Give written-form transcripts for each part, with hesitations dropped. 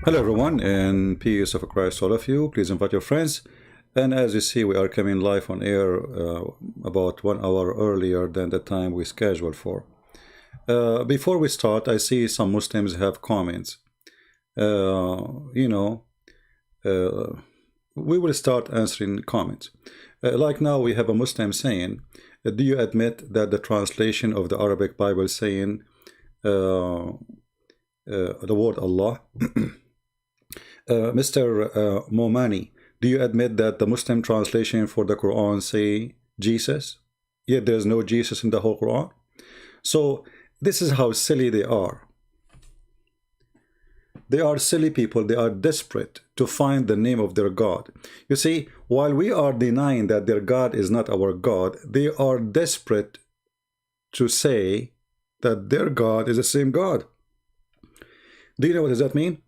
Hello, everyone, and peace of Christ, all of you. Please invite your friends. And as you see, we are coming live on air about 1 hour earlier than the time we scheduled for. Before we start, I see some Muslims have comments. Uh, you know, uh, we will start answering comments. Like now, we have a Muslim saying, "Do you admit that the translation of the Arabic Bible saying the word Allah?" Mr. Momani, do you admit that the Muslim translation for the Quran say Jesus, yet there's no Jesus in the whole Quran? So this is how silly they are. They are silly people. They are desperate to find the name of their God. You see, while we are denying that their God is not our God, they are desperate to say that their God is the same God. Do you know what does that mean?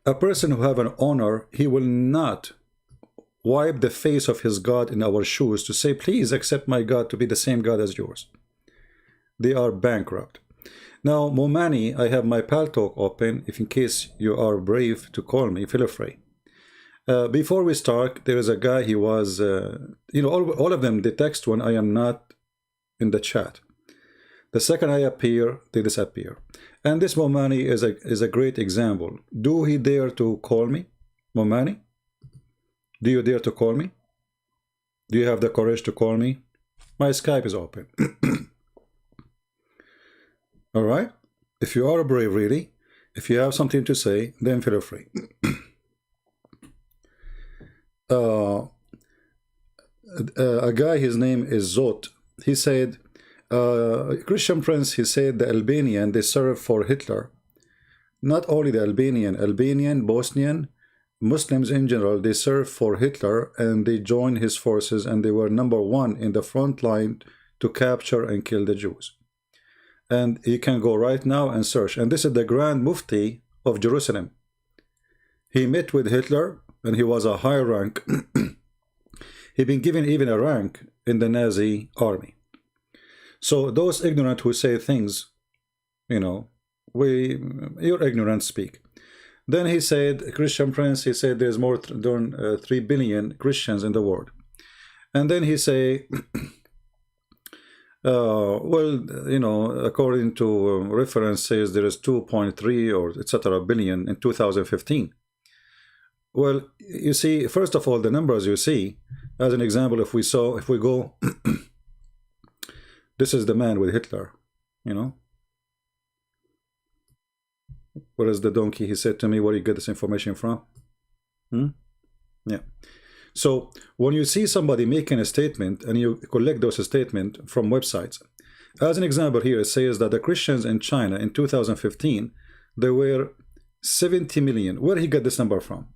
A person who have an honor, he will not wipe the face of his God in our shoes to say, please accept my God to be the same God as yours. They are bankrupt. Now, Momani, I have my Paltalk open. If in case you are brave to call me, feel free. Before we start, there is a guy, he was, all of them, the text when I am not in the chat. The second I appear, they disappear. And this Momani is a great example. Do he dare to call me? Momani? Do you dare to call me? Do you have the courage to call me? My Skype is open. All right? If you are brave, really, if you have something to say, then feel free. A guy, his name is Zot. He said, Christian Prince, he said the Albanian, they served for Hitler. Not only the Albanian, Bosnian, Muslims in general, they served for Hitler and they joined his forces and they were #1 in the front line to capture and kill the Jews. And you can go right now and search. And this is the Grand Mufti of Jerusalem. He met with Hitler and he was a high rank. He'd been given even a rank in the Nazi army. So those ignorant who say things, your ignorance speak. Then he said, Christian Prince, he said there's more than 3 billion Christians in the world. And then he say, according to reference says there is 2.3 or etc. billion in 2015. Well, you see, first of all, the numbers you see, as an example, if we go, this is the man with Hitler, What is the donkey? He said to me, where do you get this information from? Yeah. So when you see somebody making a statement and you collect those statements from websites, as an example here, it says that the Christians in China in 2015, there were 70 million. Where did he get this number from?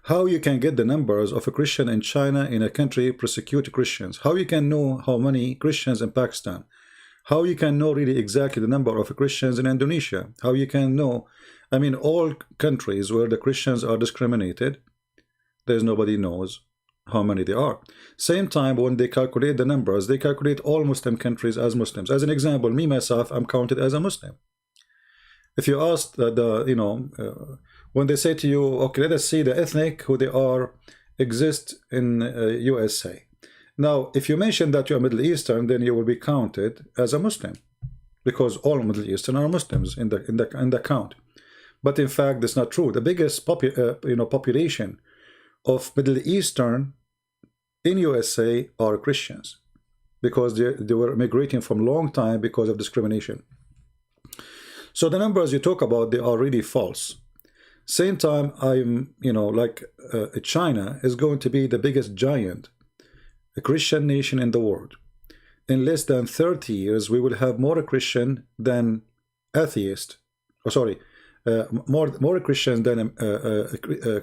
How you can get the numbers of a Christian in China in a country persecute Christians? How you can know how many Christians in Pakistan? How you can know really exactly the number of Christians in Indonesia? How you can know, all countries where the Christians are discriminated, there's nobody knows how many there are. Same time, when they calculate the numbers, they calculate all Muslim countries as Muslims. As an example, me, myself, I'm counted as a Muslim. If you ask when they say to you, okay, let us see the ethnic who they are exist in USA. Now, if you mention that you're Middle Eastern, then you will be counted as a Muslim, because all Middle Eastern are Muslims in the count. But in fact, that's not true. The biggest population of Middle Eastern in USA are Christians, because they were migrating from long time because of discrimination. So the numbers you talk about, they are really false. Same time, China is going to be the biggest giant, a Christian nation in the world. In less than 30 years, we will have more Christian than atheist. More Christians than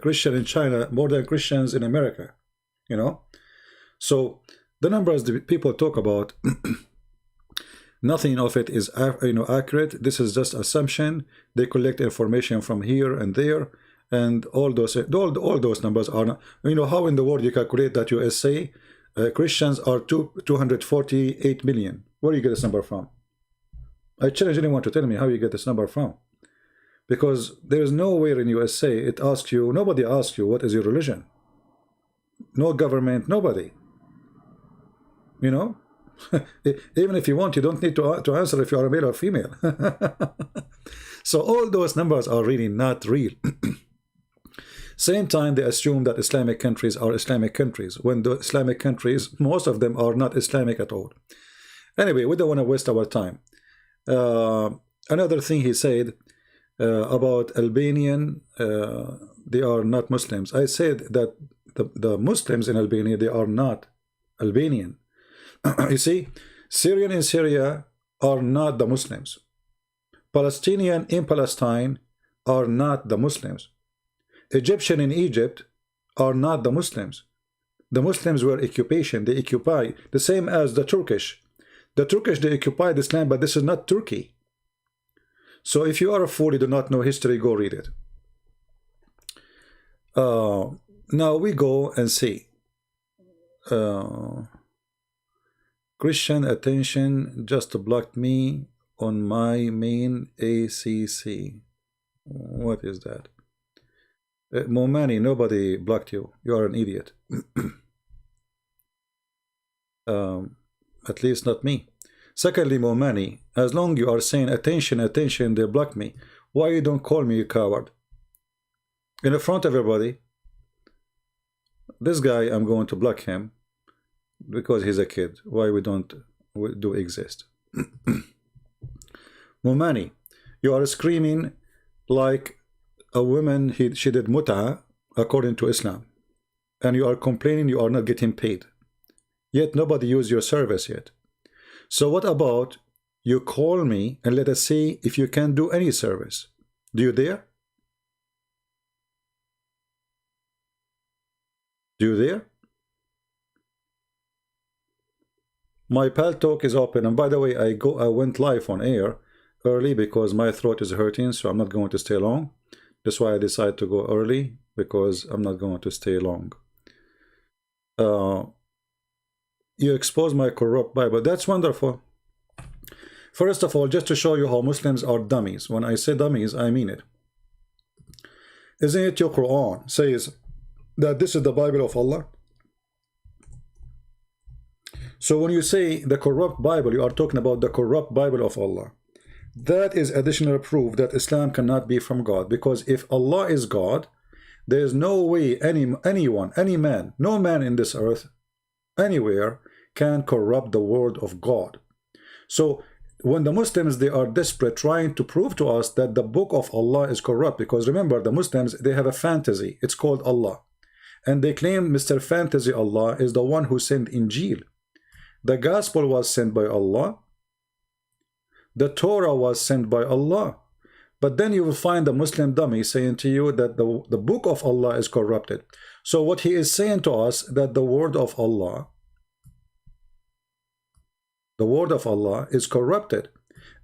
Christian in China, more than Christians in America. So the numbers that people talk about, nothing of it is accurate. This is just assumption. They collect information from here and there, and all those numbers are not. How in the world you calculate that USA Christians are 248 million? Where do you get this number from? I challenge anyone to tell me how you get this number from. Because there is nowhere in USA it asks you, nobody asks you what is your religion. No government, nobody. You know? Even if you want, you don't need to answer if you are a male or female. So all those numbers are really not real. Same time, they assume that Islamic countries are Islamic countries, when the Islamic countries, most of them are not Islamic at all. Anyway, we don't want to waste our time. Another thing he said about Albanian, they are not Muslims. I said that the Muslims in Albania, they are not Albanian. You see, Syrian in Syria are not the Muslims. Palestinian in Palestine are not the Muslims. Egyptian in Egypt are not the Muslims. The Muslims were occupation. They occupy the same as the Turkish. The Turkish, they occupied this land, but this is not Turkey. So if you are a fool, you do not know history, go read it. Now we go and see. Christian attention just blocked me on my main ACC. What is that? Momani, nobody blocked you. You are an idiot. At least not me. Secondly, Momani, as long you are saying attention, attention, they block me. Why you don't call me, you coward? In the front of everybody. This guy, I'm going to block him because he's a kid. Why we do exist? Momani, you are screaming like a woman, she did mut'a according to Islam, and you are complaining you are not getting paid, yet nobody used your service yet. So what about you call me and let us see if you can do any service? Do you dare? Do you dare? My Pal Talk is open, and by the way, I went live on air early because my throat is hurting, so I'm not going to stay long. That's why I decided to go early, because I'm not going to stay long. You expose my corrupt Bible. That's wonderful. First of all, just to show you how Muslims are dummies. When I say dummies, I mean it. Isn't it your Quran says that this is the Bible of Allah? So when you say the corrupt Bible, you are talking about the corrupt Bible of Allah. That is additional proof that Islam cannot be from God, because if Allah is God, there is no way anyone, any man, no man in this earth, anywhere, can corrupt the word of God. So when the Muslims, they are desperate trying to prove to us that the book of Allah is corrupt, because remember, the Muslims, they have a fantasy, it's called Allah, and they claim Mr. Fantasy Allah is the one who sent Injil. The gospel was sent by Allah. The Torah was sent by Allah. But then you will find a Muslim dummy saying to you that the book of Allah is corrupted. So what he is saying to us, that the word of Allah is corrupted.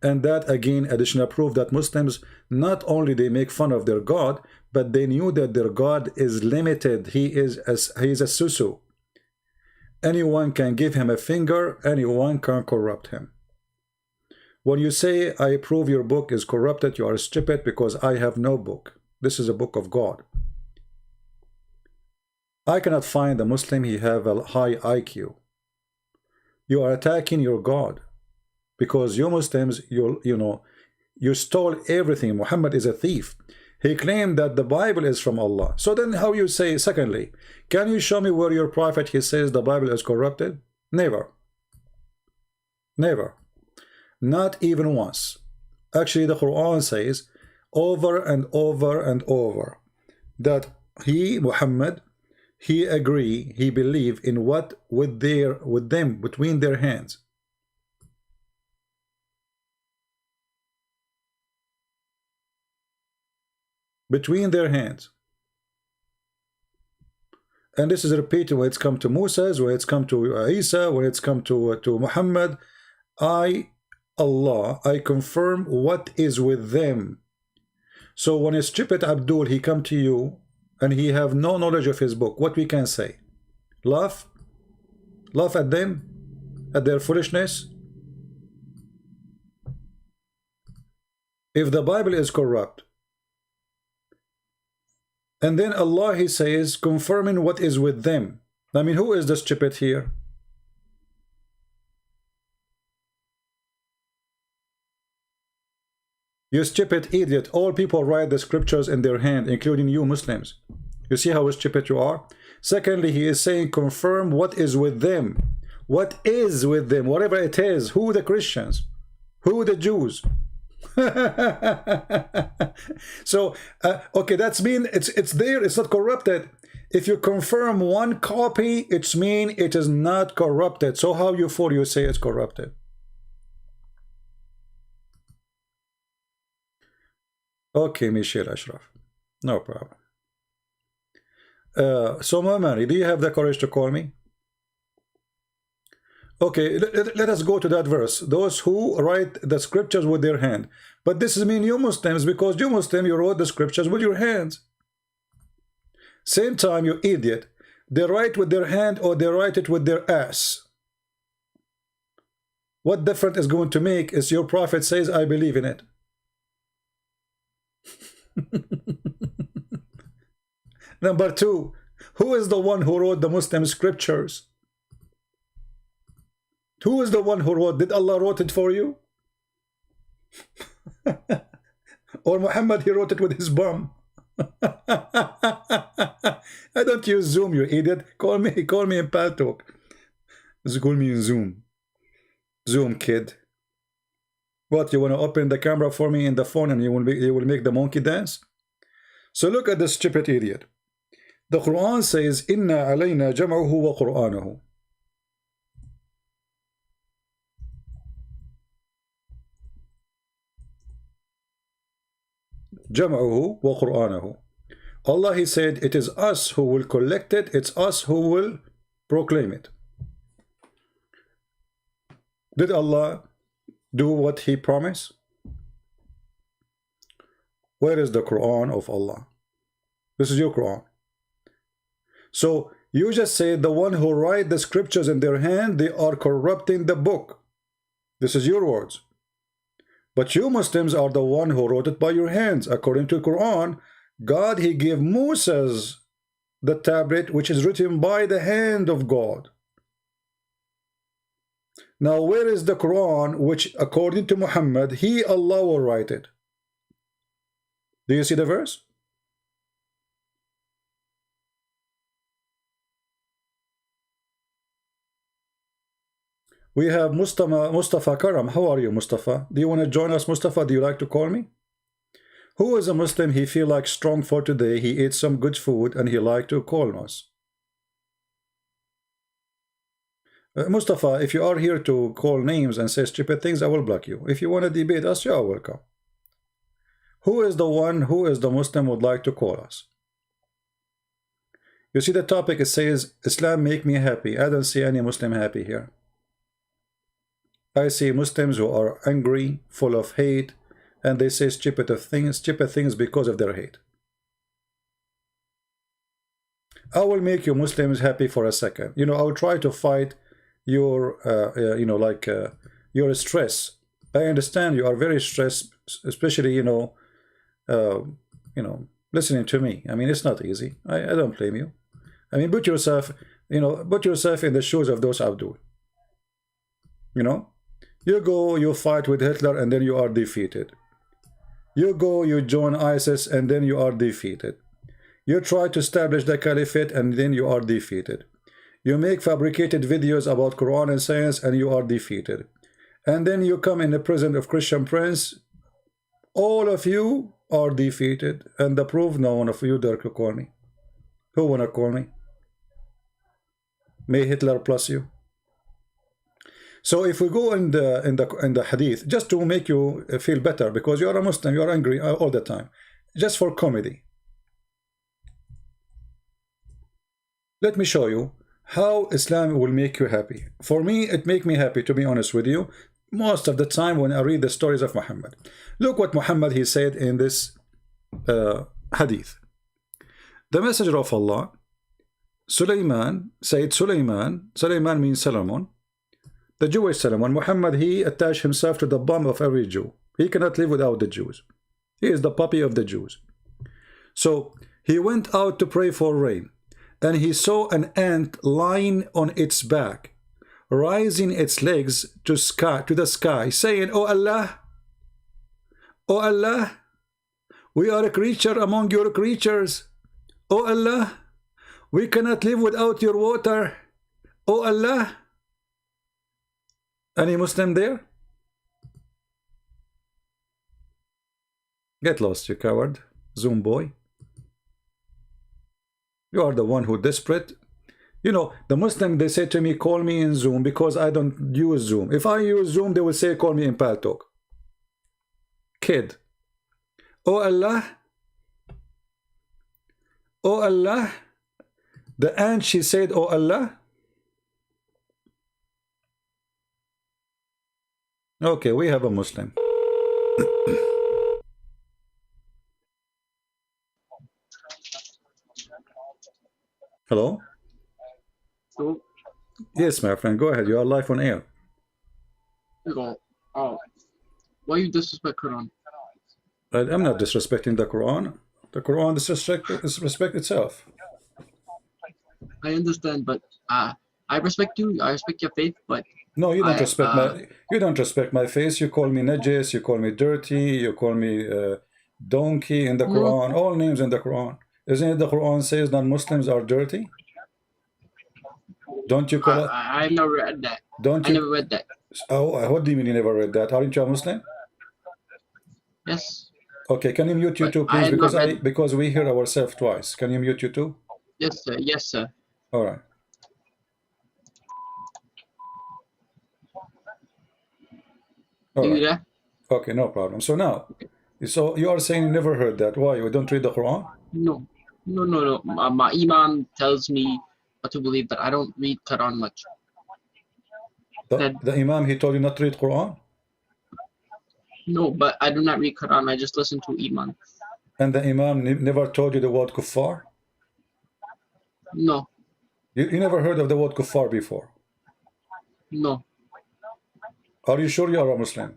And that again, additional proof that Muslims, not only they make fun of their God, but they knew that their God is limited. He is a susu. Anyone can give him a finger, anyone can corrupt him. When you say, I prove your book is corrupted, you are stupid, because I have no book. This is a book of God. I cannot find a Muslim, he have a high IQ. You are attacking your God, because you Muslims, you stole everything. Muhammad is a thief. He claimed that the Bible is from Allah. So then how you say, secondly, can you show me where your prophet, he says the Bible is corrupted? Never. Never. Not even once. Actually, the Quran says over and over and over that he, Muhammad, he agree, he believe in what with them between their hands. Between their hands. And this is repeated when it's come to Moses, when it's come to Isa, when it's come to Muhammad. Allah, I confirm what is with them. So when a stupid Abdul, he come to you and he have no knowledge of his book, what we can say? Laugh? Laugh at them? At their foolishness? If the Bible is corrupt, And then Allah, he says, confirming what is with them. I mean, who is the stupid here? You stupid idiot. All people write the scriptures in their hand, including you Muslims. You see how stupid you are? Secondly, he is saying confirm what is with them. What is with them? Whatever it is. Who the Christians? Who the Jews? So, okay, that's mean it's there. It's not corrupted. If you confirm one copy, it's mean it is not corrupted. So how you for you say it's corrupted? Okay, Michelle Ashraf. No problem. So, Mamari, do you have the courage to call me? Okay, let us go to that verse. Those who write the scriptures with their hand. But this is mean you Muslims, because you Muslim, you wrote the scriptures with your hands. Same time, you idiot. They write with their hand or they write it with their ass. What difference is going to make is your prophet says, I believe in it. Number two, who is the one who wrote the Muslim scriptures? Who is the one who wrote? Did Allah wrote it for you? Or Muhammad, he wrote it with his bum? I don't use Zoom, you idiot. Call me in Paltalk. Call me in Zoom. Zoom, kid. What, you want to open the camera for me in the phone and you will make the monkey dance? So look at this stupid idiot. The Quran says, Inna alayna jam'uhu wa Qur'anahu. Jam'uhu wa Qur'anahu. Allah, he said, it is us who will collect it, it's us who will proclaim it. Did Allah do what he promised? Where is the Quran of Allah? This is your Quran. So you just say the one who write the scriptures in their hand, they are corrupting the book. This is your words. But you Muslims are the one who wrote it by your hands. According to the Quran, God, he gave Moses the tablet which is written by the hand of God. Now where is the Quran which according to Muhammad, he, Allah, will write it? Do you see the verse? We have Mustafa Karam. How are you, Mustafa? Do you want to join us, Mustafa? Do you like to call me? Who is a Muslim? He feel like strong for today. He ate some good food and he like to call us. Mustafa, if you are here to call names and say stupid things, I will block you. If you want to debate us, you are welcome. Who is the one, who is the Muslim would like to call us? You see the topic, it says, Islam make me happy. I don't see any Muslim happy here. I see Muslims who are angry, full of hate, and they say stupid things because of their hate. I will make you Muslims happy for a second. You know, I will try to fight your, your stress. I understand you are very stressed, especially, listening to me. I mean, it's not easy. I don't blame you. I mean, put yourself in the shoes of those Abdul. You go, you fight with Hitler, and then you are defeated. You go, you join ISIS, and then you are defeated. You try to establish the caliphate, and then you are defeated. You make fabricated videos about Quran and science, and you are defeated. And then you come in the prison of Christian Prince. All of you are defeated. And the proof, no one of you dare to call me. Who wanna call me? May Hitler plus you. So if we go in the hadith, just to make you feel better, because you are a Muslim, you are angry all the time, just for comedy. Let me show you how Islam will make you happy. For me, it make me happy, to be honest with you, most of the time when I read the stories of Muhammad. Look what Muhammad, he said in this hadith. The messenger of Allah, Sulaiman, Sayyid Sulaiman means Solomon, the Jewish Solomon. Muhammad, he attached himself to the bum of every Jew. He cannot live without the Jews. He is the puppy of the Jews. So He went out to pray for rain, and he saw an ant lying on its back, raising its legs to the sky, saying, "O Allah, O Allah, we are a creature among your creatures. O Allah, we cannot live without your water. O Allah." Any Muslim there? Get lost, you coward. Zoom boy. You are the one who desperate. You know, the Muslim, they say to me, call me in Zoom because I don't use Zoom. If I use Zoom, they will say, call me in Paltalk. Kid. Oh Allah. Oh Allah. The ant, she said, oh Allah. Okay, we have a Muslim. Hello? So, Yes, my friend, go ahead. You are live on air. why you disrespect Quran? I'm not disrespecting the Quran. The Quran disrespect itself. I understand, but I respect you. I respect your faith, but No, you don't respect my face. You call me najis, you call me dirty, you call me donkey in the Quran, all names in the Quran. Isn't it the Quran says non-Muslims are dirty? Don't you call it? I've never read that. Don't I you? never read that. Oh, what do you mean you never read that? Aren't you a Muslim? Yes. Okay, can you mute But YouTube, I please? have not Because we hear ourselves twice. Can you mute YouTube? Yes, sir. Yes, sir. All right. Do you that? Okay, no problem. So now, so you are saying you never heard that. Why? You don't read the Quran? No. No. My Iman tells me what to believe, but I don't read Quran much. The Imam, he told you not to read Quran? No, but I do not read Quran. I just listen to Iman. And the Imam never told you the word kuffar? No. You never heard of the word kuffar before? No. Are you sure you are a Muslim?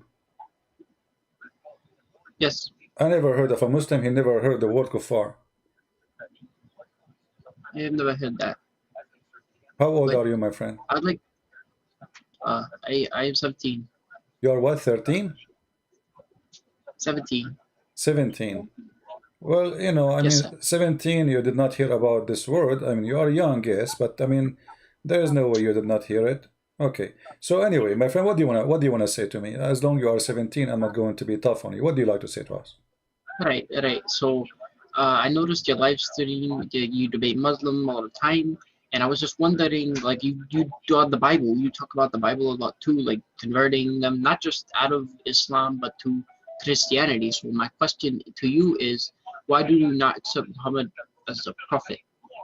Yes. I never heard of a Muslim, he never heard the word kuffar. I have never heard that. How old are you, my friend? I'd like. I am 17. You are what, 13? 17. 17. Well, you know, I Yes, mean, sir. 17, you did not hear about this word. I mean, you are young, yes, but I mean, there is no way you did not hear it. Okay. So anyway, my friend, what do you want to say to me? As long you are 17, I'm not going to be tough on you. What do you like to say to us? Right. So, I noticed your live stream. You debate Muslim all the time, and I was just wondering, like, you do on the Bible. You talk about the Bible a lot too, like converting them not just out of Islam but to Christianity. So my question to you is, why do you not accept Muhammad as a prophet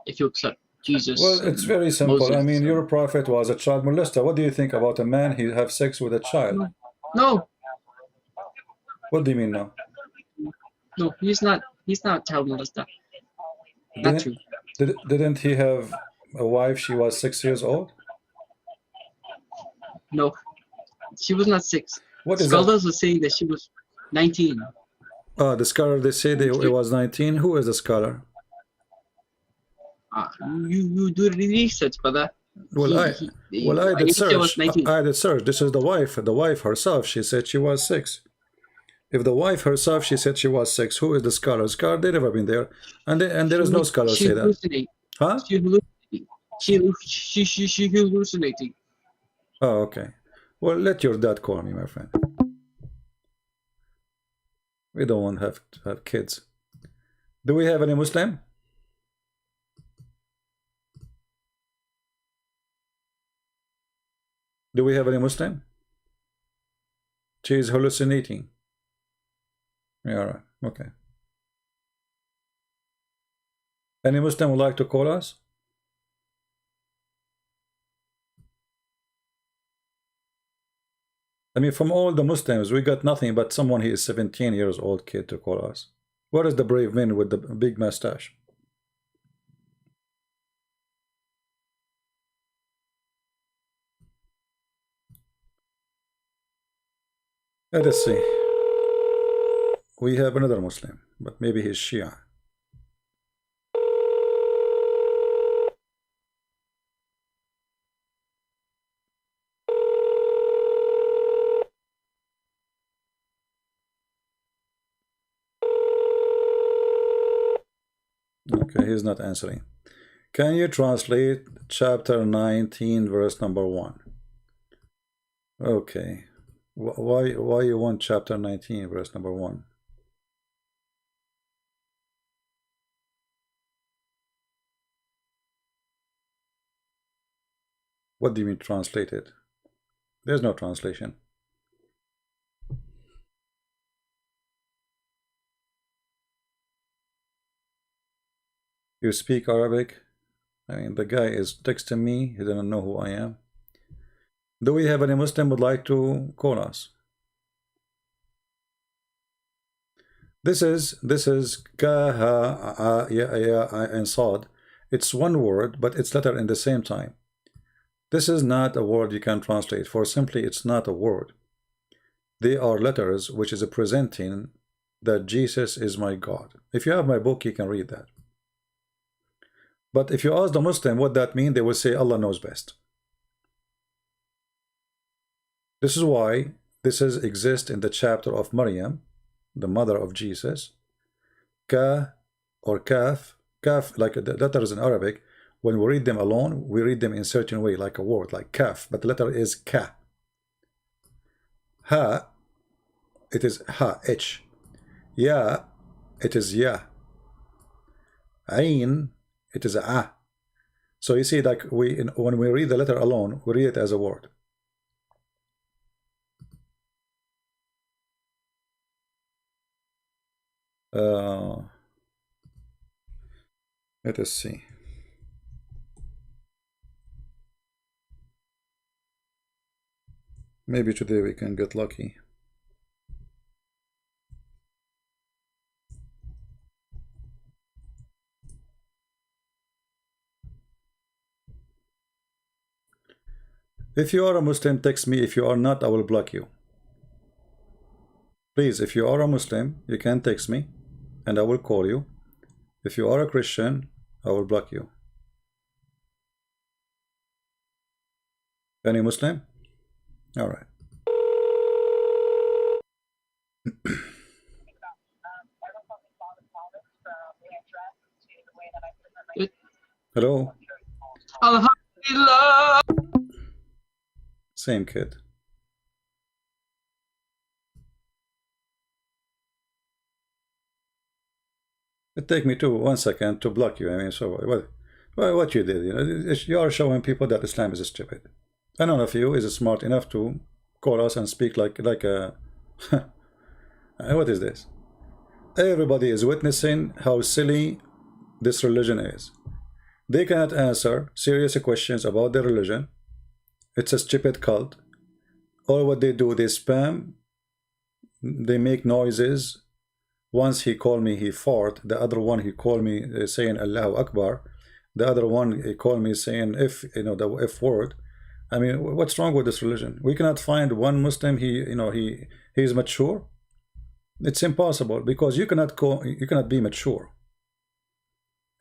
if you accept Jesus Well, it's and very simple. Moses? I mean, your prophet was a child molester. What do you think about a man he have sex with a child? No, What do you mean no? no, he's not. He's not child molester. Not true. Didn't he have a wife? She was 6 years old. No, she was not 6. What is that? Scholars were saying that she was 19. The scholar, they say it was 19. Who is the scholar? You do the research, brother. Well, I did search. I did search. This is the wife. The wife herself, she said she was 6. If the wife herself, she said she was 6, who is the scholar? Scholar, they never been there, and there is no scholar say that. Huh? She hallucinating. Oh, okay. Well, let your dad call me, my friend. We don't want to have kids. Do we have any Muslim? Do we have any Muslim? She is hallucinating. Yeah, all right. Okay. Any Muslim would like to call us? I mean, from all the Muslims, we got nothing but someone who is 17 years old kid to call us. Where is the brave man with the big mustache? Let us see. We have another Muslim, but maybe he's Shia. Okay, he's not answering. Can you translate chapter 19, verse number 1? Okay. Why you want chapter 19, verse number 1? What do you mean translated? There's no translation. You speak Arabic? I mean, the guy is texting me. He doesn't know who I am. Do we have any Muslim would like to call us? This is ka ha ya and sad. It's one word, but it's letter in the same time. This is not a word you can translate, for simply it's not a word. They are letters which is presenting that Jesus is my God. If you have my book, you can read that. But if you ask the Muslim what that means, they will say Allah knows best. This is why this exists in the chapter of Maryam, the mother of Jesus. Ka or kaf, kaf, like the letters in Arabic, when we read them alone, we read them in a certain way, like a word, like kaf, but the letter is ka. Ha, it is ha, h. Ya, it is ya. Ain, it is a. So you see, like when we read the letter alone, we read it as a word. Let us see. Maybe today we can get lucky. If you are a Muslim, text me. If you are not, I will block you. Please, if you are a Muslim, you can text me and I will call you. If you are a Christian, I will block you. Any Muslim? All right. Hello. Alhamdulillah. Same kid. It take me 1 second to block you. I mean, so what you did, you are showing people that Islam is stupid. And none of you is smart enough to call us and speak like a what is this? Everybody is witnessing how silly this religion is. They cannot answer serious questions about their religion. It's a stupid cult. All what they do, they spam, they make noises. Once he called me, he fart. The other one, he called me saying Allahu Akbar. The other one, he called me saying the F word. I mean, what's wrong with this religion? We cannot find one Muslim he is mature. It's impossible, because you cannot be mature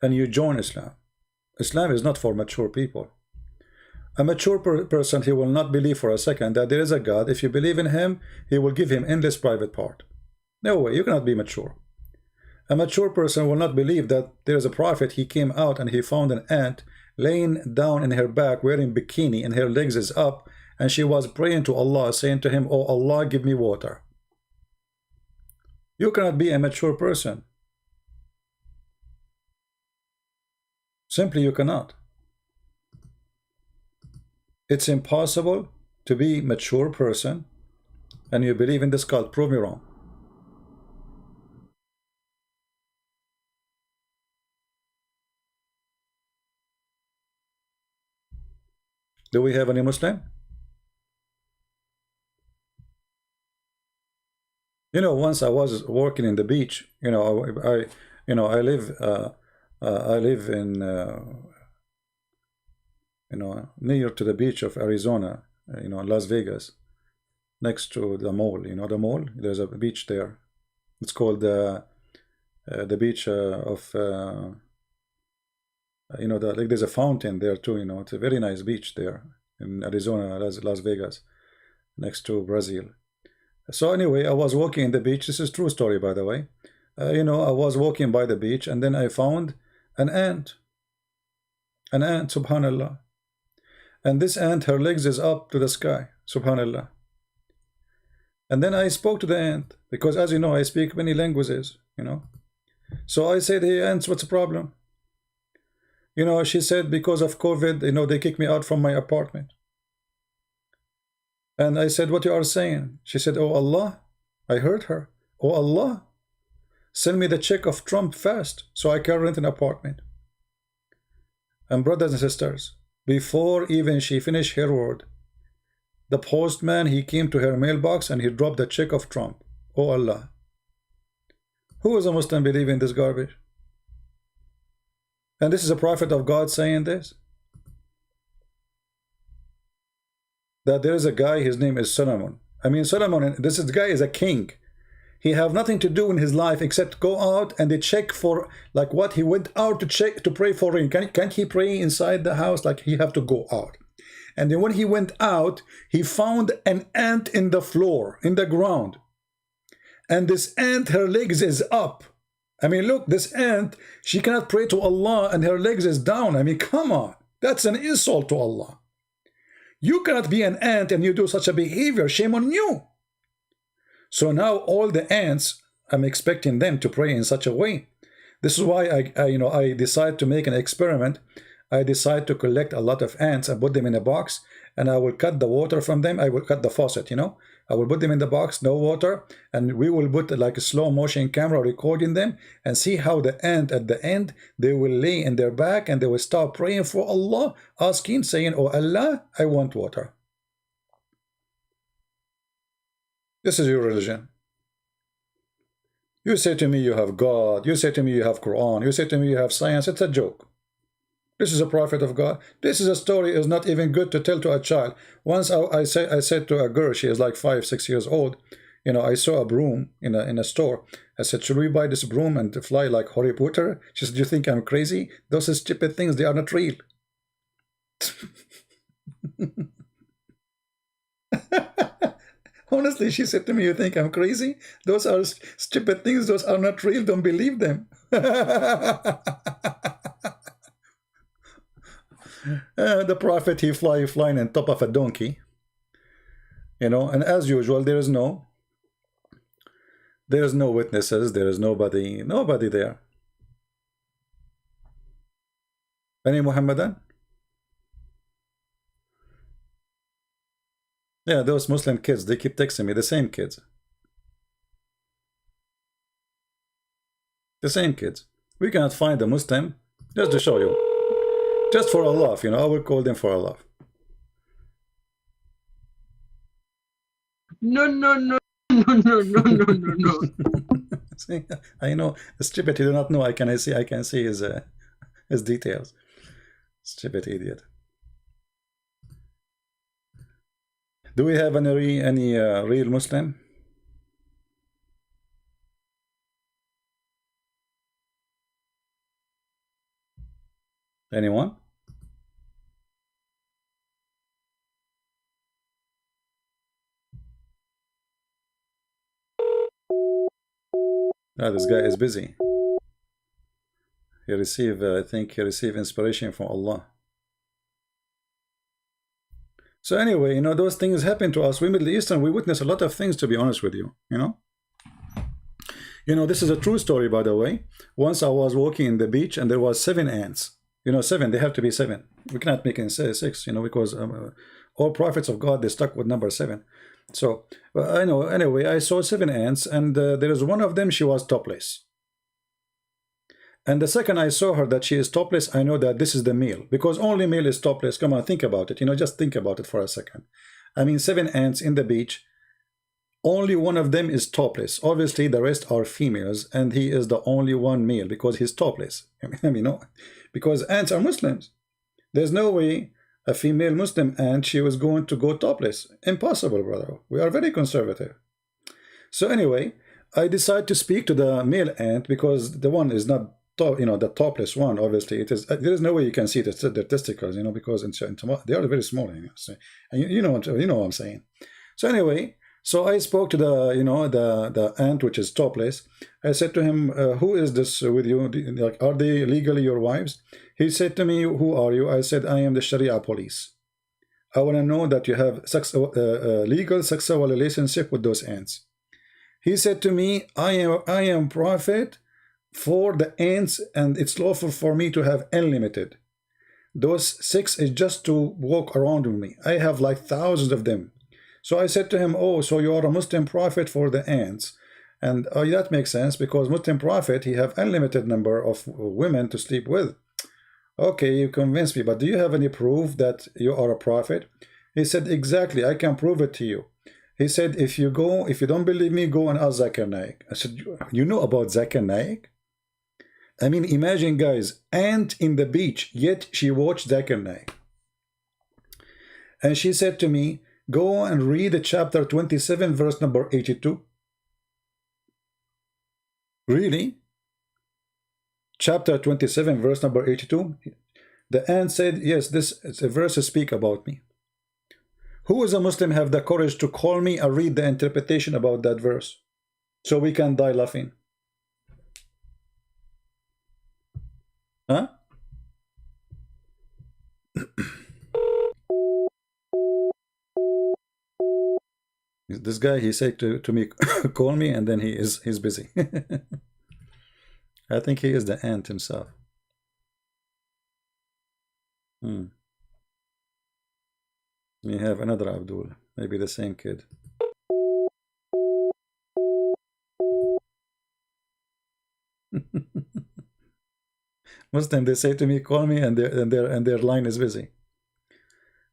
and you join Islam. Islam is not for mature people. A mature person, he will not believe for a second that there is a God. If you believe in him, he will give him endless private part. No way, you cannot be mature. A mature person will not believe that there is a prophet. He came out and he found an ant laying down in her back wearing bikini and her legs is up, and she was praying to Allah, saying to him, "Oh Allah, give me water." You cannot be a mature person. Simply you cannot. It's impossible to be a mature person and you believe in this cult. Prove me wrong. Do we have any Muslim? Once I was working in the beach. I live in near to the beach of Arizona, Las Vegas, next to the mall. The mall. There's a beach there. It's called the beach of like there's a fountain there too. It's a very nice beach there in Arizona, Las Vegas, next to Brazil. So anyway, I was walking in the beach. This is true story, by the way. I was walking by the beach, and then I found An ant. An ant, subhanallah. And this ant, her legs is up to the sky, subhanallah. And then I spoke to the ant, because as you know, I speak many languages, you know. So I said, hey ants, what's the problem? You know, she said, because of COVID, you know, they kicked me out from my apartment. And I said, what you are saying? She said, oh Allah. I heard her. Oh Allah, send me the check of Trump fast so I can rent an apartment. And brothers and sisters, before even she finished her word, the postman, he came to her mailbox and he dropped the check of Trump. Oh Allah. Who is a Muslim believe in this garbage? And this is a prophet of God saying this. That there is a guy, his name is Solomon. I mean Solomon, this guy is a king. He have nothing to do in his life except go out and they check for, like what, he went out to check, to pray for rain. Can't he pray inside the house? Like he have to go out. And then when he went out, he found an ant in the floor, in the ground. And this ant, her legs is up. I mean, look, this ant, she cannot pray to Allah and her legs is down. I mean, come on. That's an insult to Allah. You cannot be an ant and you do such a behavior. Shame on you. So now all the ants, I'm expecting them to pray in such a way. This is why I decide to make an experiment. I decide to collect a lot of ants and put them in a box, and I will cut the water from them. I will cut the faucet, you know. I will put them in the box, no water, and we will put like a slow motion camera recording them and see how the ant at the end, they will lay in their back and they will start praying for Allah, asking, saying, oh Allah, I want water. This is your religion. You say to me you have God. You say to me you have Quran. You say to me you have science. It's a joke. This is a prophet of God. This is a story is not even good to tell to a child. Once I said to a girl, she is like 5, 6 years old, you know, I saw a broom in a store. I said, should we buy this broom and fly like Harry Potter? She said, do you think I'm crazy? Those are stupid things. They are not real. Honestly, she said to me, you think I'm crazy? Those are stupid things. Those are not real. Don't believe them. The prophet, he flying on top of a donkey. You know, and as usual, there is no witnesses. There is nobody there. Any Muhammadan? Yeah, those Muslim kids, they keep texting me, the same kids. The same kids. We cannot find a Muslim, just to show you. Just for a laugh, you know, I will call them for a laugh. No. See, I know, stupid, you do not know, I can see his details. Stupid idiot. Do we have any real Muslim? Anyone? Ah, this guy is busy. He received, I think he received inspiration from Allah. So anyway, you know, those things happen to us. We Middle Eastern, we witness a lot of things, to be honest with you, you know. You know, this is a true story, by the way. Once I was walking in the beach and there was 7 ants. You know, 7, they have to be 7. We cannot make it 6, you know, because all prophets of God, they stuck with number 7. So, I know, anyway, I saw 7 ants and there is one of them, she was topless. And the second I saw her that she is topless, I know that this is the male, because only male is topless. Come on, think about it. You know, just think about it for a second. I mean, 7 ants in the beach, only one of them is topless. Obviously, the rest are females, and he is the only one male because he's topless. I mean, no, because ants are Muslims. There's no way a female Muslim ant, she was going to go topless. Impossible, brother. We are very conservative. So anyway, I decide to speak to the male ant because the one is not, you know, the topless one. Obviously, it is. There is no way you can see their testicles, you know, because they are very small. You know, and you know what I'm saying. So anyway, So I spoke to the, the ant which is topless. I said to him, who is this with you? Like, are they legally your wives? He said to me, who are you? I said, I am the Sharia police. I want to know that you have legal sexual relationship with those ants. He said to me, I am prophet for the ants, and it's lawful for me to have unlimited. Those 6 is just to walk around with me. I have like thousands of them. So I said to him, oh, so you are a Muslim prophet for the ants. And that makes sense, because Muslim prophet, he have unlimited number of women to sleep with. Okay, you convinced me, but do you have any proof that you are a prophet? He said, exactly, I can prove it to you. He said, if you don't believe me, go and ask Zakir Naik. I said, you know about Zakir Naik? I mean, imagine, guys, ant in the beach, yet she watched Zakir Naik. And she said to me, go and read chapter 27, verse number 82. Really? Chapter 27, verse number 82. The ant said, yes, this verse speak about me. Who is a Muslim have the courage to call me and read the interpretation about that verse, so we can die laughing? Huh? This guy, he said to me, call me, and then he's busy. I think he is the ant himself. We have another Abdul, maybe the same kid. Muslim, they say to me, call me, and their line is busy.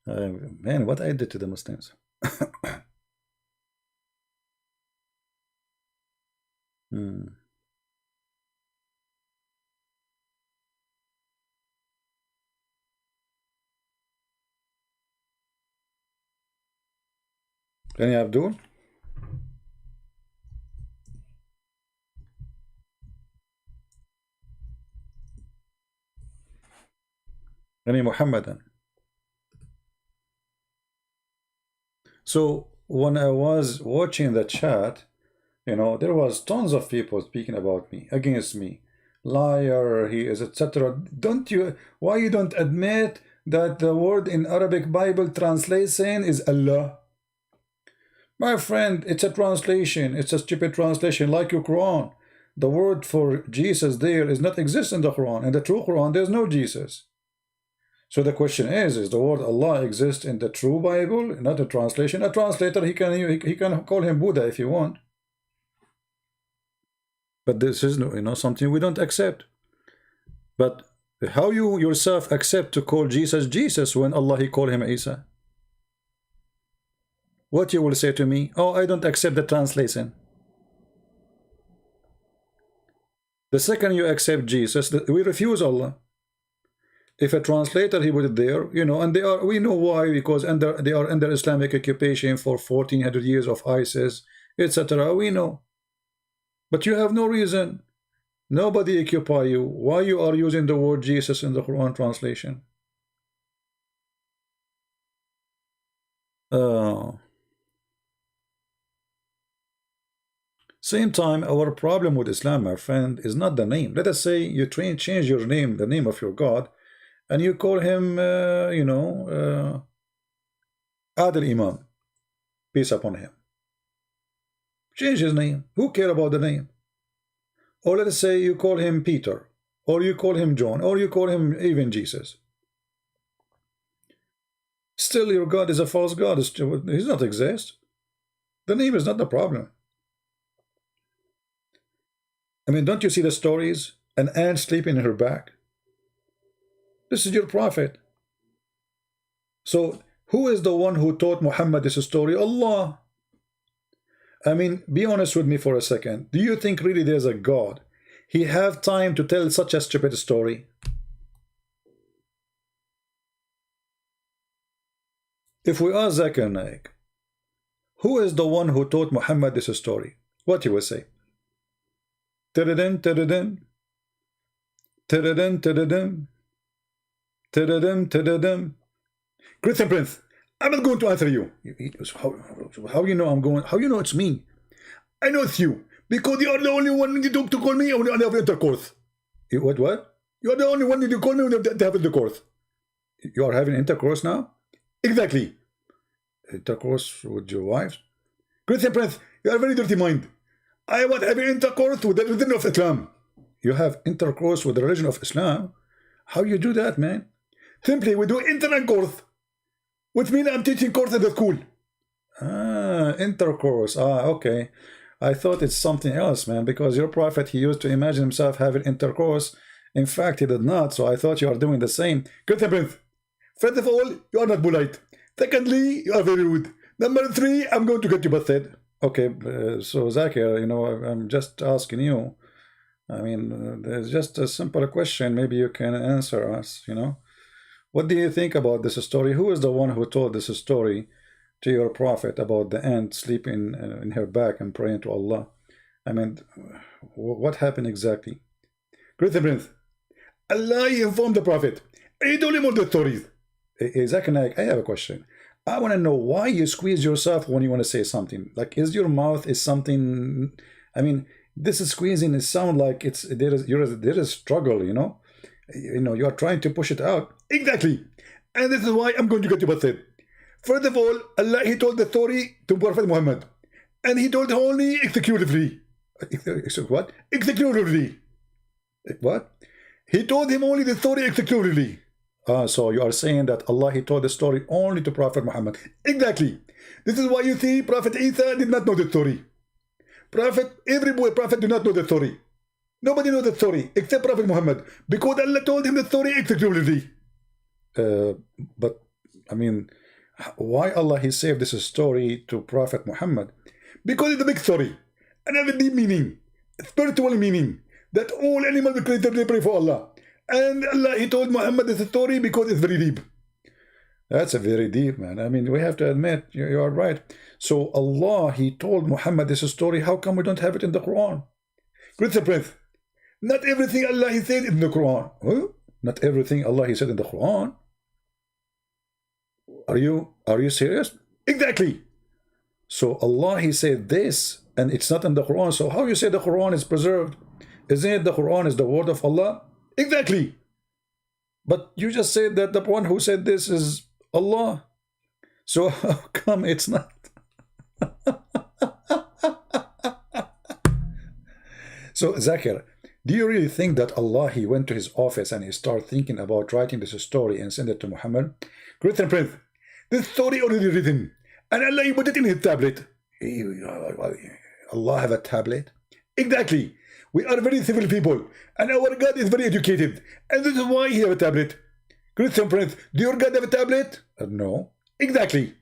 Man, what I did to the Muslims. Any Abdul? Any Muhammadan? So when I was watching the chat, there was tons of people speaking about me, against me. Liar, he is, etc. Why you don't admit that the word in Arabic Bible translation is Allah? My friend, it's a translation. It's a stupid translation, like your Quran. The word for Jesus there is not exist in the Quran. In the true Quran, there's no Jesus. So the question is the word Allah exist in the true Bible, not a translation? A translator, he can call him Buddha if you want. But this is something we don't accept. But how you yourself accept to call Jesus Jesus when Allah he call him Isa? What you will say to me? Oh, I don't accept the translation. The second you accept Jesus, we refuse Allah. If a translator he put it there, and we know why, because they are under Islamic occupation for 1400 years of ISIS, etc. We know. But you have no reason. Nobody occupy you. Why you are using the word Jesus in the Quran translation? Same time, our problem with Islam, my friend, is not the name. Let us say you change your name, the name of your God, and you call him, Adil Imam. Peace upon him. Change his name. Who cares about the name? Or let us say you call him Peter, or you call him John, or you call him even Jesus. Still, your God is a false God. He does not exist. The name is not the problem. I mean, don't you see the stories? An ant sleeping in her back. This is your prophet. So, who is the one who taught Muhammad this story? Allah. I mean, be honest with me for a second. Do you think really there's a God? He have time to tell such a stupid story? If we ask Zakir Naik, who is the one who taught Muhammad this story? What he will say? Tadadin, tadadin. Tadadin, tadadin. Tadadin, tadadin. Christian Prince, I'm not going to answer you. How you know I'm going? How you know it's me? I know it's you because you are the only one to call me when I have intercourse. What? You are the only one to call me when I have intercourse. You are having intercourse now? Exactly. Intercourse with your wife? Christian Prince, you are a very dirty mind. I want having intercourse with the religion of Islam. You have intercourse with the religion of Islam? How you do that, man? Simply, we do intercourse, which means I'm teaching course at the school. Ah, intercourse. Ah, okay. I thought it's something else, man, because your prophet, he used to imagine himself having intercourse. In fact, he did not, so I thought you are doing the same. Christian Prince, first of all, you are not polite. Secondly, you are very rude. Number 3, I'm going to get you busted. Okay, so Zakir, you know, I'm just asking you. I mean, there's just a simple question. Maybe you can answer us, you know. What do you think about this story? Who is the one who told this story to your prophet about the ant sleeping in her back and praying to Allah? I mean, what happened exactly? Christian Prince, Allah informed the prophet. He told him all the stories. Zakir Naik, I have a question. I want to know why you squeeze yourself when you want to say something. Like, is your mouth is something? I mean, this is squeezing. It sounds like it's there is struggle. You know, you are trying to push it out. Exactly, and this is why I'm going to get you busted. First of all, Allah, he told the story to Prophet Muhammad, and he told only executively. What? Executively. What? He told him only the story executively. So you are saying that Allah, he told the story only to Prophet Muhammad. Exactly. This is why you see Prophet Isa did not know the story. Every prophet did not know the story. Nobody knows the story except Prophet Muhammad, because Allah told him the story exclusively. But I mean, why Allah he saved this story to Prophet Muhammad? Because it's a big story and have a deep meaning, spiritual meaning, that all animals are created to pray for Allah. And Allah, he told Muhammad this story because it's very deep. That's a very deep, man. I mean, we have to admit, you are right. So Allah, he told Muhammad this story. How come we don't have it in the Quran? Christian Prince, not everything Allah, he said in the Quran. Huh? Not everything Allah, he said in the Quran. Are you serious? Exactly. So Allah, he said this, and it's not in the Quran. So how you say the Quran is preserved? Isn't it the Quran is the word of Allah? Exactly. But you just said that the one who said this is Allah. So how come it's not? So Zakir, do you really think that Allah, he went to his office and he started thinking about writing this story and send it to Muhammad? Christian Prince, this story already written, and Allah, he put it in his tablet. Allah have a tablet? Exactly. We are very civil people, and our God is very educated, and this is why he have a tablet. Christian Prince, do your God have a tablet? No. Exactly.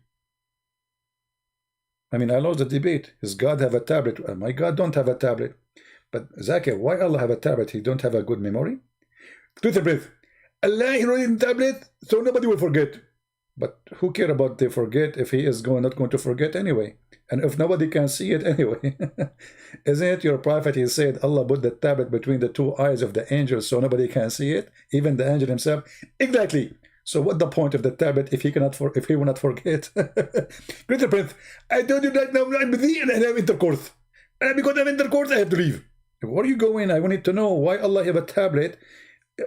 I mean, I lost the debate. His God have a tablet? My God don't have a tablet. But Zakir, why Allah have a tablet? He don't have a good memory? Christian Prince, Allah he wrote in tablet, so nobody will forget. But who care about they forget if he is not going to forget anyway? And if nobody can see it anyway. Isn't it your prophet, he said, Allah put the tablet between the two eyes of the angel so nobody can see it, even the angel himself? Exactly. So what the point of the tablet if he will not forget? Christian Prince, I told you that now I'm busy and I have intercourse. And because I have intercourse, I have to leave. Where are you going? I wanted to know why Allah have a tablet,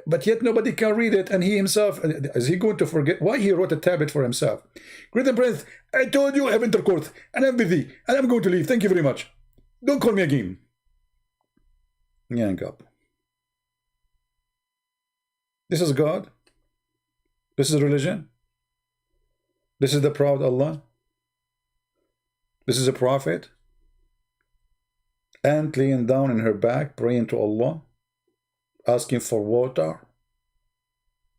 but yet nobody can read it, and he himself, is he going to forget why he wrote a tablet for himself? Christian Prince, I told you I have intercourse, and I'm busy, and I'm going to leave. Thank you very much. Don't call me again. Yank up. This is God. This is religion. This is the proud Allah. This is a prophet. Ant laying down in her back, praying to Allah, asking for water.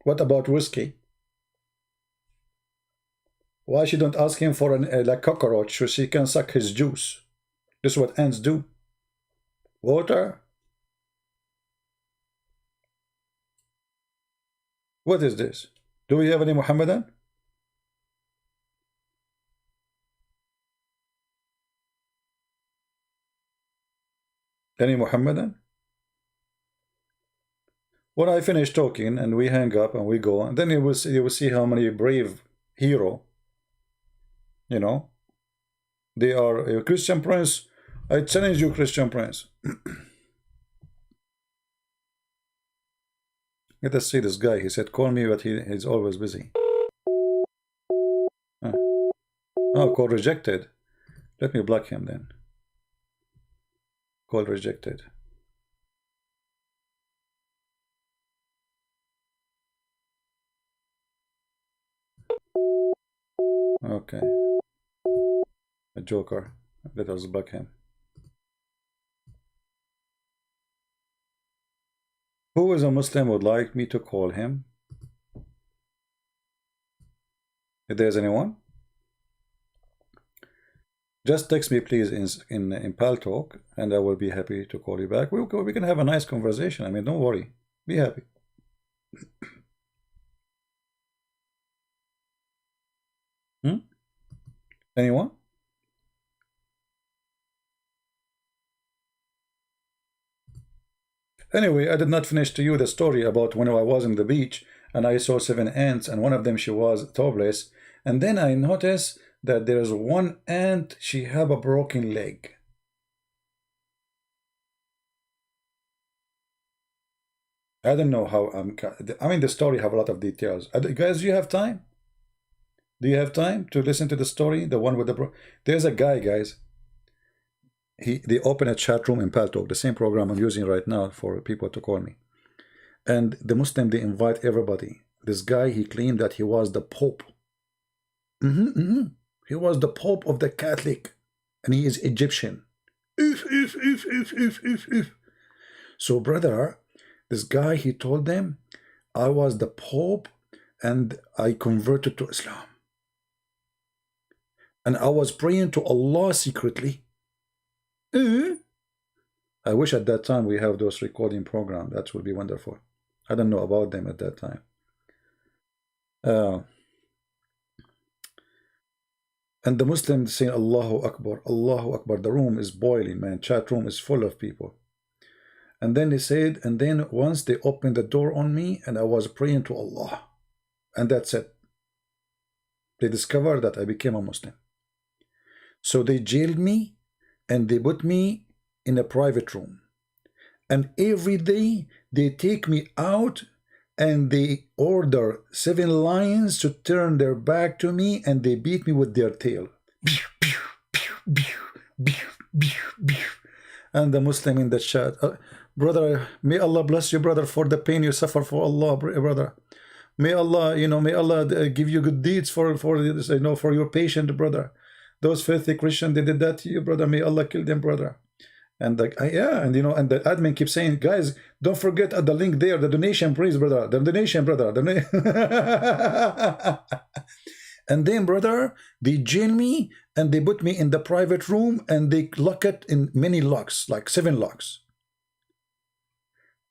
What about whiskey? Why she don't ask him for a cockroach so she can suck his juice? This is what ants do. Water. What is this? Do we have any Muhammadan? Any Muhammadan? When I finish talking and we hang up and we go, and then you will see how many brave hero You know, they are a Christian Prince. I challenge you, Christian Prince. Let us see this guy. He said, call me, but he's always busy. Oh, call rejected. Let me block him then. Call rejected. Okay. A joker. Let us block him. Who is a Muslim would like me to call him? If there's anyone, just text me please in Paltalk, and I will be happy to call you back. We can have a nice conversation. I mean, don't worry. Be happy. Anyone? Anyway, I did not finish to you the story about when I was on the beach and I saw 7 ants, and one of them, she was topless, and then I noticed that there's one ant, she have a broken leg. I don't know how I mean, the story have a lot of details. Guys, do you have time? Do you have time to listen to the story? The one with the there's a guy, guys. They open a chat room in Paltalk, the same program I'm using right now for people to call me. And the Muslim, they invite everybody. This guy, he claimed that he was the Pope. He was the Pope of the Catholic, and he is Egyptian. So, brother, this guy, he told them, I was the Pope, and I converted to Islam. And I was praying to Allah secretly. I wish at that time we have those recording programs. That would be wonderful. I don't know about them at that time. And the Muslims saying Allahu Akbar, Allahu Akbar. The room is boiling, man. Chat room is full of people. And then they said, and then once they opened the door on me, and I was praying to Allah. And that's it. They discovered that I became a Muslim. So they jailed me, and they put me in a private room. And every day they take me out and they order 7 lions to turn their back to me, and they beat me with their tail. And the Muslim in the chat, brother, may Allah bless you, brother, for the pain you suffer for Allah, brother. May Allah, may Allah give you good deeds for this, for your patient, brother. Those filthy Christians, they did that to you, brother. May Allah kill them, brother. And and the admin keeps saying, guys, don't forget at the link there, the donation, please, brother. The donation, brother. And then, brother, they jail me and they put me in the private room and they lock it in many locks, like 7 locks.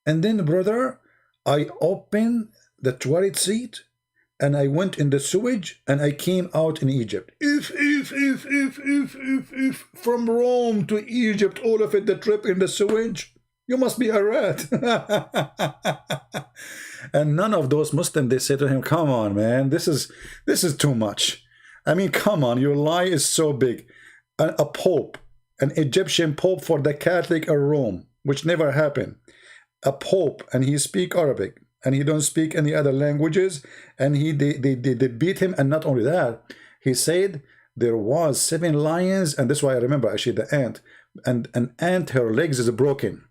And then, brother, I open the toilet seat and I went in the sewage and I came out in Egypt. If from Rome to Egypt, all of it, the trip in the sewage, you must be a rat. And none of those Muslims, they say to him, come on, man, this is too much. I mean, come on, your lie is so big. A pope, an Egyptian pope for the Catholic of Rome, which never happened. A pope, and he speak Arabic, and he don't speak any other languages, and they beat him. And not only that, he said there was 7 lions, and that's why I remember actually the ant, and an ant, her legs is broken.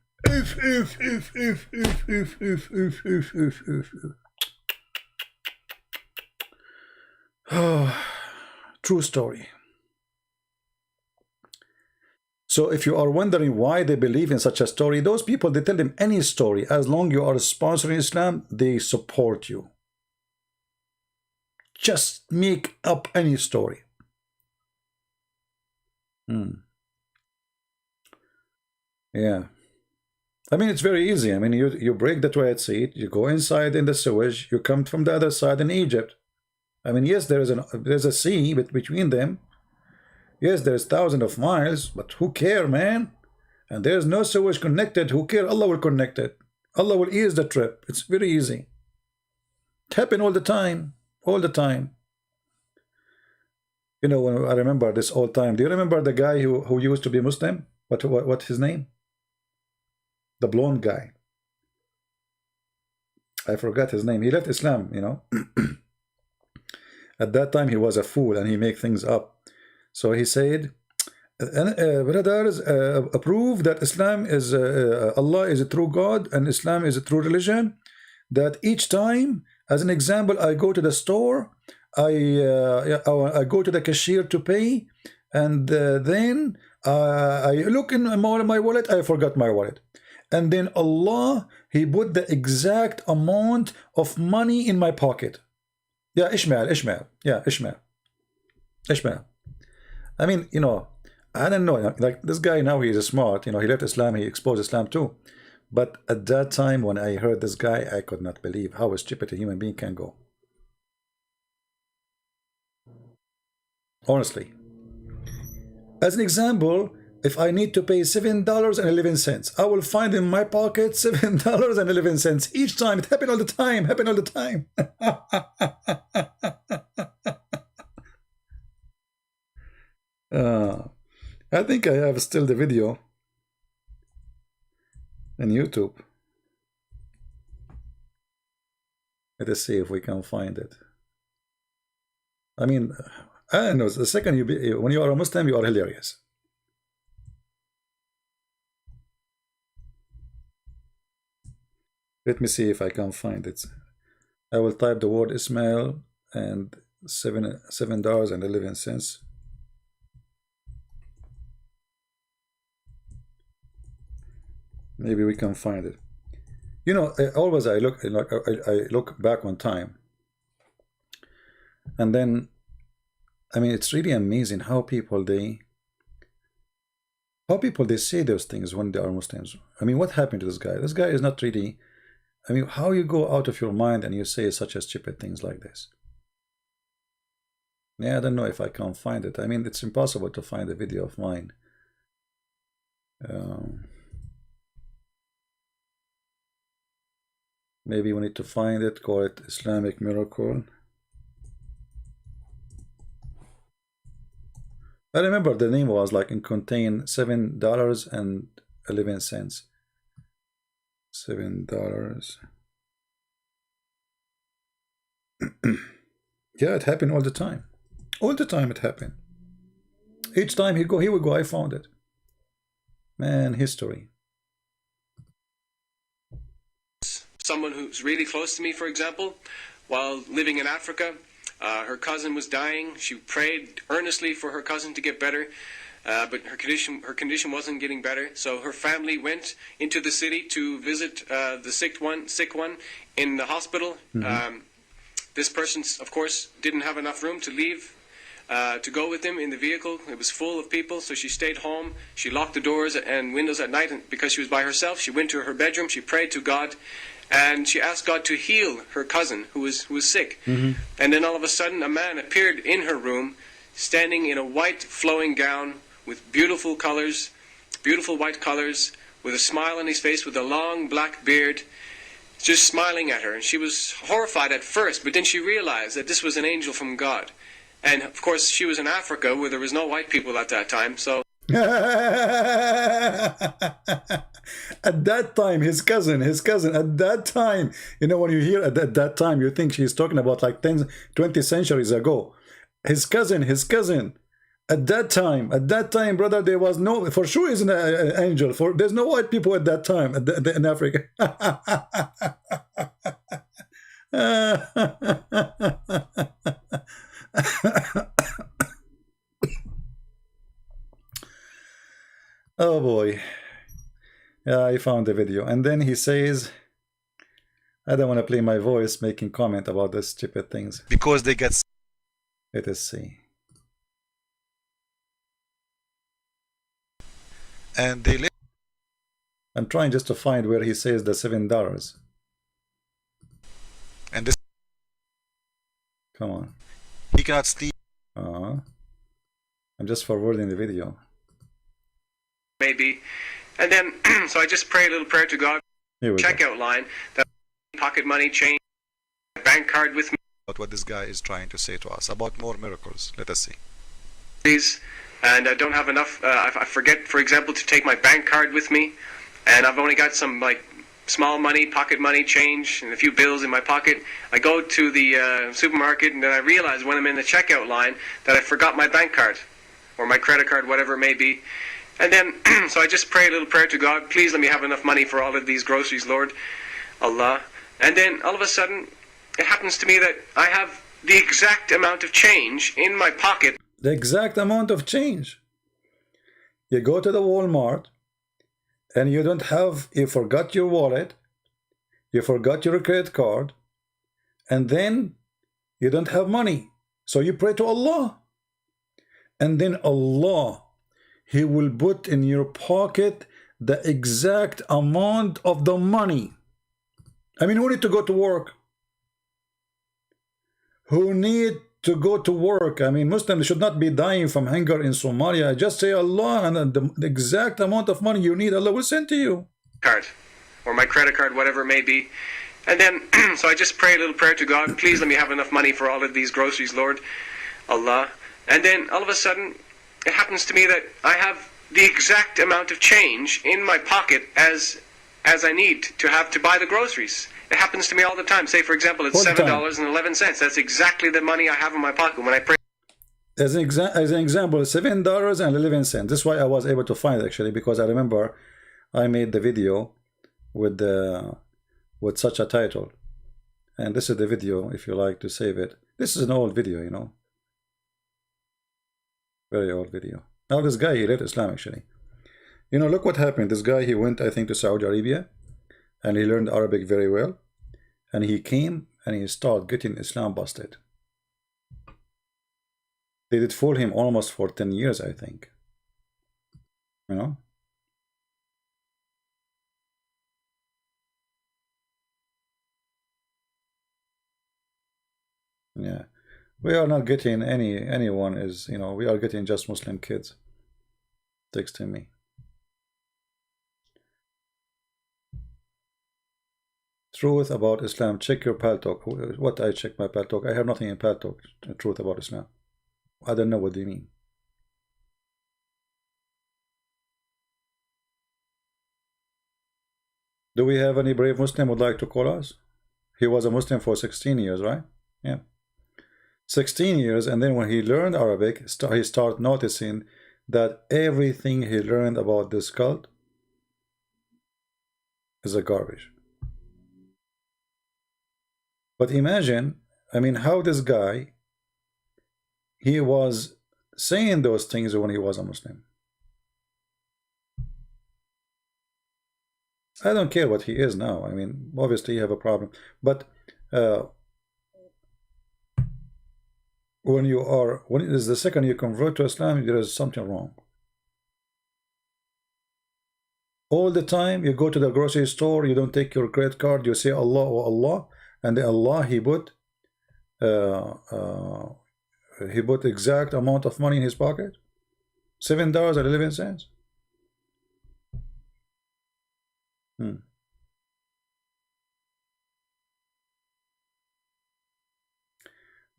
True story. So if you are wondering why they believe in such a story, those people, they tell them any story. As long as you are sponsoring Islam, they support you. Just make up any story. Yeah. I mean, it's very easy. I mean, you break the toilet seat, you go inside in the sewage, you come from the other side in Egypt. I mean, yes, there's a sea between them. Yes, there's thousands of miles, but who care, man? And there's no sewage connected. Who care? Allah will connect it. Allah will ease the trip. It's very easy. It happens all the time. All the time. You know, when I remember this old time. Do you remember the guy who used to be Muslim? What his name? The blonde guy. I forgot his name. He left Islam, you know. At that time, he was a fool and he made things up. So he said, brothers, prove that Islam is, Allah is a true God and Islam is a true religion. That each time, as an example, I go to the store, I go to the cashier to pay, and then I look in my wallet, I forgot my wallet. And then Allah, He put the exact amount of money in my pocket. Yeah, Ishmael. Yeah, Ishmael. I mean, you know, I don't know. Like this guy now, he's smart. You know, he left Islam, he exposed Islam too. But at that time, when I heard this guy, I could not believe how stupid a human being can go. Honestly. As an example, if I need to pay $7.11, I will find in my pocket $7.11 each time. It happened all the time. I think I have still the video on YouTube. Let us see if we can find it. I mean, I don't know. The second when you are a Muslim, you are hilarious. Let me see if I can find it. I will type the word Ismail and $7.11. Maybe we can find it. You know, always I look back on time, and then, I mean, it's really amazing how people they say those things when they are Muslims. I mean, what happened to this guy? This guy is not really. I mean, how you go out of your mind and you say such a stupid things like this? Yeah, I don't know if I can find it. I mean, it's impossible to find a video of mine. Maybe we need to find it, call it Islamic Miracle. I remember the name was like and contained $7.11. $7. Yeah, it happened all the time. All the time it happened. Each time he would go, I found it. Man, history. Someone who's really close to me, for example, while living in Africa, her cousin was dying. She prayed earnestly for her cousin to get better, but her condition wasn't getting better. So her family went into the city to visit the sick one in the hospital. This person, of course, didn't have enough room to leave to go with him in the vehicle. It was full of people, so she stayed home. She locked the doors and windows at night, and because she was by herself, she went to her bedroom. She prayed to God. And she asked God to heal her cousin who was sick. And then all of a sudden a man appeared in her room, standing in a white flowing gown with beautiful colors, beautiful white colors, with a smile on his face, with a long black beard, just smiling at her. And she was horrified at first, but then she realized that this was an angel from God. And of course she was in Africa where there was no white people at that time, so at that time, his cousin, at that time, you know, when you hear at that time, you think she's talking about like 10, 20 centuries ago. His cousin, at that time, brother, there was no, for sure he's an angel, there's no white people at that time in Africa. Oh boy. Yeah, I found the video. And then he says, I don't want to play my voice making comment about these stupid things. Because they get... Let us see. And they live... I'm trying just to find where he says the $7. And this... Come on. He cannot sleep. I'm just forwarding the video. Maybe. And then, so I just pray a little prayer to God. Checkout line, that pocket money, change, bank card with me. About what this guy is trying to say to us about more miracles. Let us see. and I don't have enough. I forget, for example, to take my bank card with me, and I've only got some like small money, pocket money, change, and a few bills in my pocket. I go to the supermarket, and then I realize when I'm in the checkout line that I forgot my bank card or my credit card, whatever it may be. And then, so I just pray a little prayer to God, please let me have enough money for all of these groceries, Lord, Allah. And then all of a sudden, it happens to me that I have the exact amount of change in my pocket. The exact amount of change. You go to the Walmart and you don't have, you forgot your wallet, you forgot your credit card, and then you don't have money. So you pray to Allah. And then Allah, He will put in your pocket the exact amount of the money. I mean, who need to go to work? Who need to go to work? I mean, Muslims should not be dying from hunger in Somalia. Just say Allah, and the exact amount of money you need, Allah will send to you. Card, or my credit card, whatever it may be. And then, so I just pray a little prayer to God, please let me have enough money for all of these groceries, Lord, Allah. And then all of a sudden, it happens to me that I have the exact amount of change in my pocket as I need to have to buy the groceries. It happens to me all the time. Say, for example, it's $7.11. That's exactly the money I have in my pocket when I pray. As an example, $7.11. This is why I was able to find it, actually, because I remember I made the video with such a title. And this is the video, if you like to save it. This is an old video, you know. Very old video. Now this guy, he left Islam, actually. You know, look what happened. This guy, he went, I think, to Saudi Arabia, and he learned Arabic very well. And he came and he started getting Islam busted. They did fool him almost for 10 years, I think. You know? Yeah. We are not getting anyone is, you know, we are getting just Muslim kids texting me. Truth about Islam. Check your Paltalk. What I check my Paltalk? I have nothing in Paltalk. Truth about Islam. I don't know what they mean. Do we have any brave Muslim would like to call us? He was a Muslim for 16 years, right? Yeah. 16 years, and then when he learned Arabic, he started noticing that everything he learned about this cult is a garbage. But imagine, I mean, how this guy, he was saying those things when he was a Muslim. I don't care what he is now. I mean, obviously you have a problem, but when it is the second you convert to Islam, there is something wrong. All the time you go to the grocery store, you don't take your credit card, you say Allah, oh Allah, and the Allah, he put exact amount of money in his pocket, $7.11.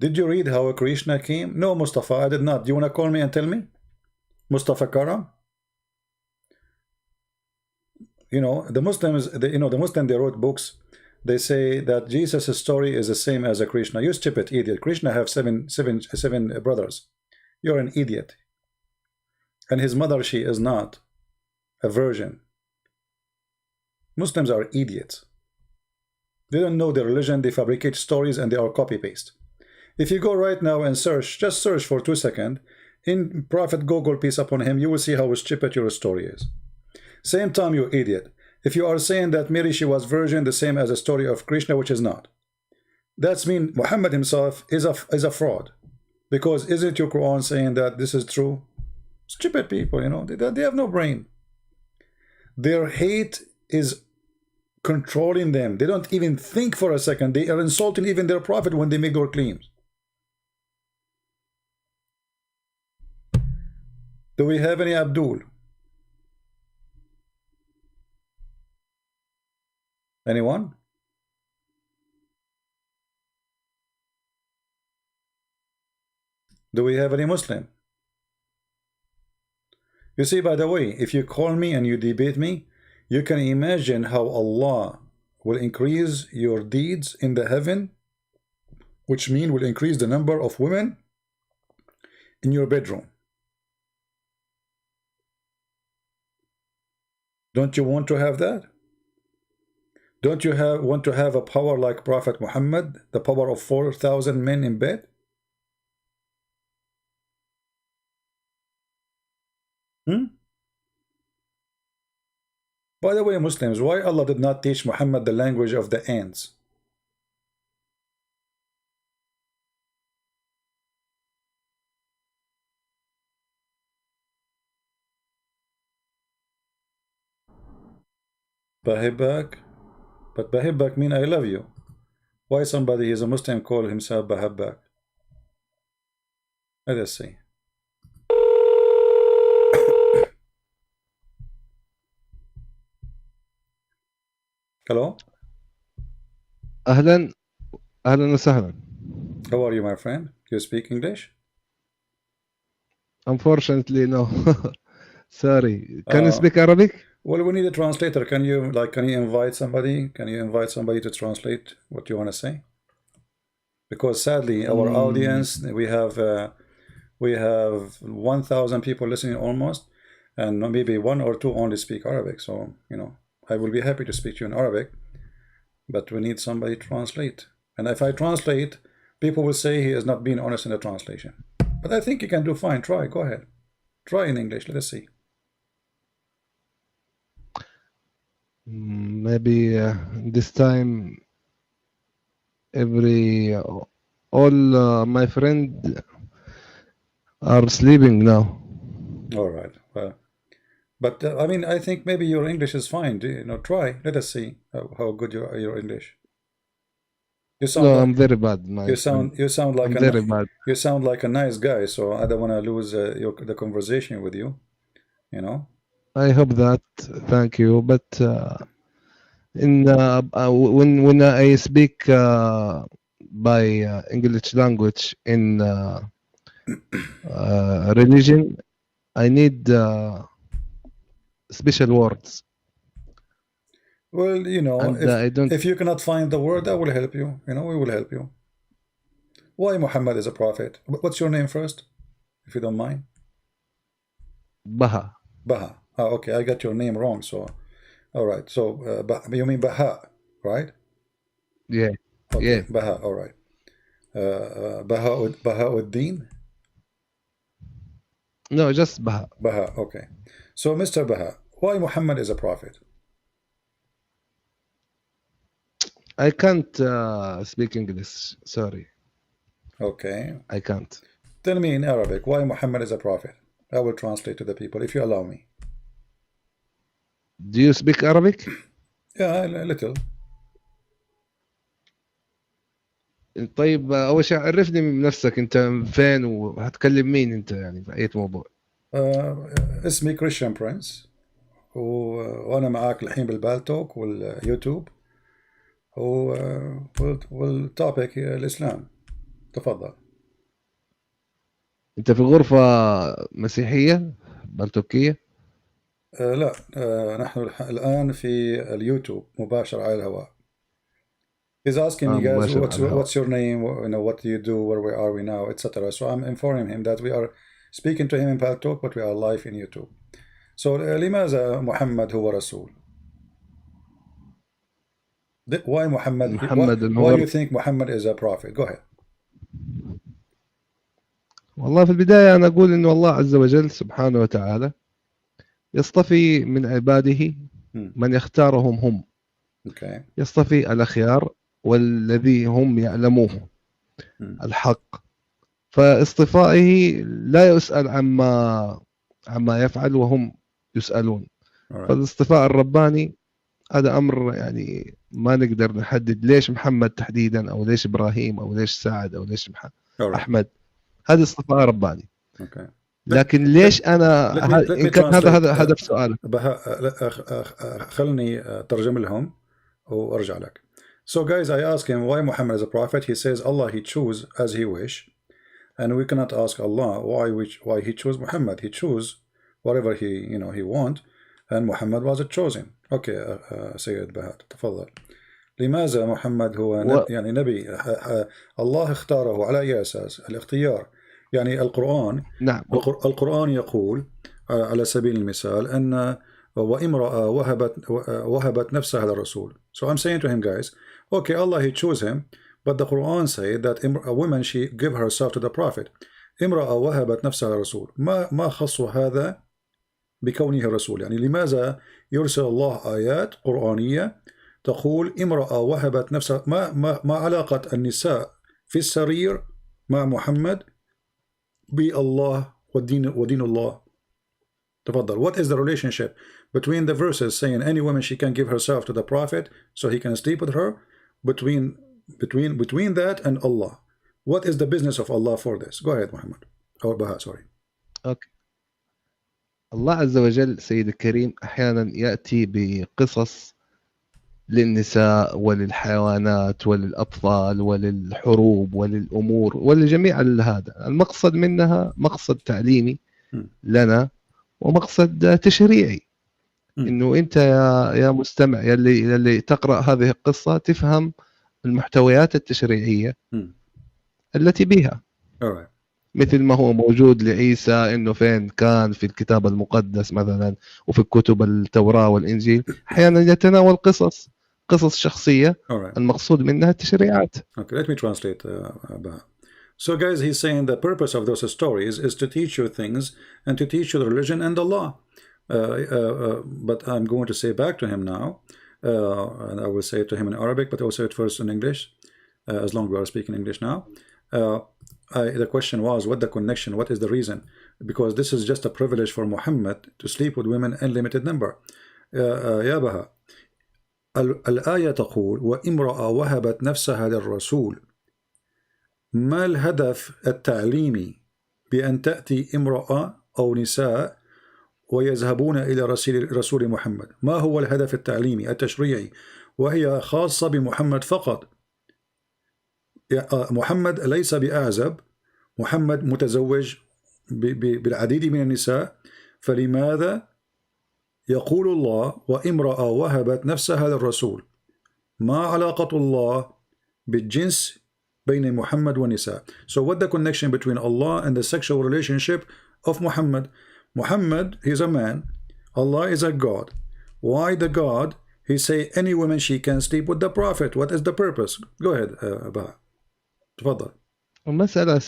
Did you read how Krishna came? No, Mustafa, I did not. Do you want to call me and tell me? Mustafa Karam? You know, the Muslims, the Muslims, they wrote books. They say that Jesus' story is the same as a Krishna. You stupid idiot. Krishna have seven brothers. You're an idiot. And his mother, she is not a virgin. Muslims are idiots. They don't know their religion. They fabricate stories and they are copy-paste. If you go right now and search, just search for 2 seconds, in Prophet Google, peace upon him, you will see how stupid your story is. Same time, you idiot. If you are saying that Mary, she was virgin, the same as a story of Krishna, which is not. That's mean Muhammad himself is a fraud. Because isn't your Quran saying that this is true? Stupid people, you know, they have no brain. Their hate is controlling them. They don't even think for a second. They are insulting even their prophet when they make their claims. Do we have any Abdul? Anyone? Do we have any Muslim? You see, by the way, if you call me and you debate me, you can imagine how Allah will increase your deeds in the heaven, which means will increase the number of women in your bedroom. Don't you want to have that? Don't you want to have a power like Prophet Muhammad, the power of 4,000 men in bed? By the way, Muslims, why Allah did not teach Muhammad the language of the ants? Bahibak? But Bahibak mean I love you. Why somebody is a Muslim call himself Bahibak? Let us see. Hello? أهلا وسهلا. How are you, my friend? You speak English? Unfortunately, no. Sorry. Can you speak Arabic? Well, we need a translator. Can you invite somebody? Can you invite somebody to translate what you want to say? Because sadly, our audience, we have 1,000 people listening almost, and maybe 1 or 2 only speak Arabic. So, you know, I will be happy to speak to you in Arabic, but we need somebody to translate. And if I translate, people will say he has not been honest in the translation. But I think you can do fine. Try. Go ahead. Try in English. Let us see. Maybe this time all my friends are sleeping now. All right. Well, but I mean, I think maybe your English is fine. You know, try. Let us see how good your English. You sound. No, like, I'm very bad. you sound like I'm very bad. You sound like a nice guy. So I don't want to lose the conversation with you. You know. I hope that. Thank you. But when I speak by English language in religion, I need special words. Well, you know, And if you cannot find the word, I will help you. You know, we will help you. Why Muhammad is a prophet? What's your name first, if you don't mind? Baha. Baha. Oh, okay, I got your name wrong. So, all right. So, you mean Baha, right? Yeah. Okay. Yeah. Baha. All right. Baha'uddin? No, just Baha. Baha. Okay. So, Mr. Baha, why Muhammad is a prophet? I can't speak English. Sorry. Okay. I can't. Tell me in Arabic why Muhammad is a prophet. I will translate to the people if you allow me. Do you speak Arabic? Yeah, a little. طيب أول شيء عرفني من نفسك أنت فين وهتكلم مين أنت يعني في أي موضوع؟ اسمي كريستيان برنس وأنا معاك الحين بالبالتوك واليوتيوب والتوبيك الإسلام. تفضل. أنت في غرفة مسيحية بلتوكية؟ لا نحن الآن في اليوتيوب مباشر على الهواء. He's asking me, guys, what's your name, you know, what do you do, where are we now, etc. So I'm informing him that we are speaking to him in Paltalk, but we are live in YouTube. So لماذا محمد هو رسول? Why Muhammad? Why you think Muhammad is a prophet? Go ahead. والله في البداية أنا أقول إنه الله عز وجل سبحانه وتعالى يصطفي من عباده من يختارهم هم. Okay. يصطفي الأخيار والذي هم يعلموه الحق. فاصطفائه لا يسأل عما يفعل وهم يسألون. فالاصطفاء الرباني هذا أمر يعني ما نقدر نحدد ليش محمد تحديدا أو ليش إبراهيم أو ليش سعد أو ليش أحمد. هذا اصطفاء رباني. Okay. لكن ليش أنا إن كان هذا هدف سؤالك. خلني ترجم لهم وأرجع لك. So guys, I ask him why Muhammad is a prophet. He says Allah, he choose as he wish, and we cannot ask Allah why he chose Muhammad. He chose whatever he want, and Muhammad was chosen. Okay, سيد بهاء تفضل. لماذا محمد هو يعني نبي الله اختاره على أي أساس؟ الاختيار يعني القرآن. نعم. القرآن يقول على سبيل المثال أن وامرأة وهبت نفسها للرسول. So I'm saying to him, guys, okay, Allah he chose him, but the Quran said that a woman she give herself to the Prophet. امرأة وهبت نفسها للرسول. ما خص هذا بكونه رسول؟ يعني لماذا يرسل الله آيات قرآنية تقول امرأة وهبت نفسها؟ ما علاقة النساء في السرير مع محمد بالله ودين الله؟ تفضل. What is the relationship between the verses saying any woman she can give herself to the Prophet so he can sleep with her, between that and Allah? What is the business of Allah for this? Go ahead, Muhammad. Or Baha, sorry. Okay. الله عز وجل سيد الكريم أحيانا يأتي بقصص للنساء وللحيوانات وللأطفال وللحروب وللأمور ولجميع هذا. المقصد منها مقصد تعليمي لنا ومقصد تشريعي. إنه أنت يا مستمع يلي تقرأ هذه القصة تفهم المحتويات التشريعية التي بها. مثل ما هو موجود لعيسى إنه فين كان في الكتاب المقدس مثلا وفي كتب التوراة والإنجيل أحيانا يتناول قصص شخصية المقصود منها التشريعات. Okay, let me translate. So guys, he's saying the purpose of those stories is to teach you things and to teach you the religion and the law. But I'm going to say back to him now, and I will say it to him in Arabic, but I will say it first in English, as long as we are speaking English now. The question was, what the connection, what is the reason? Because this is just a privilege for Muhammad to sleep with women in limited number. يا بها الآية تقول وامرأة وهبت نفسها للرسول. ما الهدف التعليمي بأن تأتي امرأة أو نساء ويذهبون إلى رسول محمد؟ ما هو الهدف التعليمي التشريعي؟ وهي خاصة بمحمد فقط. محمد ليس بأعزب، محمد متزوج بالعديد من النساء، فلماذا يقول الله وامرأة وهبت نفسها للرسول؟ ما علاقة الله بالجنس بين محمد والنساء? So what the connection between Allah and the sexual relationship of Muhammad? Muhammad, he's a man, Allah is a God. Why the God? He say any woman she can sleep with the Prophet. What is the purpose? Go ahead, Baha. تفضل. المسألة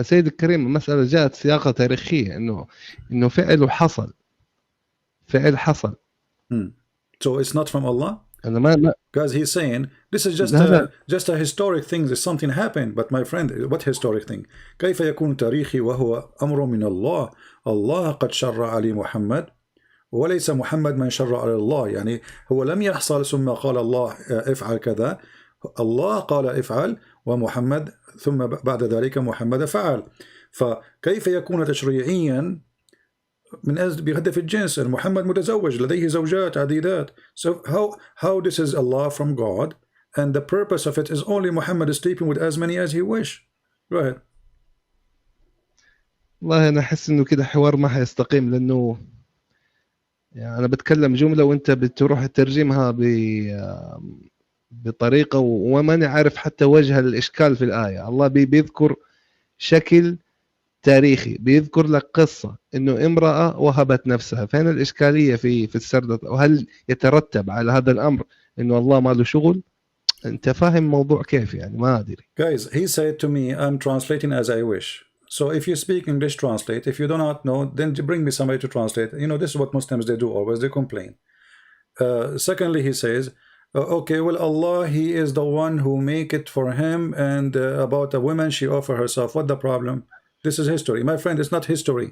سيد الكريم، المسألة جاءت سياقة تاريخية إنه فعل حصل. So it's not from Allah? أنا ما Guys, he's saying this is just a historic thing. This something happened, but my friend, what historic thing? كيف يكون تاريخي وهو أمر من الله؟ الله قد شرع علي محمد وليس محمد من شرع على الله. يعني هو لم يحصل ثم قال الله افعل كذا، الله قال افعل ومحمد ثم بعد ذلك محمد فعل. فكيف يكون تشريعيا من أجل بهدف الجنس؟ محمد متزوج لديه زوجات عديدات. So how this is Allah from God and the purpose of it is only Muhammad is sleeping with as many as he wish. Go ahead. والله أنا أحس إنه كده حوار ما حيستقيم، لأنه يعني أنا بتكلم جملة وأنت بتروح تترجمها بطريقة وماني عارف حتى وجه الإشكال في الآية. الله بيذكر شكل تاريخي، بيذكر لك قصة إنه امرأة وهبت نفسها. فين الإشكالية في السرد؟ وهل يترتب على هذا الأمر إنه الله ما له شغل؟ أنت فاهم موضوع كيف؟ يعني ما أدري. Guys, he said to me, I'm translating as I wish. So if you speak English, translate. If you do not know, then bring me somebody to translate. You know, this is what Muslims they do always. They complain. Secondly, he says, okay, well, Allah, he is the one who make it for him, and about a woman, she offer herself. What the problem? This is history. My friend, it's not history.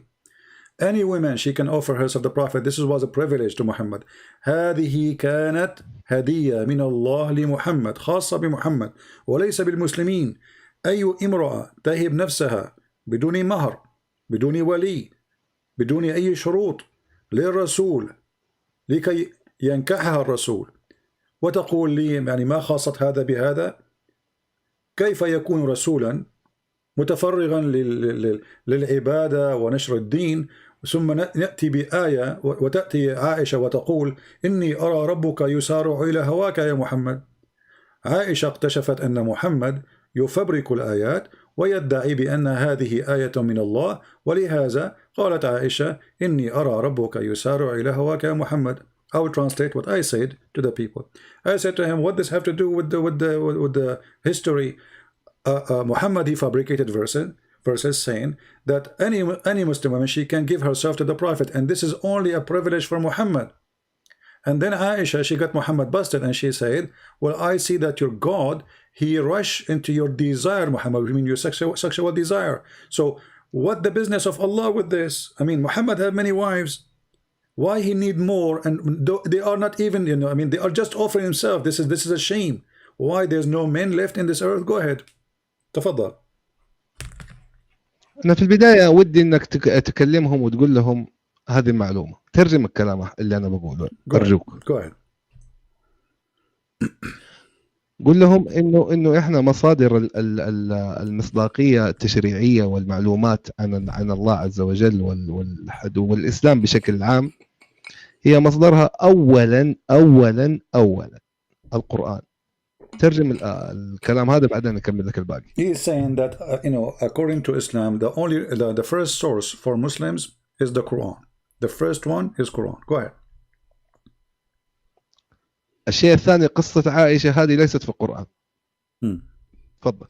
Any woman, she can offer herself the Prophet. This was a privilege to Muhammad. هذه كانت هدية من الله لمحمد خاصة بمحمد وليس بالمسلمين. أي امرأة تهب نفسها بدون مهر، بدون ولي، بدون أي شروط للرسول لكي ينكحها الرسول، وتقول لي يعني ما خاصة هذا بهذا؟ كيف يكون رسولا متفرغا للعبادة ونشر الدين ثم نأتي بآية وتأتي عائشة وتقول إني أرى ربك يسارع إلى هواك يا محمد. عائشة اكتشفت أن محمد يفبرك الآيات ويدعي بأن هذه آية من الله، ولهذا قالت عائشة إني أرى ربك يسارع إلى هواك يا محمد. I will translate what I said to the people. I said to him, what does this have to do with the history? Muhammad, he fabricated verses saying that any Muslim woman, she can give herself to the Prophet, and this is only a privilege for Muhammad. And then Aisha, she got Muhammad busted, and she said, well, I see that your God, he rushed into your desire, Muhammad, I mean your sexual desire. So what the business of Allah with this? I mean, Muhammad had many wives. Why he need more? And they are not even, you know, I mean, they are just offering himself. This is a shame. Why there's no men left in this earth? Go ahead. تفضل. أنا في البداية ودي إنك تكلمهم وتقول لهم هذه المعلومة، ترجم الكلام اللي أنا بقوله أرجوك. Go ahead. قول لهم إنه إحنا مصادر المصداقية التشريعية والمعلومات عن الله عز وجل والإسلام بشكل عام هي مصدرها أولا القرآن. ترجم الكلام هذا بعدين نكمل لك الباقي. He is saying that according to Islam, the first source for Muslims is the Quran. The first one is Quran. Go ahead. الشيء الثاني قصة عائشة هذه ليست في القرآن. تفضل.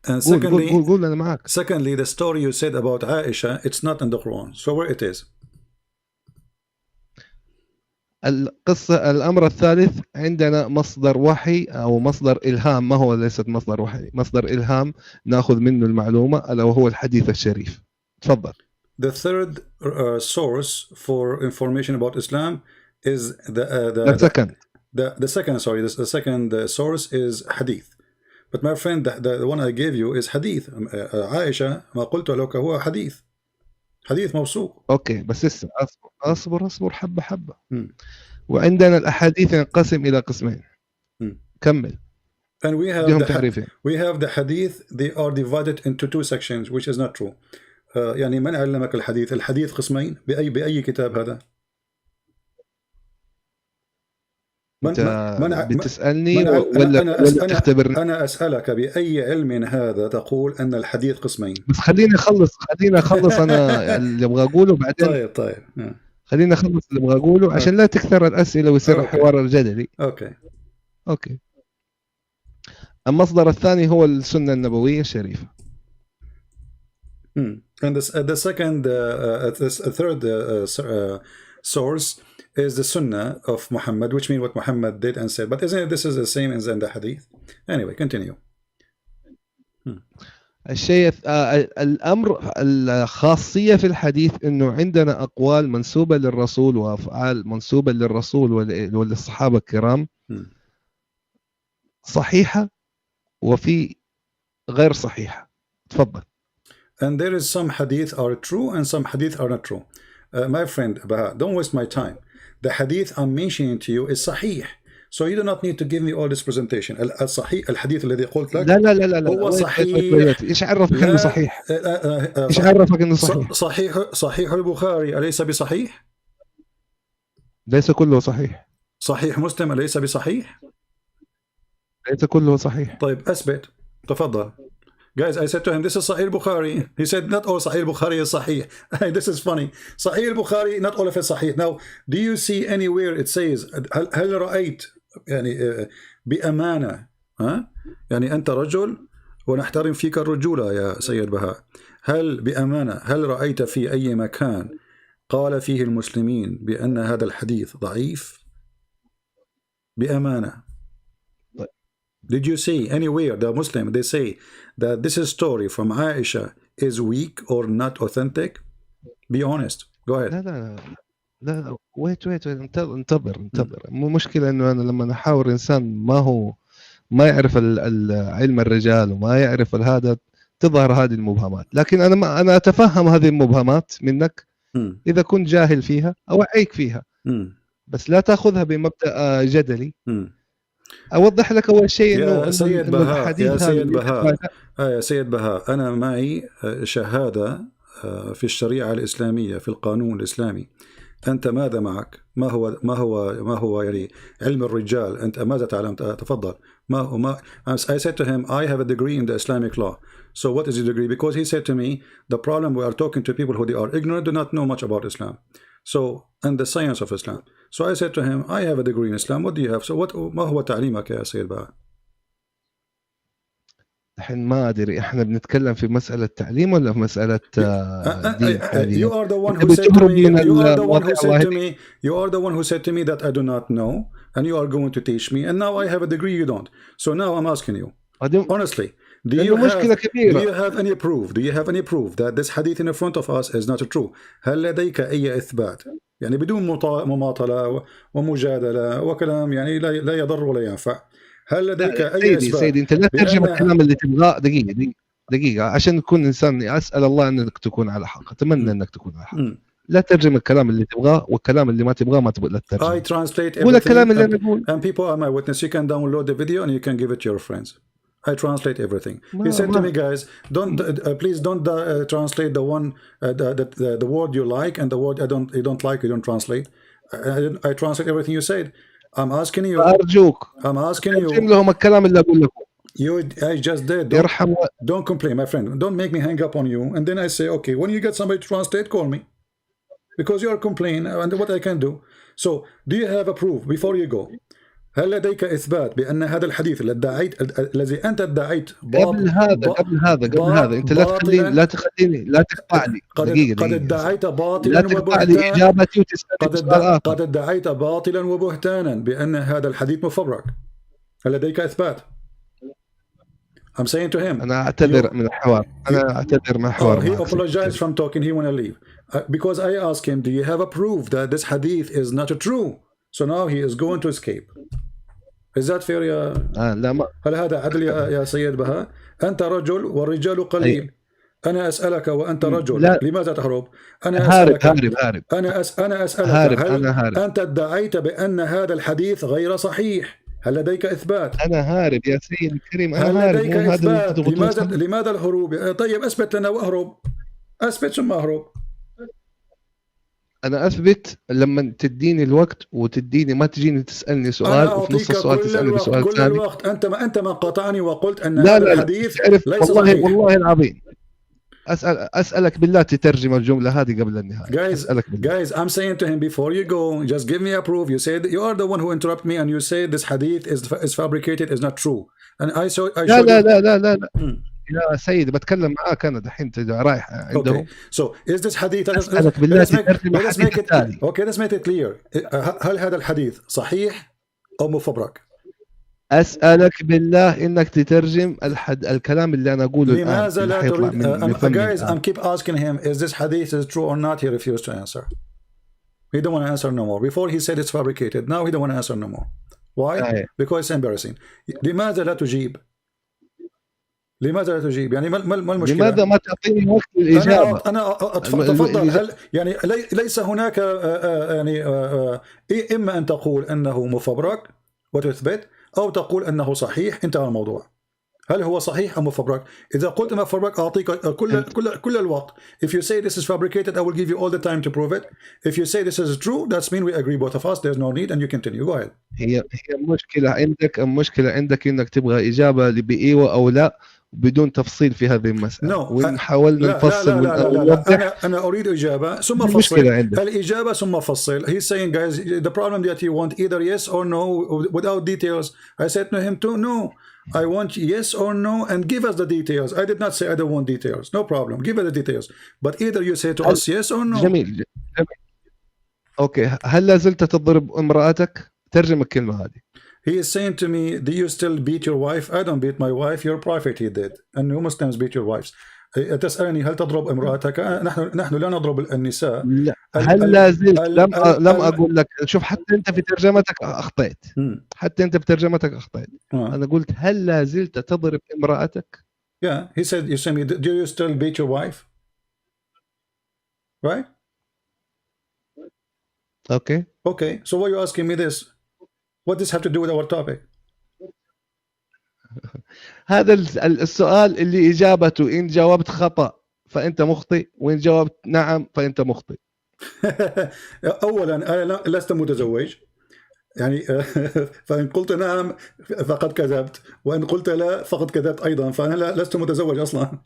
And secondly, قول أنا معك. Secondly, the story you said about Aisha, it's not in the Quran. So where it is? الأمر الثالث عندنا مصدر وحي أو مصدر إلهام، ما هو ليست مصدر وحي، مصدر إلهام نأخذ منه المعلومة ألا وهو الحديث الشريف. تفضل. The third source for information about Islam is the second source is hadith. But my friend, the one I gave you is hadith. عائشة ما قلت لك هو حديث موثوق. اوكي بس اسمع، اصبر حبه. وعندنا الاحاديث ينقسم الى قسمين. كمل. And we have the hadith, they are divided into two sections, which is not true. يعني من علمك الحديث قسمين بأي كتاب هذا؟ بتسألني ولا تختبرني؟ أنا أسألك بأي علم هذا تقول أن الحديث قسمين؟ بس خليني أخلص أنا اللي أبغى أقوله بعدين. طيب. خليني أخلص اللي أبغى أقوله عشان لا تكثر الأسئلة ويصير الحوار الجدلي. أوكي. المصدر الثاني هو السنة النبوية الشريفة. And the third source is the Sunnah of Muhammad, which means what Muhammad did and said. But isn't this is the same as in the Hadith? Anyway, continue. الشيء الأمر الخاصية في الحديث إنه عندنا أقوال منسوبة للرسول وأفعال منسوبة للرسول وللصحابة الكرام صحيحة وفي غير صحيحة. تفضل. And there is some hadith are true and some hadith are not true. My friend, don't waste my time. The hadith I'm mentioning to you is sahih. So you do not need to give me all this presentation. الصحيح الحديث الذي قلت لك لا هو صحيح. ايش عرفك انه صحيح؟ ايش عرفك انه صحيح؟ صحيح البخاري أليس بصحيح؟ ليس كله صحيح. صحيح مسلم أليس بصحيح؟ ليس كله صحيح. طيب أثبت. تفضل. Guys, I said to him, this is Sahih Bukhari. He said, not all Sahih Bukhari is Sahih. This is funny. Sahih Bukhari, not all of it Sahih. Now, do you see anywhere it says, هل رأيت يعني بأمانة يعني أنت رجل ونحترم فيك الرجولة يا سيد بهاء، هل بأمانة هل رأيت في أي مكان قال فيه المسلمين بأن هذا الحديث ضعيف؟ بأمانة. Did you see anywhere the Muslim they say that this story from Aisha is weak or not authentic? Be honest. Go ahead. لا wait انتظر. مو مشكلة إنه أنا لما أحاور إنسان ما يعرف علم الرجال وما يعرف هذا تظهر هذه المبهمات، لكن أنا أتفهم هذه المبهمات منك إذا كنت جاهل فيها أوعيك فيها، بس لا تأخذها بمبدأ جدلي. أوضح لك أول شيء إنه يا سيد بهاء أنا معي شهادة في الشريعة الإسلامية في القانون الإسلامي، أنت ماذا معك؟ ما هو يعني علم الرجال؟ أنت ماذا تعلم؟ تفضل. I said to him, I have a degree in the Islamic law. So what is your degree? Because he said to me, the problem we are talking to people who they are ignorant, do not know much about Islam. So, and the science of Islam. So I said to him, I have a degree in Islam. What do you have? So ما هو تعليمك يا سيد بقى؟ الحين ما أدري إحنا بنتكلم في مسألة تعليم ولا في مسألة دين حاليا. You are the one who said to me. You are the one who said to me. You are the one who said to me that I do not know, and you are going to teach me. And now I have a degree, you don't. So now I'm asking you, honestly, do you have any proof? Do you have any proof that this hadith in front of us is not true? هل لديك أي إثبات؟ يعني بدون مماطلة ومجادلة وكلام يعني لا يضر ولا ينفع. هل لديك أي إثبات؟ سيدي أنت لا ترجم الكلام اللي تبغاه. دقيقة عشان نكون إنسان، أسأل الله أنك تكون على حق، أتمنى أنك تكون على حق. لا ترجم الكلام اللي تبغاه، والكلام اللي ما تبغاه ما تبغى لا ترجم. I translate قول الكلام اللي أنا أقول. And people are my witness. You can download the video and you can give it to your friends. I translate everything. He said to me, guys, please don't translate the one the word you like and the word you don't like. You don't translate. I translate everything you said. I'm asking you. أرجوك. I'm asking you. ترجم لهم الكلام اللي أقول لكم. I just did. Don't complain, my friend. Don't make me hang up on you. And then I say, okay, when you get somebody to translate, call me. Because you are complaining and what I can do. So, do you have a proof before you go? هل لديك إثبات بأن هذا الحديث الذي أنت ادعيت قبل هذا أنت لا تخليني لا تقطعني. قد ادعيت باطلا وبهتانا. قد ادعيت باطلا وبهتانا بأن هذا الحديث مفبرك. هل لديك إثبات؟ I'm saying to him. أنا أعتذر من الحوار. He apologized from talking. He want to leave because I asked him, do you have a proof that this hadith is not true? So now he is going to escape. Is that fair يا لا ما. هل هذا عدل يا سيد بهاء؟ أنت رجل والرجال قليل. أنا أسألك وأنت رجل. لا. لماذا تهرب؟ أنا أسألك. هارب. أنا أسألك هل أنت ادعيت بأن هذا الحديث غير صحيح؟ هل لديك إثبات؟ أنا هارب يا سيدي الكريم. أنا هل لديك إثبات؟ لماذا الهروب؟ طيب أثبت لنا وأهرب. أثبت ثم أهرب. أنا أثبت لما تديني الوقت وتديني، ما تجيني تسألني سؤال وفي نص السؤال تسألني بسؤال ثاني. كل الوقت أنت ما قاطعني وقلت أن هذا الحديث ليس صحيح. والله العظيم أسألك بالله تترجم الجملة هذه قبل النهاية. Guys, I'm saying to him before you go, just give me a proof. You said you are the one who interrupt me and you say this hadith is fabricated, is not true. And I showed لا. يا سيدي بتكلم معاك أنا دحين رايح عندهم. So is this hadith? أسألك بالله تترجم الحديث الثاني. Okay, let's make it clear. هل هذا الحديث صحيح أو مفبرك؟ أسألك بالله إنك تترجم الكلام اللي أنا أقوله الآن. لماذا لا تريد؟ Guys, I'm keep asking him, is this hadith is true or not? He refused to answer. He don't want to answer no more. Before he said it's fabricated. Now he don't want to answer no more. Why? Because it's embarrassing. لماذا لا تجيب؟ يعني ما المشكلة؟ لماذا ما تعطيني وقت الإجابة؟ أنا تفضل. هل يعني ليس هناك يعني إما أن تقول أنه مفبرك وتثبت، أو تقول أنه صحيح، انتهى الموضوع. هل هو صحيح أو مفبرك؟ إذا قلت مفبرك أعطيك كل الوقت. If you say this is fabricated, I will give you all the time to prove it. If you say this is true, that's mean we agree both of us. There's no need and you continue. Go ahead. هي المشكلة عندك إنك تبغى إجابة بإيوة أو لا بدون تفصيل في هذه المسألة. وإن حاولنا نفصل لا. أنا أريد إجابة ثم فصل. الإجابة ثم فصل. He's saying, guys, the problem that you want either yes or no without details. I said to him too, no. I want yes or no and give us the details. I did not say I don't want details. No problem. Give us the details. But either you say to us yes or no. جميل. أوكي. هل لا زلت تضرب امرأتك؟ ترجم الكلمة هذه. He is saying to me, do you still beat your wife? I don't beat my wife. Your prophet he did. And you Muslims beat your wives. تسألني هل تضرب امرأتك؟ نحن لا نضرب النساء. لا. هل لا زلت لم أقول لك. شوف حتى أنت في ترجمتك أخطأت. أنا قلت هل لا زلت تضرب امرأتك؟ Yeah, he said, you say me, do you still beat your wife? Right? Okay. So why are you asking me this? What does this have to do with our topic? هذا السؤال اللي إجابته إن جاوبت خطأ فأنت مخطئ، وإن جاوبت نعم فأنت مخطئ. أولا أنا لست متزوج يعني فإن قلت نعم فقد كذبت، وإن قلت لا فقد كذبت أيضا، فأنا لست متزوج أصلا.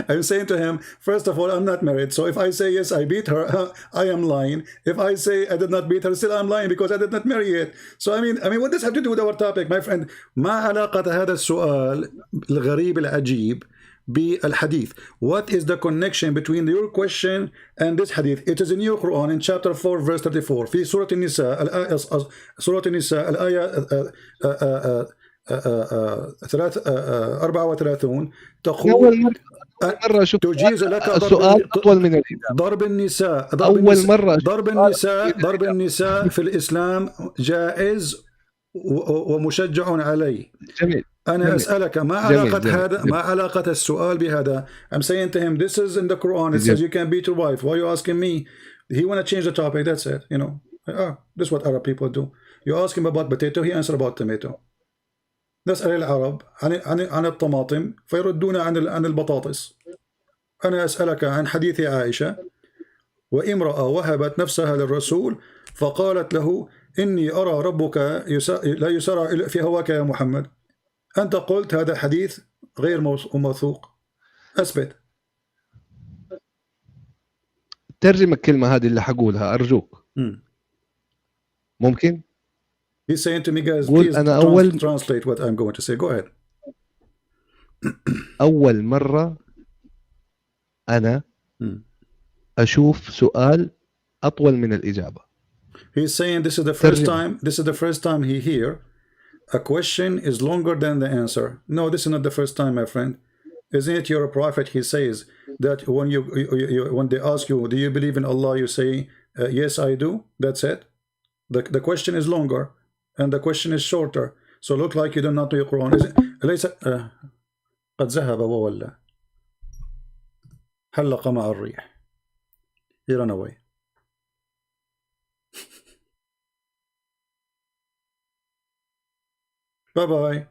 I'm saying to him, first of all, I'm not married, so if I say yes I beat her, I am lying. If I say I did not beat her, still I'm lying because I did not marry yet. So I mean what does have to do with our topic, my friend? ما علاقة هذا السؤال الغريب العجيب بالحديث? What is the connection between your question and this hadith? It is in your Quran in chapter 4 verse 34 في سورة النساء سورة النساء الآية 34 تقول أول مرة أشوف تجيز لك السؤال أطول من الإجابة. ضرب النساء أول مرة ضرب النساء في الإسلام جائز ومشجع عليه. جميل. أنا جميل. أسألك ما علاقة جميل. هذا ما علاقة السؤال بهذا؟ I'm saying to him this is in the Quran, it says you can beat your wife. Why are you asking me? He want to change the topic, that's it, you know. This is what Arab people do. You ask him about potato, he answer about tomato. نسأل العرب عن الطماطم فيردون عن البطاطس. أنا أسألك عن حديث عائشة وامرأة وهبت نفسها للرسول فقالت له إني أرى ربك لا يسارع في هواك يا محمد. أنت قلت هذا حديث غير موثوق. أثبت. ترجم الكلمة هذه اللي حقولها أرجوك. ممكن؟ He's saying to me, guys, قول please أنا translate what I'm going to say. Go ahead. أول مرة أنا أشوف سؤال أطول من الإجابة. He's saying this is the first time he hear a question is longer than the answer. No, this is not the first time, my friend. Isn't it you're a prophet? He says that when they ask you, do you believe in Allah? You say, yes, I do. That's it. The question is longer and the question is shorter. So look like you do not know your Quran. Is it? ليس قد ذهب وولى حلق مع الريح. He ran away. باي باي.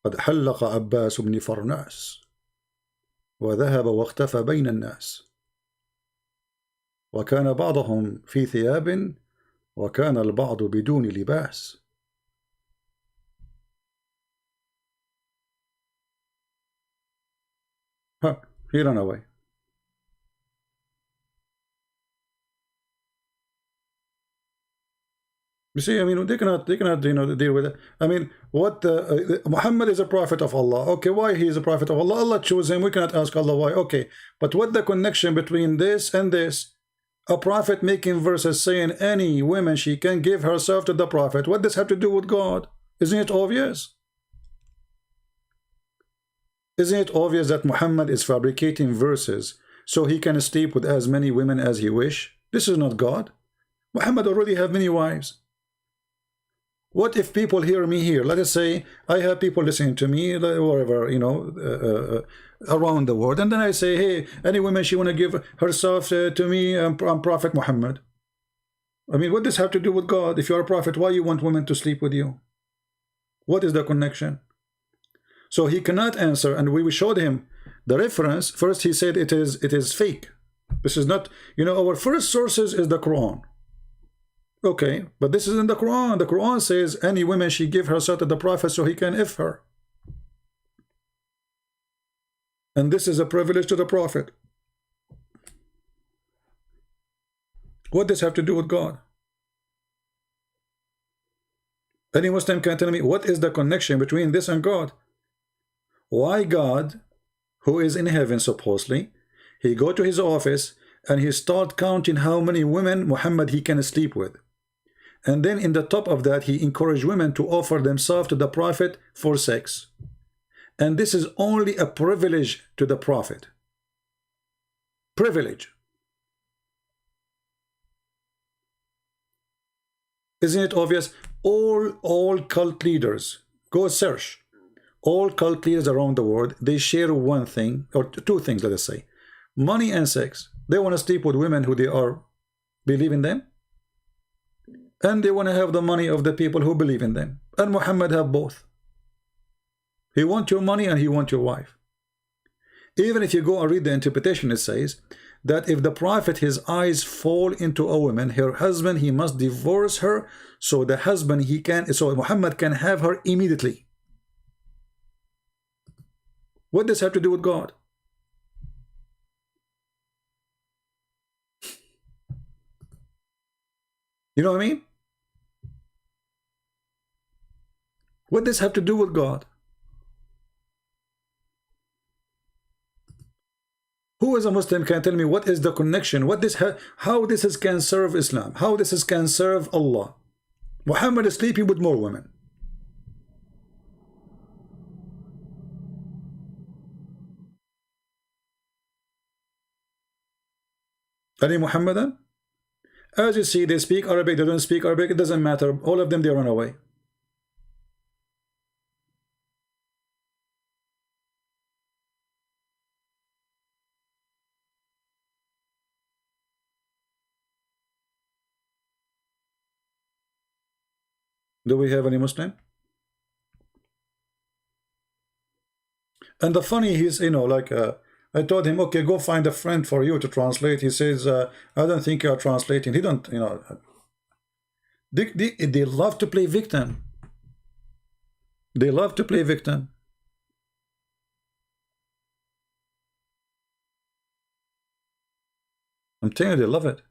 قد حلق عباس بن فرناس وذهب واختفى بين الناس وكان بعضهم في ثياب وكان البعض بدون لباس. He ran away. You see, I mean, they cannot, deal with it. I mean, Muhammad is a prophet of Allah. Okay, why he is a prophet of Allah? Allah chose him. We cannot ask Allah why. Okay, but what the connection between this and this? A prophet making verses saying any woman she can give herself to the prophet. What does have to do with God? Isn't it obvious? Isn't it obvious that Muhammad is fabricating verses so he can sleep with as many women as he wish? This is not God. Muhammad already have many wives. What if people hear me here? Let us say I have people listening to me wherever, around the world, and then I say, hey, any woman she want to give herself to me, I'm Prophet Muhammad. I mean, what does have to do with God? If you're a prophet, why you want women to sleep with you? What is the connection? So he cannot answer, and we showed him the reference. First he said it is fake. This is not, our first sources is the Quran. Okay, but this is in the Quran. The Quran says any woman she give herself to the prophet so he can if her. And this is a privilege to the prophet. What does have to do with God? Any Muslim can tell me what is the connection between this and God? Why God, who is in heaven supposedly, he go to his office and he start counting how many women Muhammad he can sleep with. And then in the top of that, he encouraged women to offer themselves to the prophet for sex. And this is only a privilege to the prophet. Privilege. Isn't it obvious? All cult leaders, go search. All cult leaders around the world, they share one thing, or two things, let us say. Money and sex. They want to sleep with women who they believe in them. And they want to have the money of the people who believe in them. And Muhammad have both. He wants your money and he wants your wife. Even if you go and read the interpretation, it says that if the prophet, his eyes fall into a woman, her husband, he must divorce her, so the husband, so Muhammad can have her immediately. What does this have to do with God? You know what I mean? What does this have to do with God? Who is a Muslim can tell me what is the connection? How this can serve Islam? How this can serve Allah? Muhammad is sleeping with more women. Any Muhammadan? As you see, they speak Arabic, they don't speak Arabic, it doesn't matter. All of them, they run away. Do we have any Muslim? And the funny, he's, you know, like, I told him, okay, go find a friend for you to translate. He says, I don't think you're translating. He don't, you know. They love to play victim. They love to play victim. I'm telling you, they love it.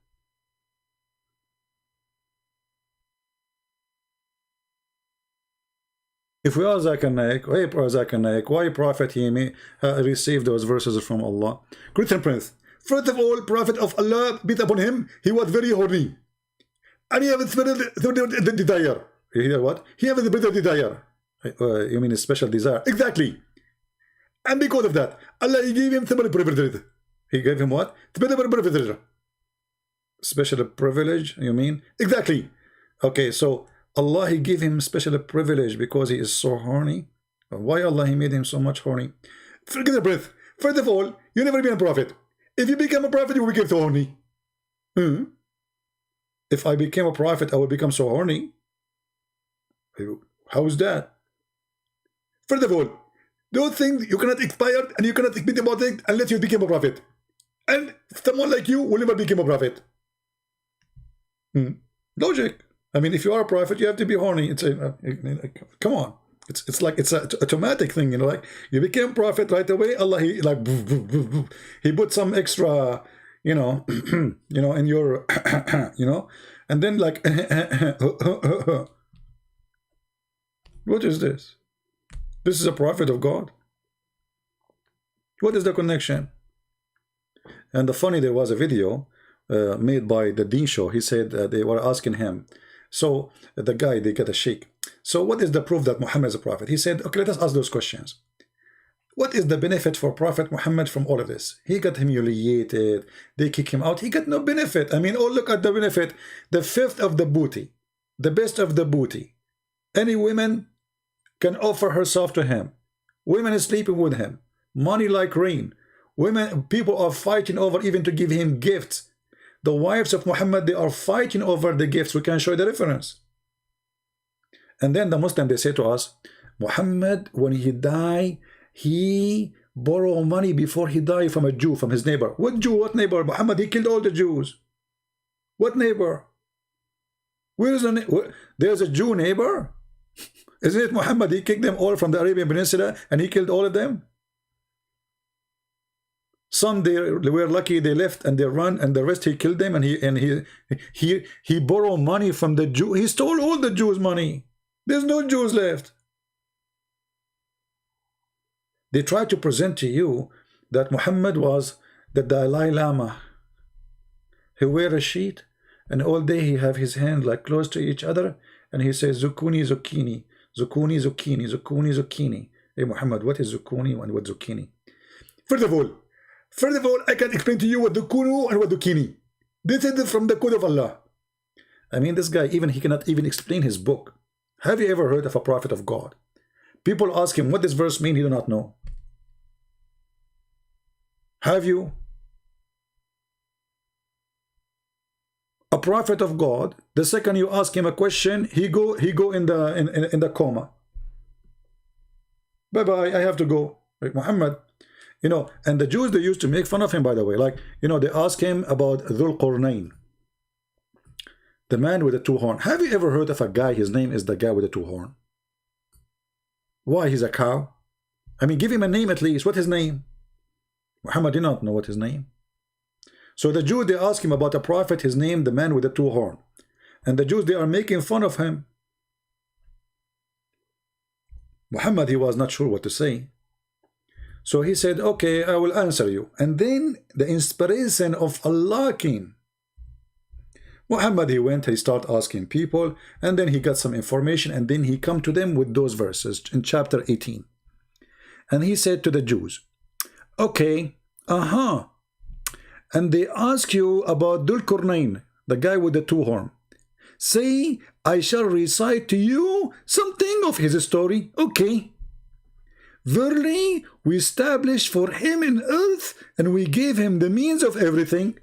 If we are Zakir Naik, why Prophet he received those verses from Allah? Christian Prince, first of all, Prophet of Allah, beat upon him, he was very horny. And he had the desire. You hear what? He had the desire. You mean a special desire? Exactly. And because of that, Allah he gave him special privilege. He gave him what? Special privilege. Special privilege, you mean? Exactly. Okay, so Allah he gave him special privilege because he is so horny. Why Allah he made him so much horny? Forget the breath. First of all, you never been a prophet. If you become a prophet, you will become so horny. If I became a prophet, I will become so horny. How is that? First of all, those things you cannot expire and you cannot speak about it unless you become a prophet. And someone like you will never become a prophet. Logic. I mean, if you are a prophet, you have to be horny. It's come on. It's like it's an automatic thing, you know. Like you became prophet right away. Allah, he like he put some extra, you know, you know, in your, you know, and then like, what is this? This is a prophet of God. What is the connection? And the funny, there was a video made by the Deen Show. He said they were asking him. So the guy, they get a sheikh. So what is the proof that Muhammad is a prophet? He said, okay, let us ask those questions. What is the benefit for Prophet Muhammad from all of this? He got humiliated. They kick him out. He got no benefit. I mean, oh, look at the benefit. The fifth of the booty. The best of the booty. Any woman can offer herself to him. Women is sleeping with him. Money like rain. Women, people are fighting over even to give him gifts. The wives of Muhammad, they are fighting over the gifts. We can show the reference. And then the Muslim, they say to us, Muhammad, when he died, he borrowed money before he died from a Jew, from his neighbor. What Jew? What neighbor? Muhammad, he killed all the Jews. What neighbor? Where is there's a Jew neighbor? Isn't it Muhammad? He kicked them all from the Arabian Peninsula and he killed all of them. Some they were lucky, they left and they run, and the rest he killed them, and he borrowed money from the Jew. He stole all the Jews' money. There's no Jews left. They try to present to you that Muhammad was the Dalai Lama. He wear a sheet, and all day he have his hand like close to each other, and he says zucchini, zucchini, zucchini, zucchini, zucchini, zucchini. Hey Muhammad, what is zucchini and what zucchini? First of all, I can explain to you what zucchini and what zucchini. This is from the code of Allah. I mean, this guy, even he cannot even explain his book. Have you ever heard of a prophet of God? People ask him what this verse means, he do not know. Have you? A prophet of God, the second you ask him a question, he go in the coma. Bye-bye, I have to go. Like Muhammad, You know, and the Jews, they used to make fun of him, by the way. Like, you know, they ask him about Dhul Qarnayn, the man with the two horn. Have you ever heard of a guy, his name is the guy with the two horn? Why, he's a cow? I mean, give him a name at least. What's his name? Muhammad did not know what his name. So the Jews, they ask him about a prophet, his name, the man with the two horn. And the Jews, they are making fun of him. Muhammad, he was not sure what to say. So he said, okay, I will answer you. And then the inspiration of Allah came. Muhammad, he went, he started asking people, and then he got some information, and then he come to them with those verses in chapter 18. And he said to the Jews, okay, and they ask you about Dhul Qarnayn, the guy with the two horn. Say, I shall recite to you something of his story. Okay. Verily, we established for him in earth, and we gave him the means of everything.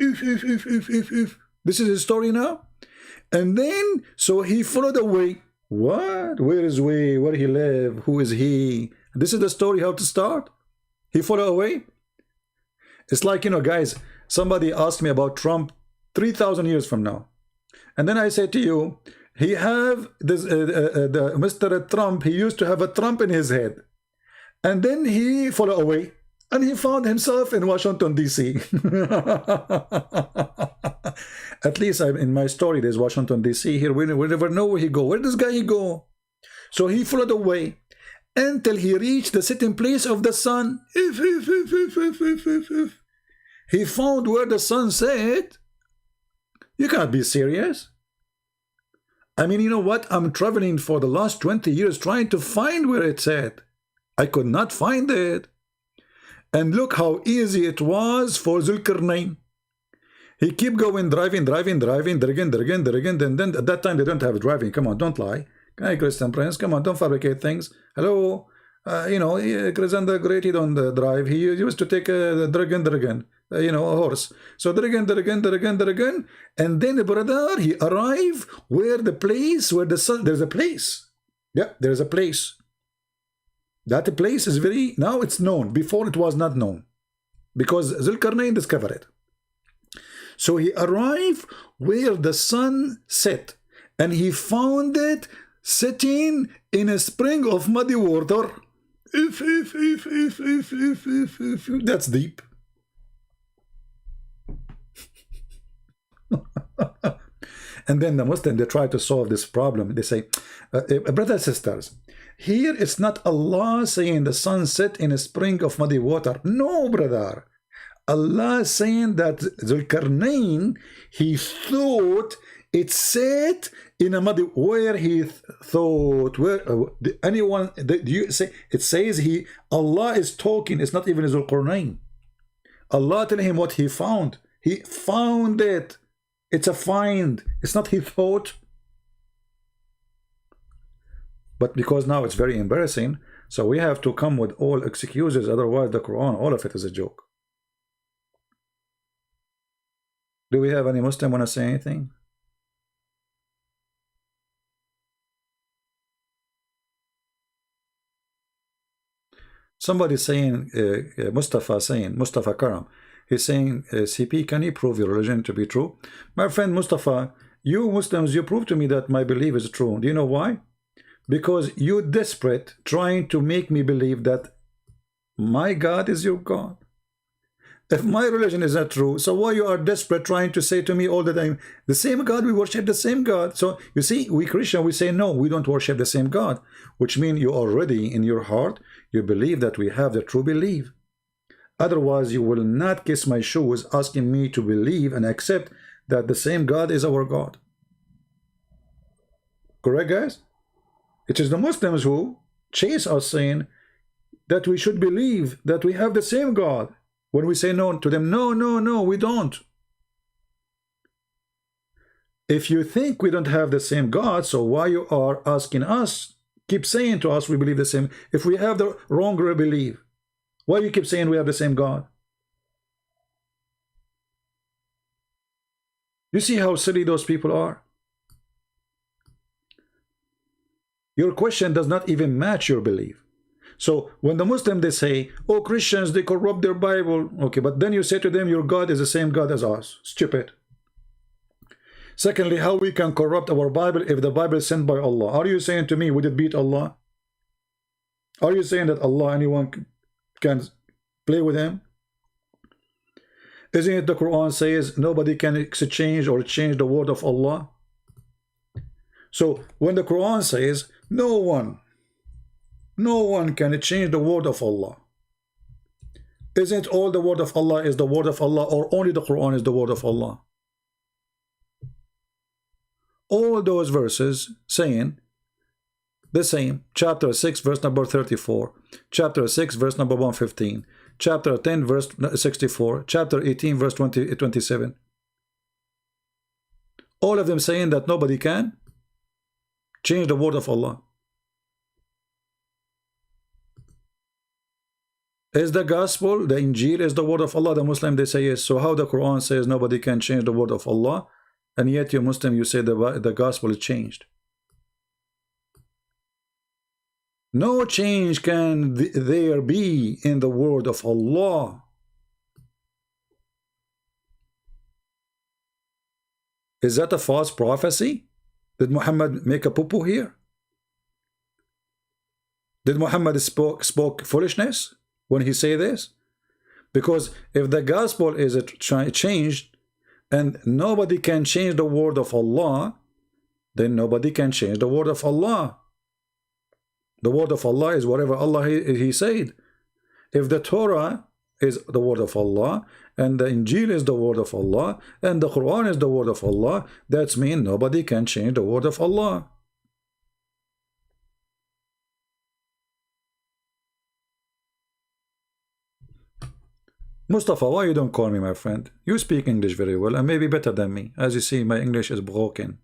This is his story now. And then, so he followed the way. What? Where is we? Where he live? Who is he? This is the story, how to start. He followed away. It's like, you know, guys, somebody asked me about Trump 3,000 years from now. And then I say to you, he have this, Mr. Trump, he used to have a Trump in his head. And then he followed away. And he found himself in Washington, D.C. At least in my story, there's Washington, D.C. Here. We never know where he go. Where does this guy go? So he followed away until he reached the sitting place of the sun. He found where the sun set. You can't be serious. I mean, you know what? I'm traveling for the last 20 years trying to find where it's at. I could not find it. And look how easy it was for Dhul Qarnayn. He kept going, driving, and then at that time they don't have driving. Come on, don't lie. Hey, Christian Prince, come on, don't fabricate things. Hello? You know, Christian the Great, he don't drive. He used to take a dragon, you know, a horse. So dragon, and then brother, he arrived where the place, where the sun, there's a place. Yeah, there's a place. That place is very, now it's known. Before it was not known. Because Dhul Qarnayn discovered it. So he arrived where the sun set. And he found it sitting in a spring of muddy water. That's deep. And then the Muslim, they try to solve this problem. They say, brothers and sisters, here it's not Allah saying the sun set in a spring of muddy water. No, brother. Allah saying that Dhul Qarnayn, he thought it set in a muddy, where he thought, where anyone, do you say, it says Allah is talking, it's not even Dhul Qarnayn. Allah telling him what he found. He found it. It's a find. It's not he thought. But because now it's very embarrassing, so we have to come with all excuses, otherwise the Quran, all of it is a joke. Do we have any Muslim want to say anything? Somebody saying, Mustafa Karam, he's saying, CP, can you prove your religion to be true? My friend Mustafa, you Muslims, you prove to me that my belief is true. Do you know why? Because you're desperate trying to make me believe that my God is your God. If my religion is not true, so why you are desperate trying to say to me all the time, the same God, we worship the same God. So you see, we Christian, we say no, we don't worship the same God, which means you already in your heart, you believe that we have the true belief. Otherwise, you will not kiss my shoes asking me to believe and accept that the same God is our God. Correct, guys? It is the Muslims who chase us saying that we should believe that we have the same God. When we say no to them, no, we don't. If you think we don't have the same God, so why you are asking us, keep saying to us we believe the same, if we have the wrong belief, why you keep saying we have the same God? You see how silly those people are? Your question does not even match your belief. So when the Muslim, they say, oh, Christians, they corrupt their Bible. Okay, but then you say to them, your God is the same God as us. Stupid. Secondly, how we can corrupt our Bible if the Bible is sent by Allah? Are you saying to me, would it beat Allah? Are you saying that Allah, anyone can play with him? Isn't it the Quran says nobody can exchange or change the word of Allah? So when the Quran says no one can change the word of Allah, isn't all the word of Allah is the word of Allah, or only the Quran is the word of Allah? All those verses saying the same. Chapter 6 verse number 34, chapter 6 verse number 115, chapter 10 verse 64, chapter 18 verse 27. All of them saying that nobody can change the word of Allah. Is the gospel, the Injil is the word of Allah? The Muslim, they say yes. So how the Quran says nobody can change the word of Allah, and yet you Muslim, you say the gospel is changed? No change can there be in the word of Allah. Is that a false prophecy? Did Muhammad make a poo-poo here? Did Muhammad spoke foolishness when he say this? Because if the gospel is changed and nobody can change the word of Allah, then nobody can change the word of Allah. The word of Allah is whatever Allah he said. If the Torah is the word of Allah, and the Injil is the word of Allah, and the Quran is the word of Allah, that means nobody can change the word of Allah. Mustafa, why you don't call me my friend? You speak English very well, and maybe better than me. As you see, my English is broken.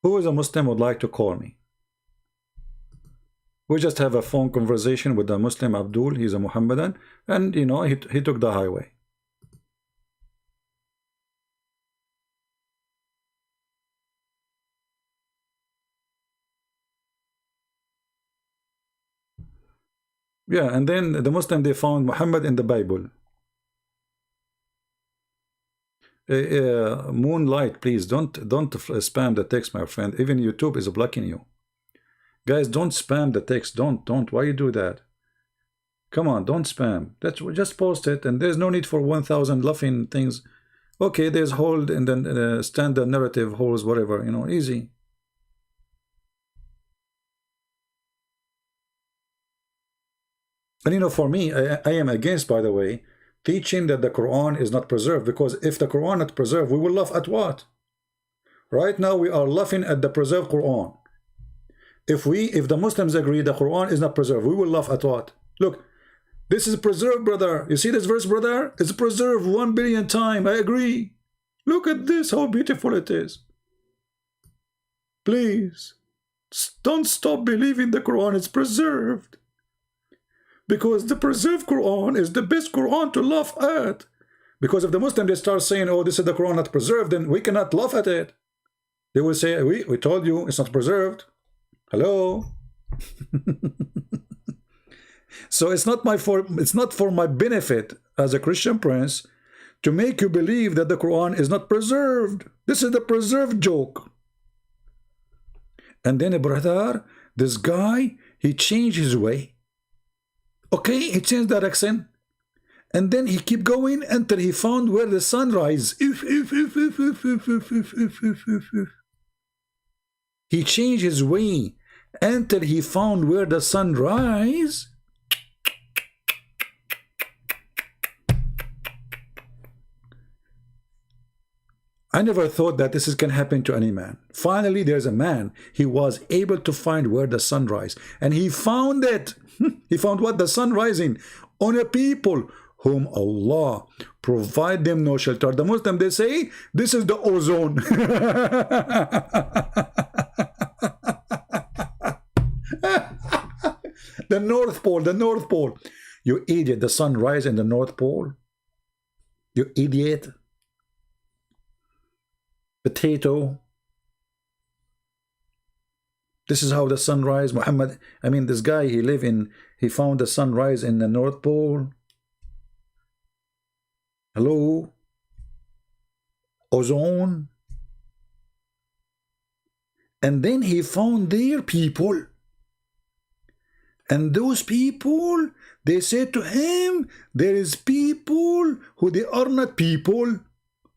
Who is a Muslim would like to call me? We just have a phone conversation with the Muslim Abdul. He's a Muhammadan, and you know, he took the highway. Yeah, and then the Muslim, they found Muhammad in the Bible. Moonlight, please don't spam the text, my friend. Even YouTube is blocking you. Guys, don't spam the text. Don't. Why you do that? Come on, don't spam. Just post it, and there's no need for 1,000 laughing things. Okay, there's hold and then standard narrative holds, whatever, you know, easy. And you know, for me, I am against, by the way, teaching that the Quran is not preserved, because if the Quran is not preserved, we will laugh at what? Right now we are laughing at the preserved Quran. If the Muslims agree the Quran is not preserved, we will laugh at what? Look, this is preserved, brother. You see this verse, brother? It's preserved 1 billion times. I agree. Look at this, how beautiful it is. Please, don't stop believing the Quran is preserved. Because the preserved Quran is the best Quran to laugh at. Because if the Muslim, they start saying, oh, this is the Quran not preserved, then we cannot laugh at it. They will say, we told you it's not preserved. Hello? So it's not for my benefit as a Christian prince to make you believe that the Quran is not preserved. This is the preserved joke. And then, brother, this guy, he changed his way. Okay, he changed direction, and then he keep going until he found where the sun rises. He changed his way until he found where the sun rises. I never thought that this can happen to any man. Finally, there's a man. He was able to find where the sun rises, and he found it. He found what? The sun rising on a people whom Allah provide them no shelter. The Muslim, they say this is the ozone. The North Pole, the North Pole. You idiot, the sun rises in the North Pole. You idiot. Potato. This is how the sunrise, Muhammad, I mean, this guy, he found the sunrise in the North Pole. Hello? Ozone. And then he found their people. And those people, they said to him, there is people who they are not people.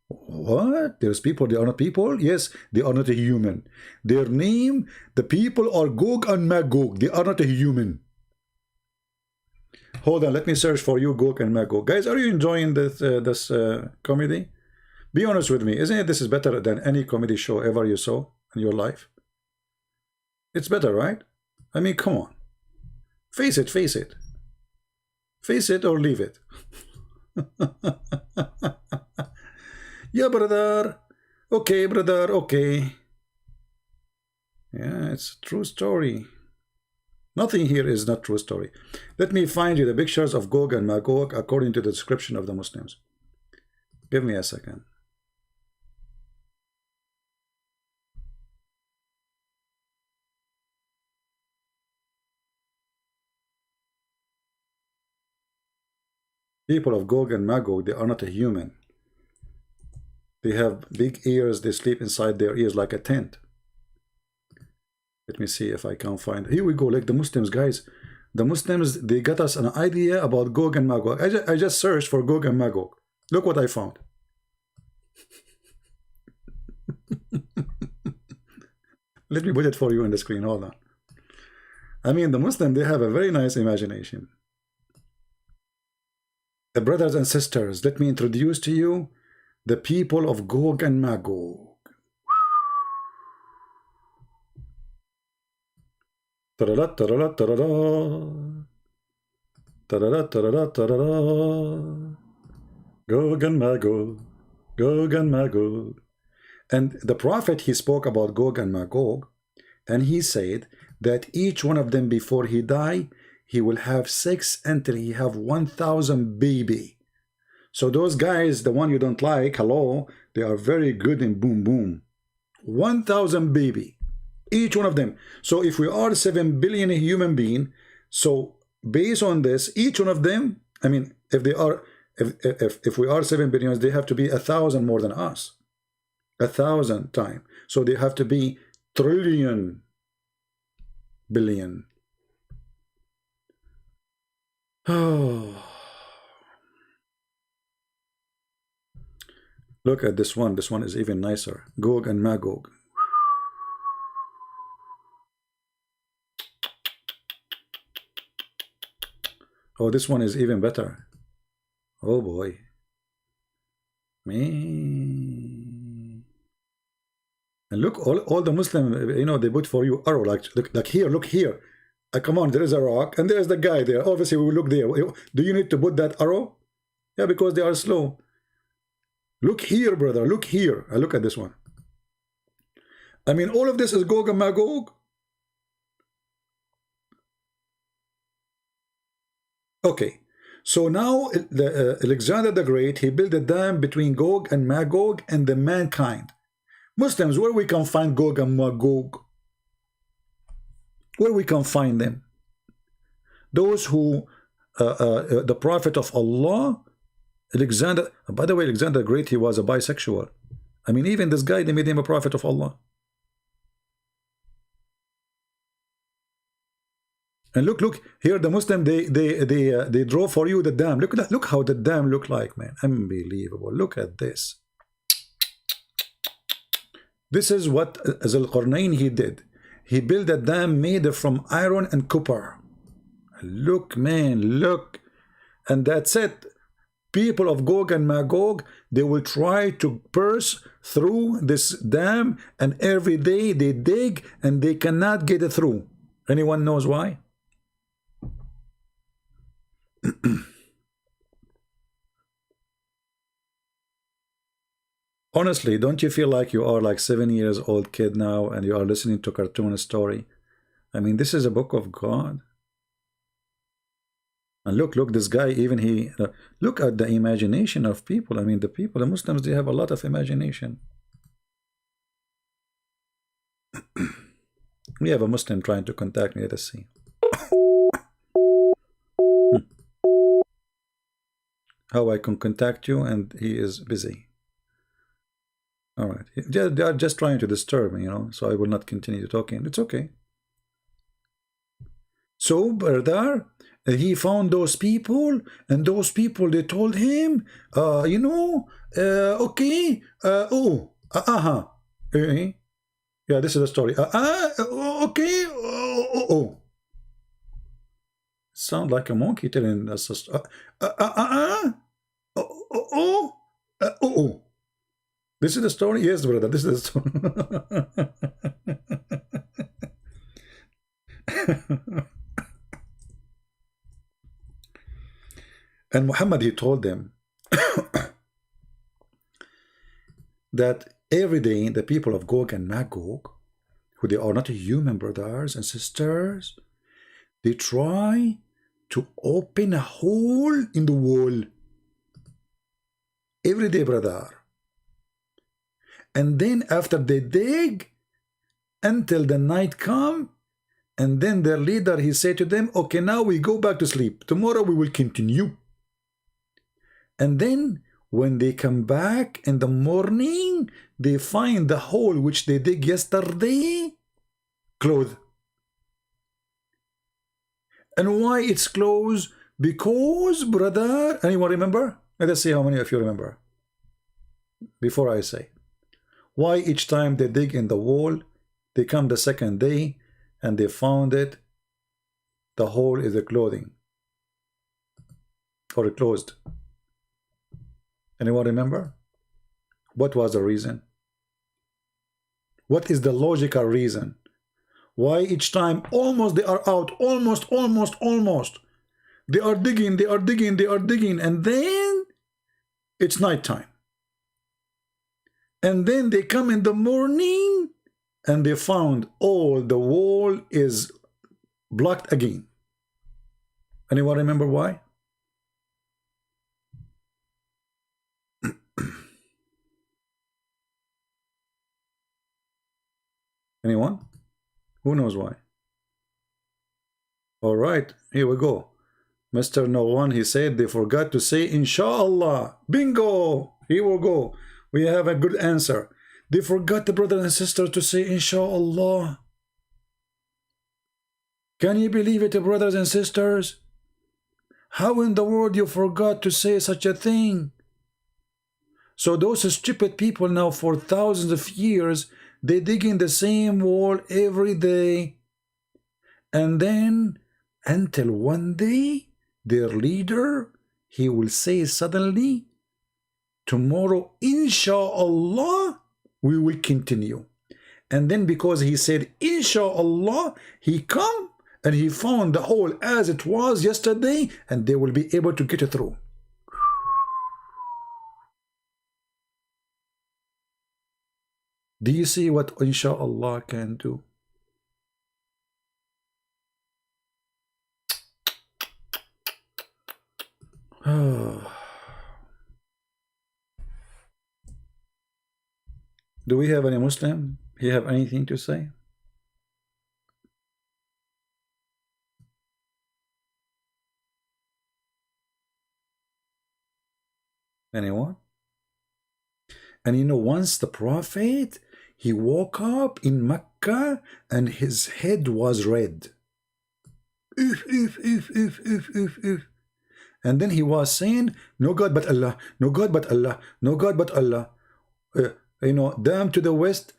What? There's people, they are not people? Yes, they are not a human. Their name, the people are Gog and Magog. They are not a human. Hold on, let me search for you, Gog and Magog. Guys, are you enjoying this comedy? Be honest with me. Isn't it this is better than any comedy show ever you saw in your life? It's better, right? I mean, come on. Face it, face it. Face it or leave it. Yeah, brother. Okay, brother, okay. Yeah, it's a true story. Nothing here is not true story. Let me find you the pictures of Gog and Magog according to the description of the Muslims. Give me a second. People of Gog and Magog, they are not a human. They have big ears, they sleep inside their ears like a tent. Let me see if I can find. Here we go, like the Muslims, guys. The Muslims, they got us an idea about Gog and Magog. I just searched for Gog and Magog. Look what I found. Let me put it for you on the screen. Hold on. I mean, the Muslims, they have a very nice imagination. Brothers and sisters, let me introduce to you the people of Gog and Magog. Ta-da-da, ta-da-da, ta-da-da. Ta-da-da, ta-da-da, ta-da-da. Gog and Magog, Gog and Magog. And the prophet, he spoke about Gog and Magog, and he said that each one of them before he die, he will have 6 until he have 1,000 baby. So those guys, the one you don't like, hello, they are very good in boom boom. 1,000 baby, each one of them. So if we are 7 billion human being, so based on this, each one of them, I mean, if they are, if we are 7 billion, they have to be 1,000 more than us, 1,000 times. So they have to be trillion, billion. Oh. Look at this one. This one is even nicer. Gog and Magog. Oh, this one is even better. Oh boy. Man. And look, all the Muslim, you know, they put for you arrow, like here, look here. Come on, there is a rock, and there's the guy there. Obviously, we will look there. Do you need to put that arrow? Yeah, because they are slow. Look here, brother. Look here. I look at this one. I mean, all of this is Gog and Magog. Okay. So now, Alexander the Great, he built a dam between Gog and Magog and the mankind. Muslims, where we can find Gog and Magog? Where we can find them? Those who, the Prophet of Allah, Alexander, by the way, Alexander the Great, he was a bisexual. I mean, even this guy, they made him a prophet of Allah. And look here, the Muslim, they draw for you the dam. Look at that. Look how the dam look like, man. Unbelievable. Look at this. This is what Zulqarnain he did. He built a dam made from iron and copper. Look, man, look. And that's it. People of Gog and Magog, they will try to burst through this dam, and every day they dig and they cannot get it through. Anyone knows why? Honestly, don't you feel like you are like 7 years old kid now and you are listening to cartoon story? I mean, this is a book of God. And look, this guy, even he, look at the imagination of people. I mean, the Muslims, they have a lot of imagination. We have a Muslim trying to contact me. Let us see. How I can contact you, and he is busy. All right. They are just trying to disturb me, you know, so I will not continue talking. It's okay. So, brother, he found those people, and those people, they told him, you know, okay, yeah, this is the story. Okay, sound like a monkey telling us a story. This is the story? Yes, brother, this is the story. And Muhammad, he told them that every day the people of Gog and Magog, who they are not human brothers and sisters, they try to open a hole in the wall. Every day, brother. And then after they dig until the night come, and then their leader, he said to them, okay, now we go back to sleep. Tomorrow we will continue. And then when they come back in the morning, they find the hole which they dig yesterday closed. And why it's closed? Because, brother, anyone remember? Let us see how many of you remember before I say. Why each time they dig in the wall, they come the second day and they found it, the hole is a clothing or closed. Anyone remember? What was the reason? What is the logical reason? Why each time almost they are out, almost. They are digging, and then it's nighttime. And then they come in the morning and they found all the wall is blocked again. Anyone remember why? Anyone? Who knows why? All right, here we go. Mr. No One, he said they forgot to say Inshallah. Bingo! Here we go. We have a good answer. They forgot, the brothers and sisters, to say Inshallah. Can you believe it, brothers and sisters? How in the world you forgot to say such a thing? So those stupid people now for thousands of years, they dig in the same wall every day. And then until one day, their leader, he will say suddenly, tomorrow, Inshallah, we will continue. And then because he said, Inshallah, he come and he found the hole as it was yesterday, and they will be able to get it through. Do you see what Inshallah can do? Do we have any Muslim? Do you have anything to say? Anyone? And you know, once the Prophet, he woke up in Mecca and his head was red. And then he was saying, no God but Allah, no God but Allah, no God but Allah. You know, damn to the West,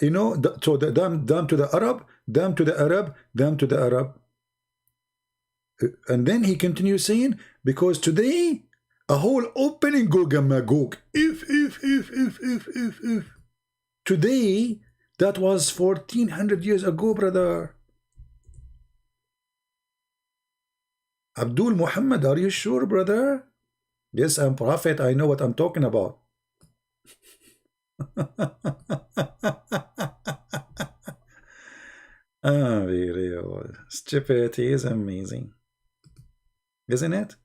you know, so the damn to the Arab, damn to the Arab, damn to the Arab. And then he continues saying, because today, a whole opening Gog and Magog. If. Today, that was 1400 years ago, brother. Abdul Muhammad, are you sure, brother? Yes, I'm prophet. I know what I'm talking about. Really, stupidity is amazing, isn't it?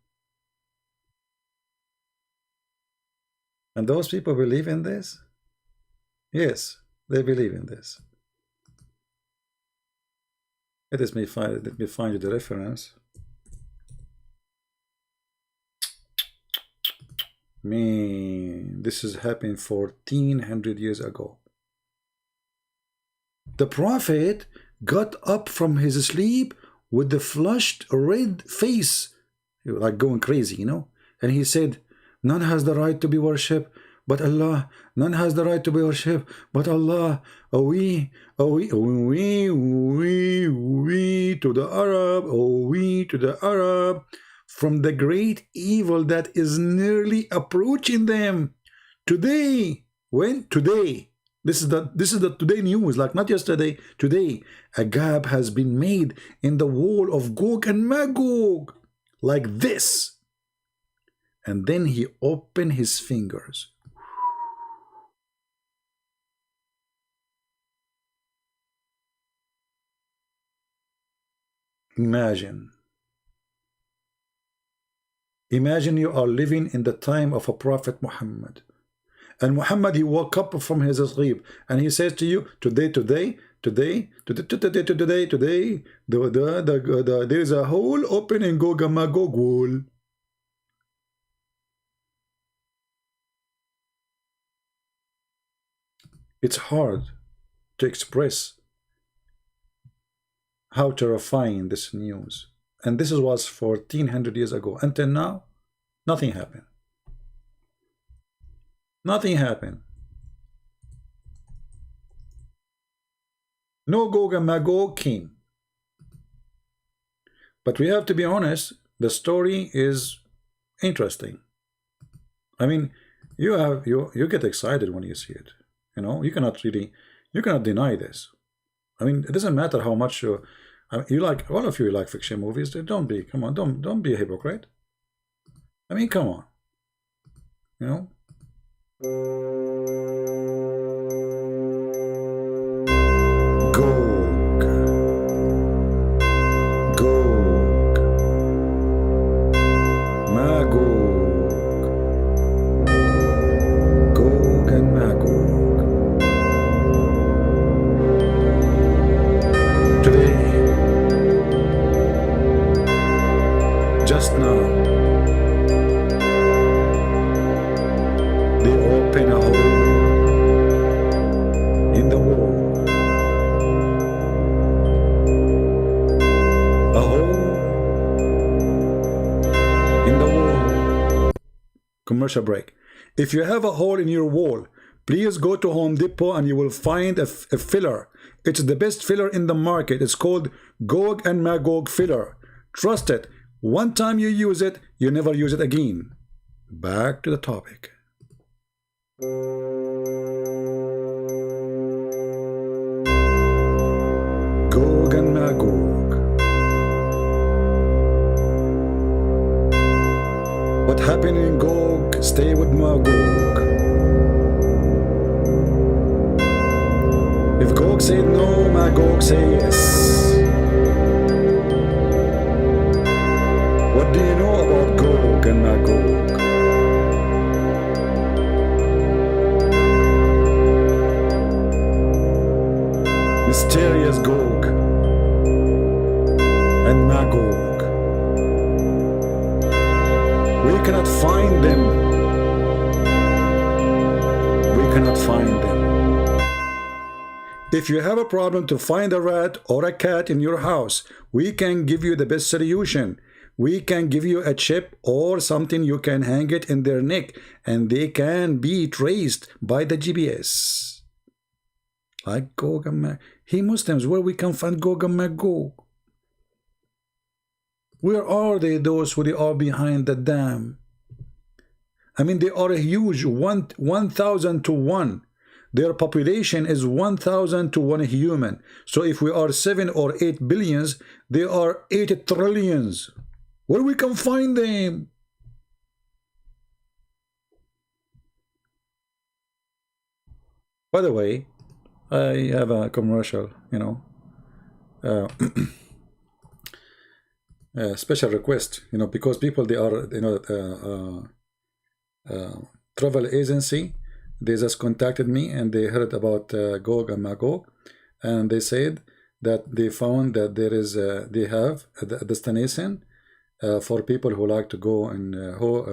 And those people believe in this? Yes, they believe in this. Let me find the reference. Man, this is happening 1400 years ago. The prophet got up from his sleep with the flushed red face, like going crazy, you know, and he said, none has the right to be worshipped but Allah. None has the right to be worshipped but Allah. We to the Arab, we to the Arab, from the great evil that is nearly approaching them. Today, this is the today news, like not yesterday, today, a gap has been made in the wall of Gog and Magog, like this. And then he opened his fingers. Imagine you are living in the time of a prophet Muhammad. And Muhammad, he woke up from his sleep and he says to you, today, there is a hole open in Gog and Magog wall. It's hard to express how terrifying this news. And this was 1400 years ago. Until now, nothing happened. Nothing happened. No Gog and Magog came. But we have to be honest, the story is interesting. I mean, you get excited when you see it. You know, you cannot deny this. I mean, it doesn't matter how much you like, all of you like fiction movies. Don't be a hypocrite. I mean, come on. You know? Gog, Magog, Gog and Magog. Today, just now, they open a hole in the wall. A hole in the wall. Commercial break. If you have a hole in your wall, please go to Home Depot and you will find a filler. It's the best filler in the market. It's called Gog and Magog filler. Trust it. One time you use it, you never use it again. Back to the topic. Gog and Magog. What happened in Gog, stay with Magog. If Gog said no, Magog say yes. What do you know about Gog and Magog? Mysterious Gog and Magog. We cannot find them. We cannot find them. If you have a problem to find a rat or a cat in your house, we can give you the best solution. We can give you a chip or something you can hang it in their neck and they can be traced by the GPS. Like Gog and Magog. Hey Muslims, where we can find Gog and Magog? Where are they, those who they are behind the dam? I mean, they are a huge 1,000 to 1. Their population is 1,000 to 1 human. So if we are 7 or 8 billions, they are 8 trillions. Where we can find them? By the way, I have a commercial, you know, special request, you know, because people, they are, you know, travel agency, they just contacted me and they heard about Gog and Magog, and they said that they found that there is they have a destination for people who like to go and Gog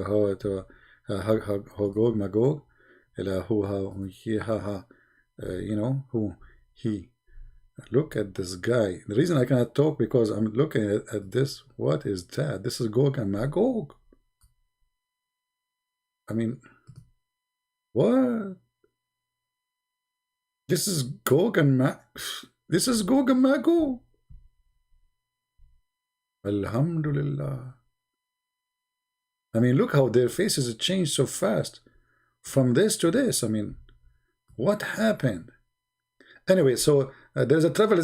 Magog, you know, who he. Look at this guy. The reason I cannot talk because I'm looking at this. What is that? This is Gog and Magog. I mean, what? This is Gog and This is Gog and Magog. Alhamdulillah. I mean, look how their faces changed so fast from this to this. I mean, what happened? Anyway, so there's a travel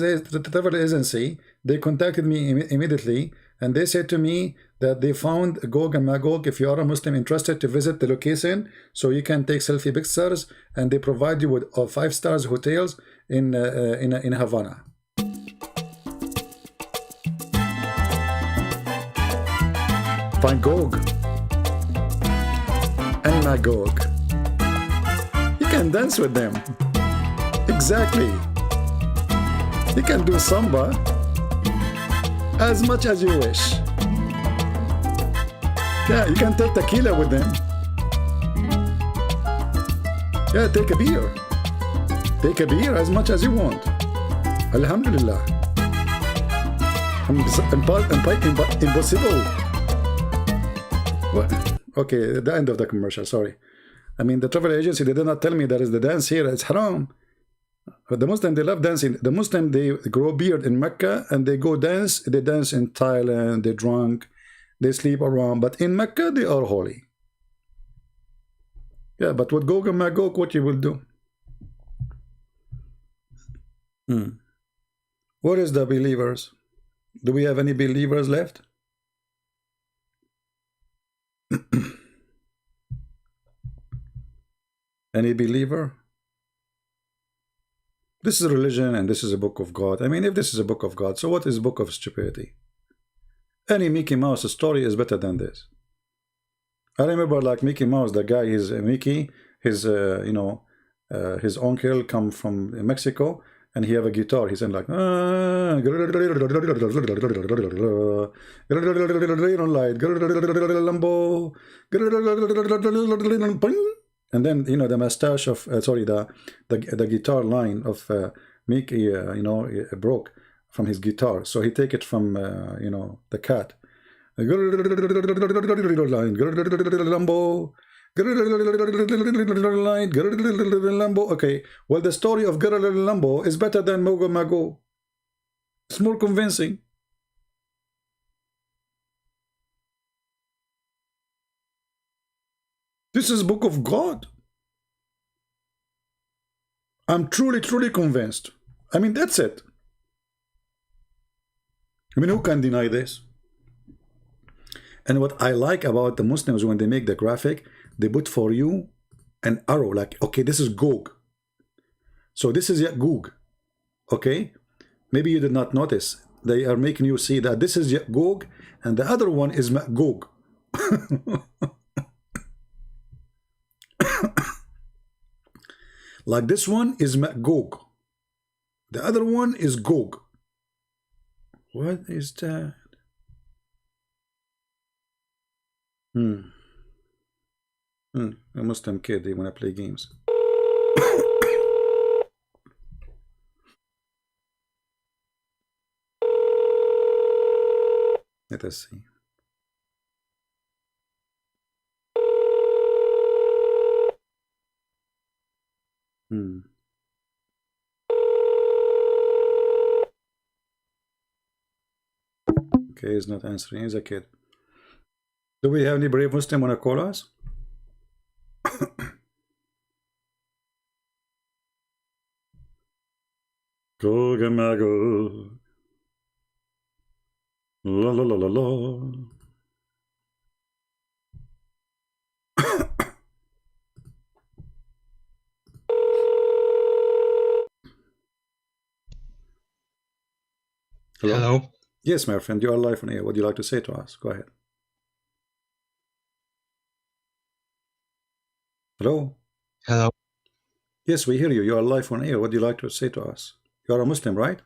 agency. They contacted me immediately, and they said to me that they found Gog and Magog. If you are a Muslim interested to visit the location, so you can take selfie pictures, and they provide you with 5-star hotels in Havana. Find Gog and Magog. You can dance with them. Exactly. You can do samba as much as you wish. Yeah, you can take tequila with them. Yeah, take a beer. Take a beer as much as you want. Alhamdulillah. Impossible. What? Okay, the end of the commercial, sorry. I mean, the travel agency, they did not tell me there is the dance here. It's haram. But the Muslim, they love dancing. The Muslim, they grow beard in Mecca and they go dance. They dance in Thailand. They drunk. They sleep around. But in Mecca, they are holy. Yeah, but with Gog and Magog, what you will do? What is the believers? Do we have any believers left? Any believer? This is a religion and this is a book of God. I mean, if this is a book of God, so what is a book of stupidity? Any Mickey Mouse story is better than this. I remember like Mickey Mouse, the guy is Mickey, his you know, his uncle come from Mexico and he have a guitar. He's in like and then you know the mustache of sorry the guitar line of Mickey you know broke from his guitar, so he take it from you know the cat. Okay, well the story of Lambo is better than Mogo Mago. It's more convincing. This is book of God. I'm truly convinced. I mean, that's it. I mean, who can deny this? And what I like about the Muslims, when they make the graphic, they put for you an arrow, like, okay, this is Gog. So this is Ya'gog. Okay? Maybe you did not notice. They are making you see that this is Ya'gog, and the other one is Magog. Like this one is Magog. The other one is Gog. What is that? A Muslim kid, they want to play games. Let us see. Okay, he's not answering. He's a kid. Do we have any brave Muslim want to call us? Gog and Magog. La la la la la. Hello. Yes, my friend, you are live on air. What do you like to say to us? Go ahead. Hello? Hello. Yes, we hear you. You are live on air. What do you like to say to us? You are a Muslim, right?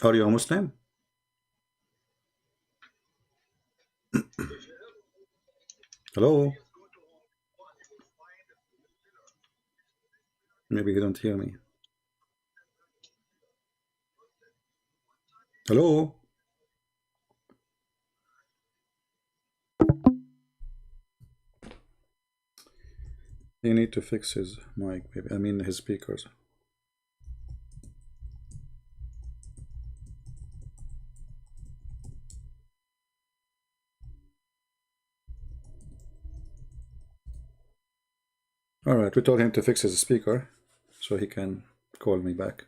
Are you a Muslim? Hello? Maybe you don't hear me. Hello? You need to fix his mic, maybe. I mean his speakers. All right, we told him to fix his speaker so he can call me back.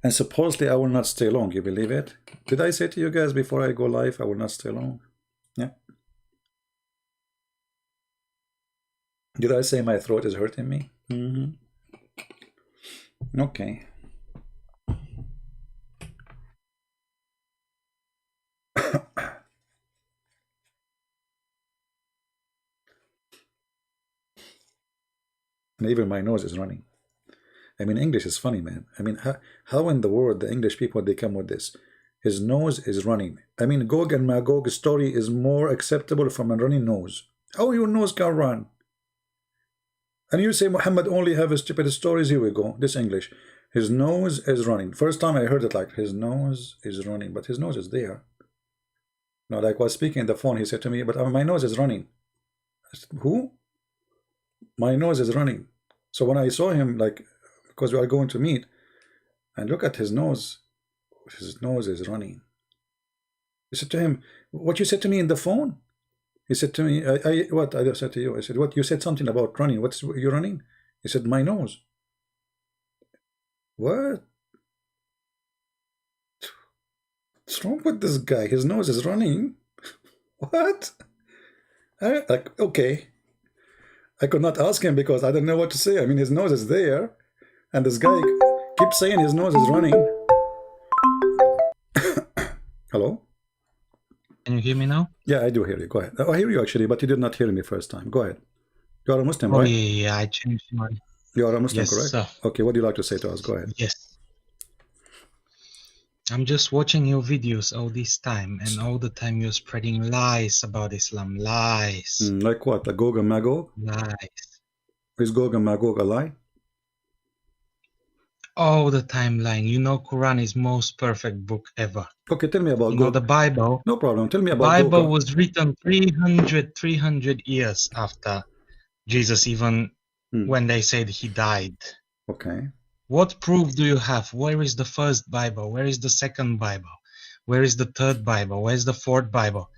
And supposedly I will not stay long. You believe it? Did I say to you guys before I go live, I will not stay long? Yeah. Did I say my throat is hurting me? Okay. And even my nose is running. I mean, English is funny, man. I mean, how in the world the English people, they come with this? His nose is running. I mean, Gog and Magog's story is more acceptable from a running nose. How your nose can run? And you say Muhammad only have stupid stories. Here we go. This English. His nose is running. First time I heard it, like, his nose is running. But his nose is there. No, like I was speaking on the phone, he said to me, but my nose is running. I said, who? My nose is running. So when I saw him, like, because we are going to meet, and look at his nose is running. I said to him, what you said to me in the phone? He said to me, what I said to you? I said, what? You said something about running. What's you running? He said, my nose. What? What's wrong with this guy? His nose is running. What? Like, okay. I could not ask him because I didn't know what to say. I mean, his nose is there, and this guy keeps saying his nose is running. Hello? Can you hear me now? Yeah, I do hear you. Go ahead. I hear you actually, but you did not hear me first time. Go ahead. You are a Muslim, Oh, right? yeah, I changed my... You are a Muslim, Yes, correct? sir. Okay, what do you like to say to us? Go ahead. Yes. I'm just watching your videos all this time, and all the time you're spreading lies about Islam. Lies. Like what? A Gog and Magog? Lies. Is Gog and Magog a lie? All the time lying. You know Quran is most perfect book ever. Okay, tell me about You know Gog. the Bible. No problem. Tell me The about Bible Gog. was written 300 years after Jesus, even when they said he died. Okay. What proof do you have? Where is the first Bible? Where is the second Bible? Where is the third Bible? Where is the fourth Bible?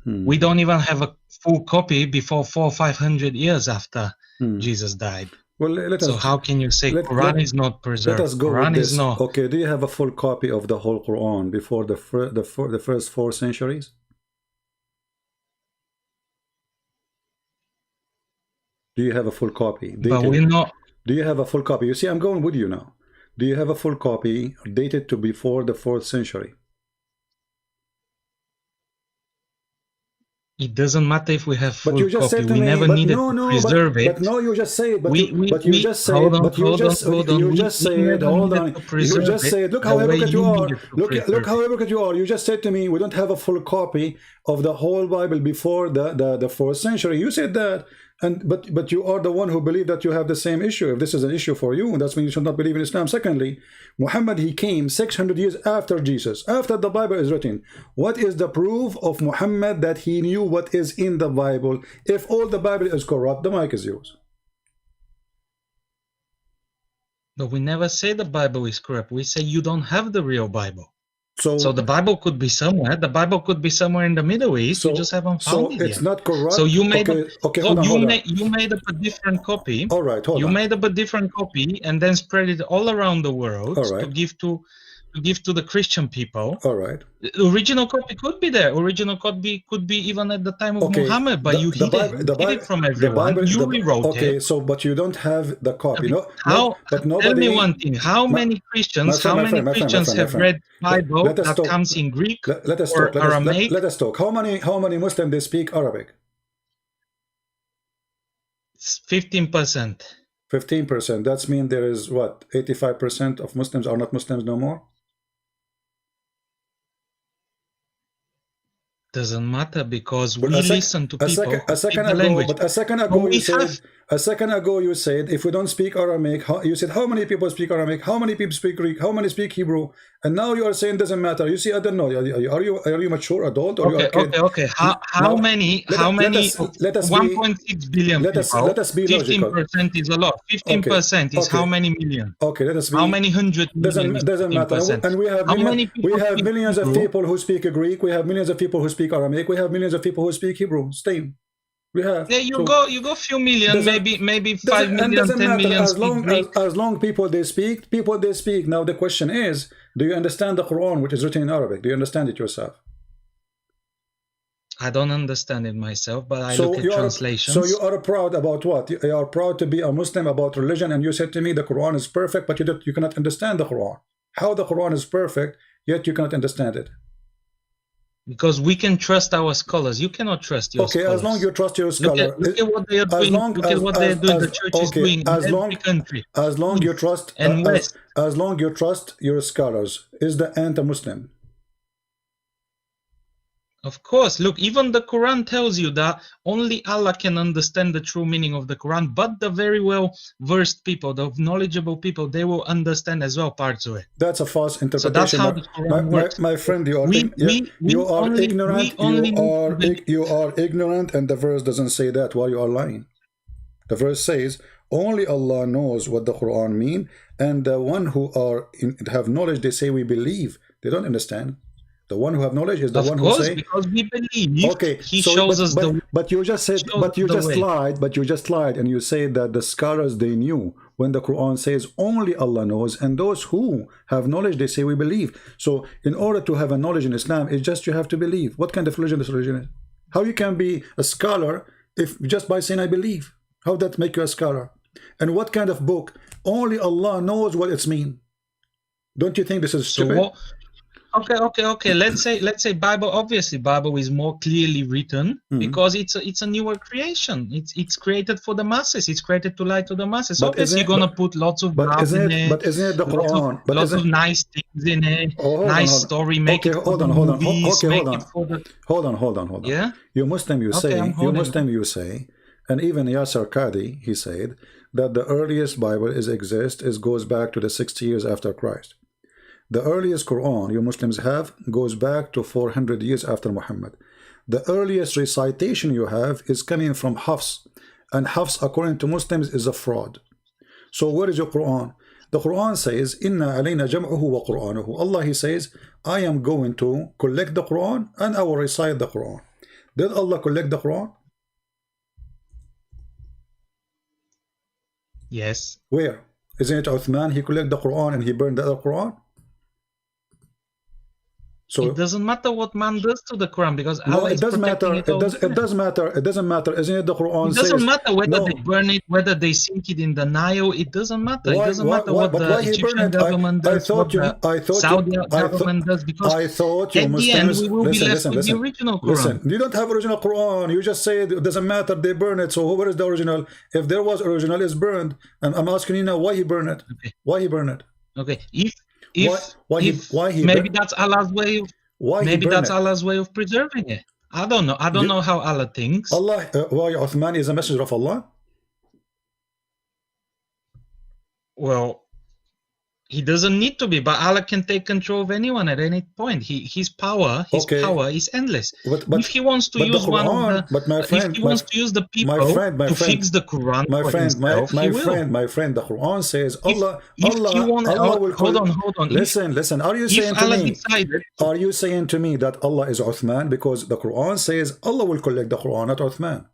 We don't even have a full copy before 400 or 500 years after Jesus died. Well, let us. So how can you say Quran is not preserved? Let us go Quran with is this. not. Okay, do you have a full copy of the whole Quran before the first 4 centuries? Do you have a full copy? But we're not. Do you have a full copy? You see, I'm going with you now. Do you have a full copy dated to before the 4th century? It doesn't matter if we have full But you just copy. said to We me, never but needed no, to no, preserve it. but no, you just say it. But you just say hold it. on, But you hold just on, hold on. you We just say it. never Hold needed on. to You preserve just say it. Look the how way hypocrite you you are. needed to Look preserve how it. hypocrite you are. You just said to me, we don't have a full copy of the whole Bible before the 4th century. You said that. But you are the one who believe that you have the same issue. If this is an issue for you, that's when you should not believe in Islam. Secondly, Muhammad, he came 600 years after Jesus, after the Bible is written. What is the proof of Muhammad that he knew what is in the Bible? If all the Bible is corrupt, the mic is yours. But we never say the Bible is corrupt. We say you don't have the real Bible. So the Bible could be somewhere. The Bible could be somewhere in the Middle East. You just haven't found it it's yet. not corrupt. So you made you made up a different copy. All right, hold you on. made up a different copy and then spread it all around the world to give to the Christian people. All right. The original copy could be there. Original copy could be even at the time of Muhammad, but you hid it from everyone. You rewrote it. Okay, so but you don't have the copy. But nobody. Tell me one thing. How many Christians have read Bible that comes in Greek or Aramaic? Let us talk. How many Muslims they speak Arabic? It's 15%. 15%. That's mean there is what? 85% of Muslims are not Muslims no more? Doesn't matter because But we listen to people who speak the ago, language. but a second ago you said, if we don't speak Aramaic, you said how many people speak Aramaic, how many people speak Greek, how many speak Hebrew, and now you are saying doesn't matter. You see, I don't know. Are you mature adult or you are a kid? Okay. How many? Let us 1.6 billion let us be logical. 15% is a lot. 15% is how many million? Okay, let us be. How many hundred million? Doesn't matter. And we have millions of people who speak Greek. We have millions of people who speak Aramaic. We have millions of people who speak Hebrew. Same. We have. Yeah, you go few million, maybe 5 million, 10 million. As long people they speak. Now the question is, do you understand the Quran, which is written in Arabic? Do you understand it yourself? I don't understand it myself, but I look at translations. So you are proud about what? You are proud to be a Muslim about religion, and you said to me the Quran is perfect, but you cannot understand the Quran. How the Quran is perfect, yet you cannot understand it? Because we can trust our scholars. You cannot trust your scholars. Okay, as long as you trust your scholar. Look at what they are doing. Look at what they are doing. The church is doing in every country. As long you trust, as long you trust your scholars, is the end a Muslim? Of course, look, even the Quran tells you that only Allah can understand the true meaning of the Quran, but the very well-versed people, the knowledgeable people, they will understand as well parts of it. That's a false interpretation. So that's how the Quran works. My friend, you are ignorant, and the verse doesn't say that. Why you are lying? The verse says, only Allah knows what the Quran means, and the one who have knowledge, they say we believe. They don't understand. The one who have knowledge is the one who say. Because we believe. Okay, he shows us the. But you just said. But you just lied. But you just lied, and you say that the scholars they knew when the Quran says only Allah knows, and those who have knowledge they say we believe. So in order to have a knowledge in Islam, it's just you have to believe. What kind of religion this religion is? How you can be a scholar if just by saying I believe? How that make you a scholar? And what kind of book? Only Allah knows what it's mean. Don't you think this is stupid? Okay. Let's say Bible. Obviously, Bible is more clearly written because it's a newer creation. It's created for the masses. It's created to lie to the masses. But obviously, you're gonna put lots of graphs in it. But isn't it the Quran? Lots of nice things in it. Nice story. Make it for the movies. Hold on. Yeah. You Muslim, you say, and even Yasser Qadi, he said that the earliest Bible goes back to the 60 years after Christ. The earliest Quran you Muslims have goes back to 400 years after Muhammad. The earliest recitation you have is coming from Hafs, and Hafs according to Muslims is a fraud. So where is your Quran? The Quran says, Inna alayna jam'uhu wa Qur'anuhu. Allah, he says, I am going to collect the Quran and I will recite the Quran. Did Allah collect the Quran? Yes. Where? Isn't it Uthman? He collected the Quran and he burned the other Quran? So it doesn't matter what man does to the Quran because Allah it doesn't matter. It doesn't matter. It doesn't matter. Isn't it the Quran says? It doesn't matter whether they burn it, whether they sink it in the Nile. It doesn't matter. It doesn't matter what the Egyptian government does, what the Saudi government does, because I thought you at the end we will be left with the original Quran. Listen, you don't have original Quran. You just say it doesn't matter. They burn it. So where is the original? If there was original, it's burned. And I'm asking you now, why he burn it? Okay. Why he burn it? Okay. Why he maybe that's Allah's way of. Why maybe that's Allah's way of preserving it. I don't know. I don't know how Allah thinks. Allah, why Uthman is a messenger of Allah? Well, he doesn't need to be, but Allah can take control of anyone at any point. His power is endless. But if he wants to use Quran, if he wants to use the people to fix the Quran, my friend, the Quran says Allah will hold on. Listen. Are you saying to me that Allah is Uthman? Because the Quran says Allah will collect the Quran, not Uthman.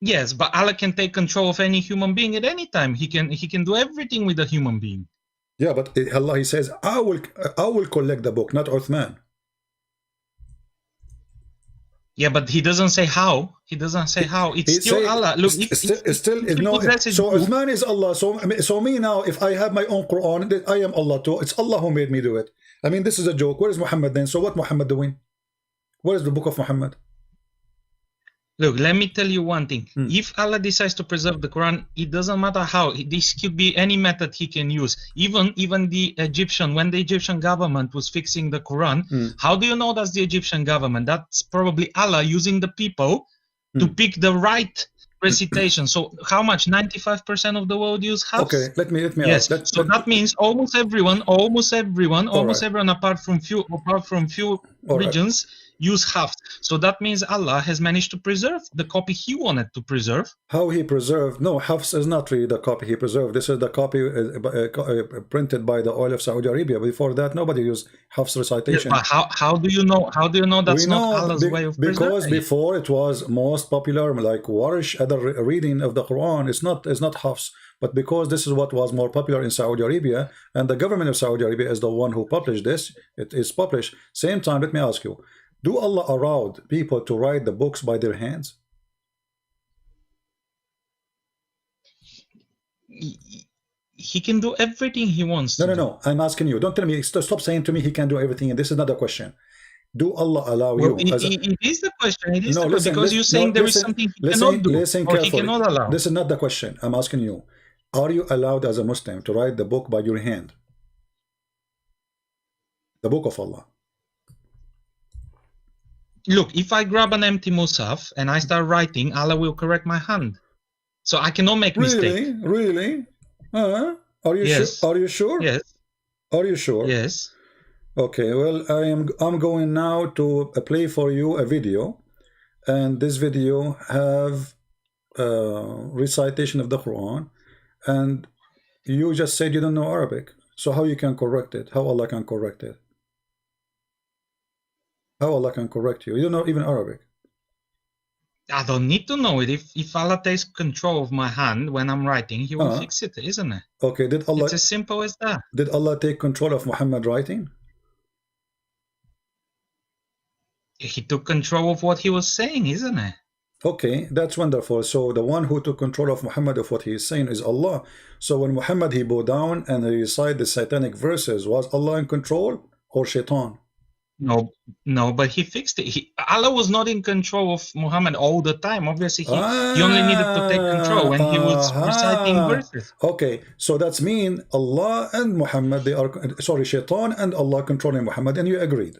Yes, but Allah can take control of any human being at any time. He can do everything with a human being. Yeah, but Allah, he says, I will collect the book, not Uthman. Yeah, but he doesn't say how. He doesn't say how. It's still Allah. Look, so Uthman is Allah. So me now, if I have my own Quran, I am Allah too. It's Allah who made me do it. I mean, this is a joke. Where is Muhammad then? So what Muhammad doing? Where is the book of Muhammad? Look, let me tell you one thing. Hmm. If Allah decides to preserve the Quran, it doesn't matter how. This could be any method He can use. Even the Egyptian, when the Egyptian government was fixing the Quran, how do you know that's the Egyptian government? That's probably Allah using the people to pick the right recitation. So how much? 95% of the world use Hafs? Okay, let me Yes. ask. So that means almost everyone, apart from few regions, use Hafs. So that means Allah has managed to preserve the copy He wanted to preserve. How He preserved? No, Hafs is not really the copy He preserved. This is the copy printed by the oil of Saudi Arabia. Before that, nobody used Hafs recitation. Yes, but how do you know? How do you know that's not Allah's way of preserving? Because before it was most popular, like Warish, other reading of the Quran. It's not Hafs, but because this is what was more popular in Saudi Arabia, and the government of Saudi Arabia is the one who published this. It is published. Same time, let me ask you. Do Allah allow people to write the books by their hands? He can do everything He wants to. No. I'm asking you. Don't tell me. Stop saying to me He can do everything. And this is not the question. Do Allah allow you? It is the question. It is the question, because you're saying there is something He cannot do, or He cannot allow. This is not the question. I'm asking you. Are you allowed as a Muslim to write the book by your hand? The book of Allah. Look, if I grab an empty Musaf and I start writing, Allah will correct my hand. So I cannot make mistake. Really? Are you Yes. sure? Are you sure? Yes. Are you sure? Yes. Okay. Well, I'm going now to play for you a video, and this video have recitation of the Quran, and you just said you don't know Arabic. So how you can correct it? How Allah can correct it? How Allah can correct you? You don't know even Arabic. I don't need to know it. If Allah takes control of my hand when I'm writing, He will fix it, isn't it? Okay, did Allah? It's as simple as that. Did Allah take control of Muhammad writing? He took control of what he was saying, isn't it? Okay, that's wonderful. So the one who took control of Muhammad of what he is saying is Allah. So when Muhammad he bowed down and he recited the satanic verses, was Allah in control or Shaitan? No, but He fixed it. Allah was not in control of Muhammad all the time. Obviously, he only needed to take control when he was reciting verses. Okay, so that's mean Allah and Muhammad, they are, sorry, Shaitan and Allah controlling Muhammad, and you agreed.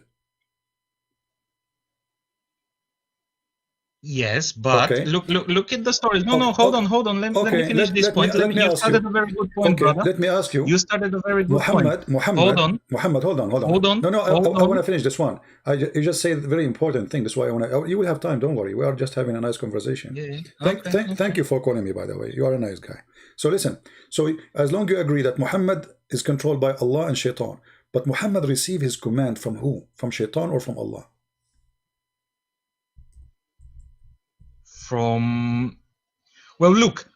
Yes, but Okay. look at the story. No, hold on. Let me finish this point. You started a very good point, Okay, brother. let me ask you. You started a very good Muhammad, point. Hold on. Muhammad, hold on. No, I want to finish this one. You just said a very important thing. That's why I want to. You will have time. Don't worry. We are just having a nice conversation. Yeah. Thank you for calling me. By the way, you are a nice guy. So listen. So as long as you agree that Muhammad is controlled by Allah and Shaitan, but Muhammad received his command from who? From Shaitan or from Allah? Well, look,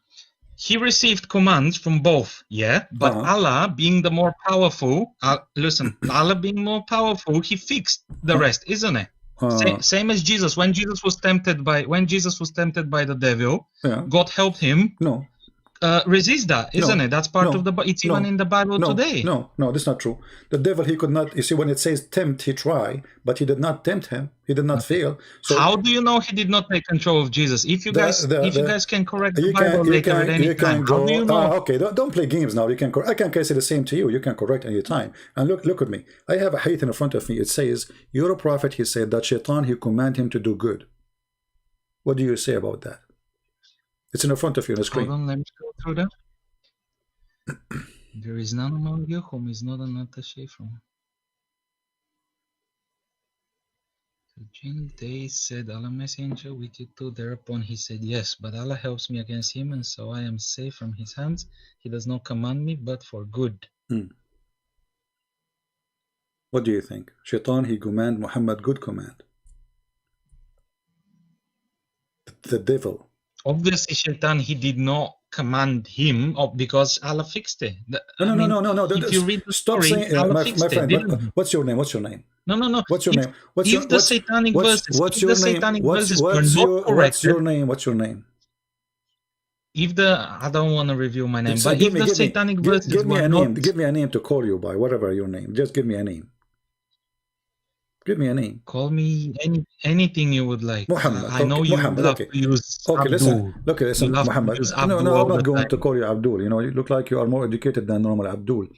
he received commands from both, yeah, but Allah being the more powerful, Allah being more powerful, He fixed the rest, isn't it? Same as Jesus. When Jesus was tempted by the devil, God helped him resist that, isn't it? That's part of the. It's even in the Bible today. No, that's not true. The devil, he could not. You see, when it says tempt, he tried, but he did not tempt him. He did not fail. So how do you know he did not take control of Jesus? If you guys can correct the Bible later at any time, how do you know? Okay, don't play games now. You can. I can say the same to you. You can correct any time. And look at me. I have a hadith in front of me. It says, "You're a prophet." He said that Shaitan, he command him to do good. What do you say about that? It's in front of you on the screen. Hold on, let me go through that. There is none among you whom is not an attaché from. They said, Allah messenger with you too. Thereupon he said, yes, but Allah helps me against him, and so I am safe from his hands. He does not command me, but for good. What do you think? Shaitan, he command Muhammad good command. The devil. Obviously, Shaitan, he did not command him because Allah fixed it. No. If you read the Stop story, saying, Allah my fixed friend, it. what's your name? What's your name? No. What's your name? What's your name? What's your name? I don't want to reveal my name, but if the satanic verses give me a name to call you by, whatever your name. Just give me a name. Give me a name. Call me anything you would like. Muhammad. I know Okay, you Muhammad, love okay. to use Okay, Abdul. listen, You love to Muhammad. use No, Abdul I'm all not the going time. to call you Abdul. You know, you look like you are more educated than normal Abdul.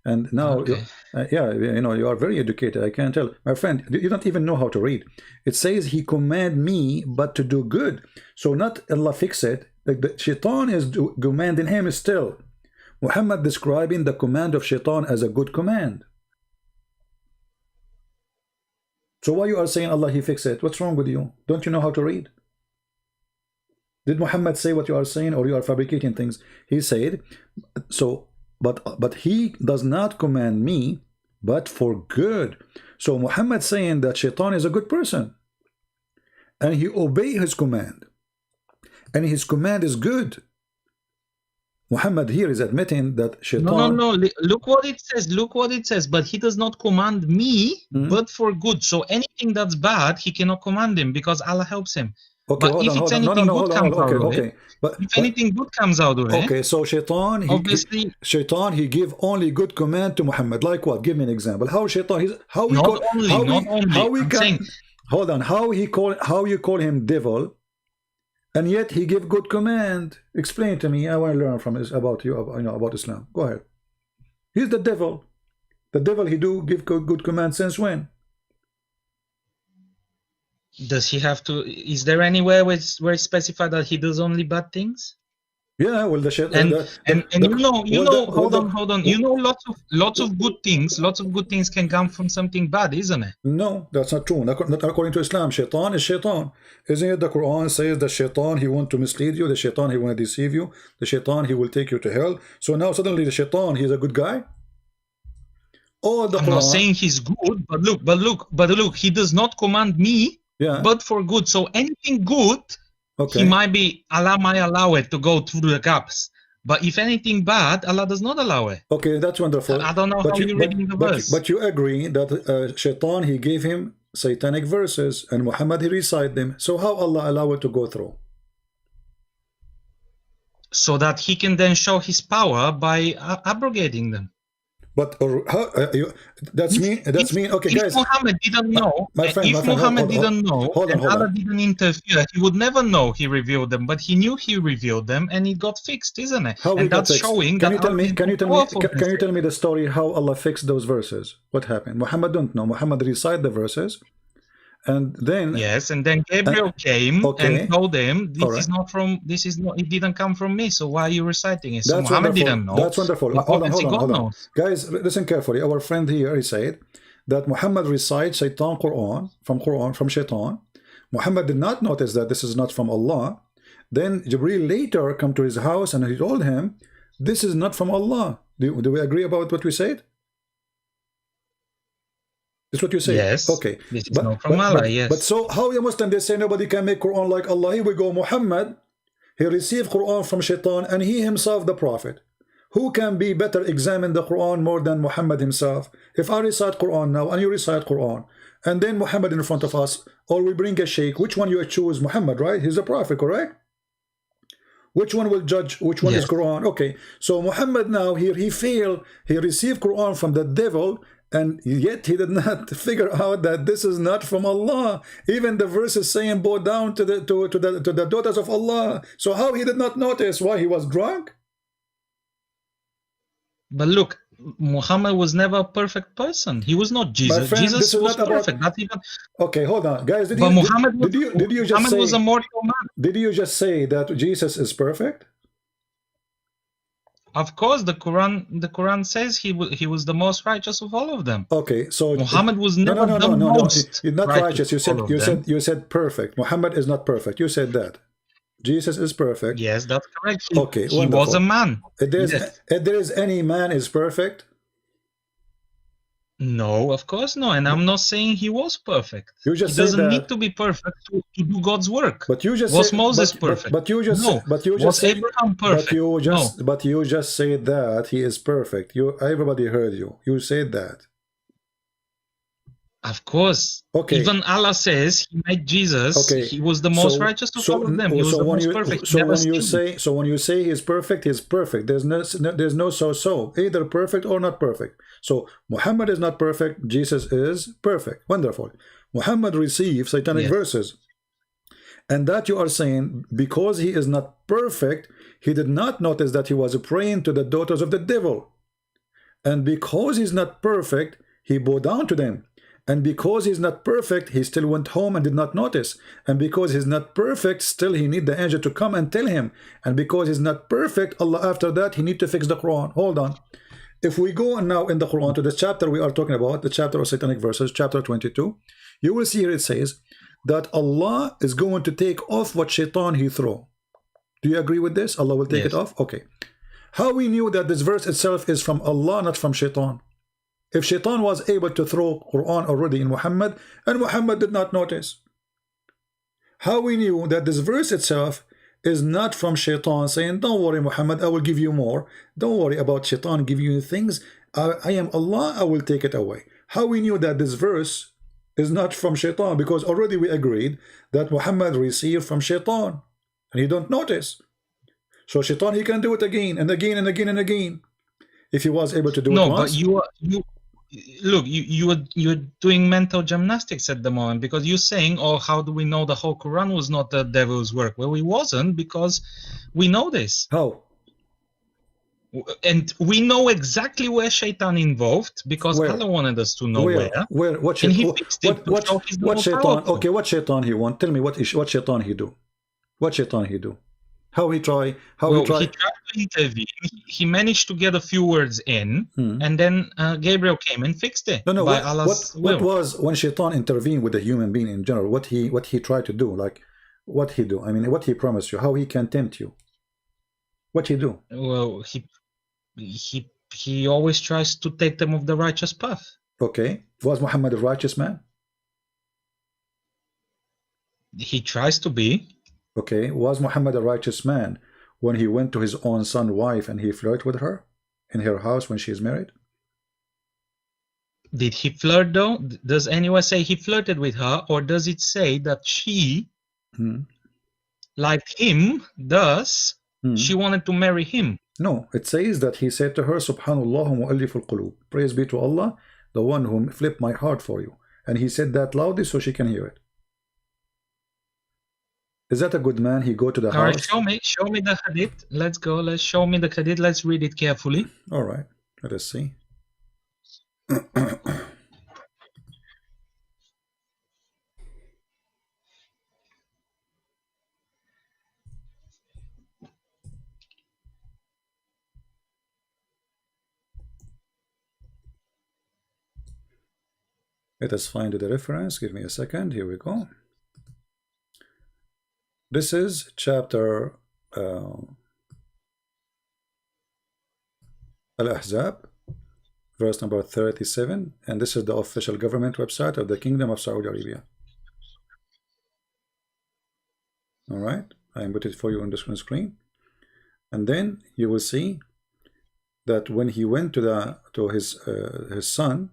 And now, Okay. yeah, you know, you are very educated. I can tell. My friend, you don't even know how to read. It says he command me, but to do good. So not Allah fix it. Like the shaitan is commanding him still. Muhammad describing the command of shaitan as a good command. So why you are saying Allah he fix it? What's wrong with you? Don't you know how to read? Did Muhammad say what you are saying, or you are fabricating things? He said, so, but he does not command me, but for good. So Muhammad saying that shaitan is a good person, and he obey his command, and his command is good. Muhammad here is admitting that shaitan... No. Look what it says. Look what it says. But he does not command me, but for good. So anything that's bad, he cannot command him because Allah helps him. Okay, but if it's anything good comes out of it, if anything good comes out of it, okay, so shaitan, obviously, shaitan, he give only good command to Muhammad. Like what? Give me an example. How shaitan? How you call him devil? And yet he give good command. Explain to me. I want to learn from this about you, about Islam. Go ahead. He's the devil. The devil, he do give good command since when? Does he have to? Is there anywhere where it's specified that he does only bad things? Yeah, well, hold on. You know, lots of good things can come from something bad, isn't it? No, that's not true. Not according to Islam. Shaitan is shaitan. Isn't it the Quran says that shaitan, he want to mislead you, the shaitan, he want to deceive you, the shaitan, he will take you to hell. So now suddenly the shaitan, he's a good guy? I'm not saying he's good, but look, he does not command me, but for good. So anything good, Allah might allow it to go through the gaps. But if anything bad, Allah does not allow it. Okay, that's wonderful. I don't know how you're reading the verse. But you agree that shaitan, he gave him satanic verses, and Muhammad, he recite them. So how Allah allow it to go through? So that he can then show his power by abrogating them. But that's mean. Okay, if guys. Muhammad didn't know, and Allah didn't interfere, he would never know he revealed them. But he knew he revealed them, and it got fixed, isn't it? How and that's showing. Can you tell me the story how Allah fixed those verses? What happened? Muhammad don't know. Muhammad recite the verses. And then and then Gabriel came and told him it didn't come from me, so why are you reciting it? So that's Muhammad wonderful. didn't know. That's wonderful. Hold on. Guys, listen carefully. Our friend here, he said that Muhammad recites Quran from shaitan. Muhammad did not notice that this is not from Allah. Then Jibreel later come to his house and he told him this is not from Allah. Do we agree about what we said? That's what you say. Yes. Okay. This is not from Allah. Yes. But so how a Muslim they say nobody can make Quran like Allah? Here we go. Muhammad, he received Quran from shaitan, and he himself the prophet. Who can be better examine the Quran more than Muhammad himself? If I recite Quran now and you recite Quran, and then Muhammad in front of us, or we bring a sheikh, which one you choose? Muhammad, right? He's a prophet, correct? Which one will judge which one is Quran? Okay. So Muhammad now here he failed. He received Quran from the devil. And yet he did not figure out that this is not from Allah. Even the verse is saying, bow down to the daughters of Allah. So how he did not notice? Why, he was drunk? But look, Muhammad was never a perfect person. He was not Jesus. Friend, Jesus was perfect. Not even. Okay, hold on, guys. Did you just say, was a mortal man. Did you just say that Jesus is perfect? Of course, the Quran says he was the most righteous of all of them. Okay, so Muhammad was never the most You're not righteous. You said perfect. Muhammad is not perfect. You said that. Jesus is perfect. Yes, that's correct. Okay, he was a man. If there is any man is perfect. No, of course no, and I'm not saying he was perfect. You just he doesn't need to be perfect to do God's work. But you just was Moses perfect? Was Abraham perfect? But you just said that he is perfect. Everybody heard you. You said that. Of course. Okay. Even Allah says He made Jesus. Okay. He was the most righteous of all of them. He was the most perfect. He never sinned. So when you say He's perfect, He's perfect. There's no so either perfect or not perfect. So Muhammad is not perfect. Jesus is perfect. Wonderful. Muhammad received satanic verses, and that you are saying because he is not perfect, he did not notice that he was praying to the daughters of the devil, and because he's not perfect, he bowed down to them. And because he's not perfect, he still went home and did not notice. And because he's not perfect, still he need the angel to come and tell him. And because he's not perfect, Allah after that, he need to fix the Quran. Hold on. If we go now in the Quran to the chapter we are talking about, the chapter of satanic verses, chapter 22, you will see here it says that Allah is going to take off what shaitan he threw. Do you agree with this? Allah will take it off? Okay. How we knew that this verse itself is from Allah, not from shaitan? If shaitan was able to throw Quran already in Muhammad, and Muhammad did not notice, how we knew that this verse itself is not from shaitan saying, don't worry Muhammad, I will give you more, don't worry about shaitan giving you things, I am Allah, I will take it away. How we knew that this verse is not from shaitan? Because already we agreed that Muhammad received from shaitan, and he don't notice. So shaitan, he can do it again and again and again and again. If he was able to do it once. No, but you're doing mental gymnastics at the moment, because you're saying, oh, how do we know the whole Quran was not the devil's work? Well, it wasn't, because we know this. How? And we know exactly where shaitan involved, because Allah wanted us to know where. What shaitan? What shaitan? Okay, what shaitan he want? Tell me what shaitan he do? What shaitan he do? How he try? He tried to intervene. He managed to get a few words in, and then Gabriel came and fixed it. No. By Allah's will. What was when shaitan intervened with a human being in general? What he tried to do? Like what he do? I mean, what he promised you? How he can tempt you? What he do? Well, he always tries to take them off the righteous path. Okay, was Muhammad a righteous man? He tries to be. Okay, was Muhammad a righteous man when he went to his own son's wife and he flirted with her in her house when she is married? Did he flirt though? Does anyone say he flirted with her, or does it say that she liked him, thus she wanted to marry him? No, it says that he said to her, Subhanallah mu'alliful qulub, praise be to Allah, the one who flipped my heart for you. And he said that loudly so she can hear it. Is that a good man? He go to the house. All right, show me the hadith. Let's go. Let's show me the hadith. Let's read it carefully. All right, let us see. Let us find the reference. Give me a second. Here we go. This is chapter Al-Ahzab, verse number 37, and this is the official government website of the Kingdom of Saudi Arabia. All right, I put it for you on the screen, and then you will see that when he went to his son,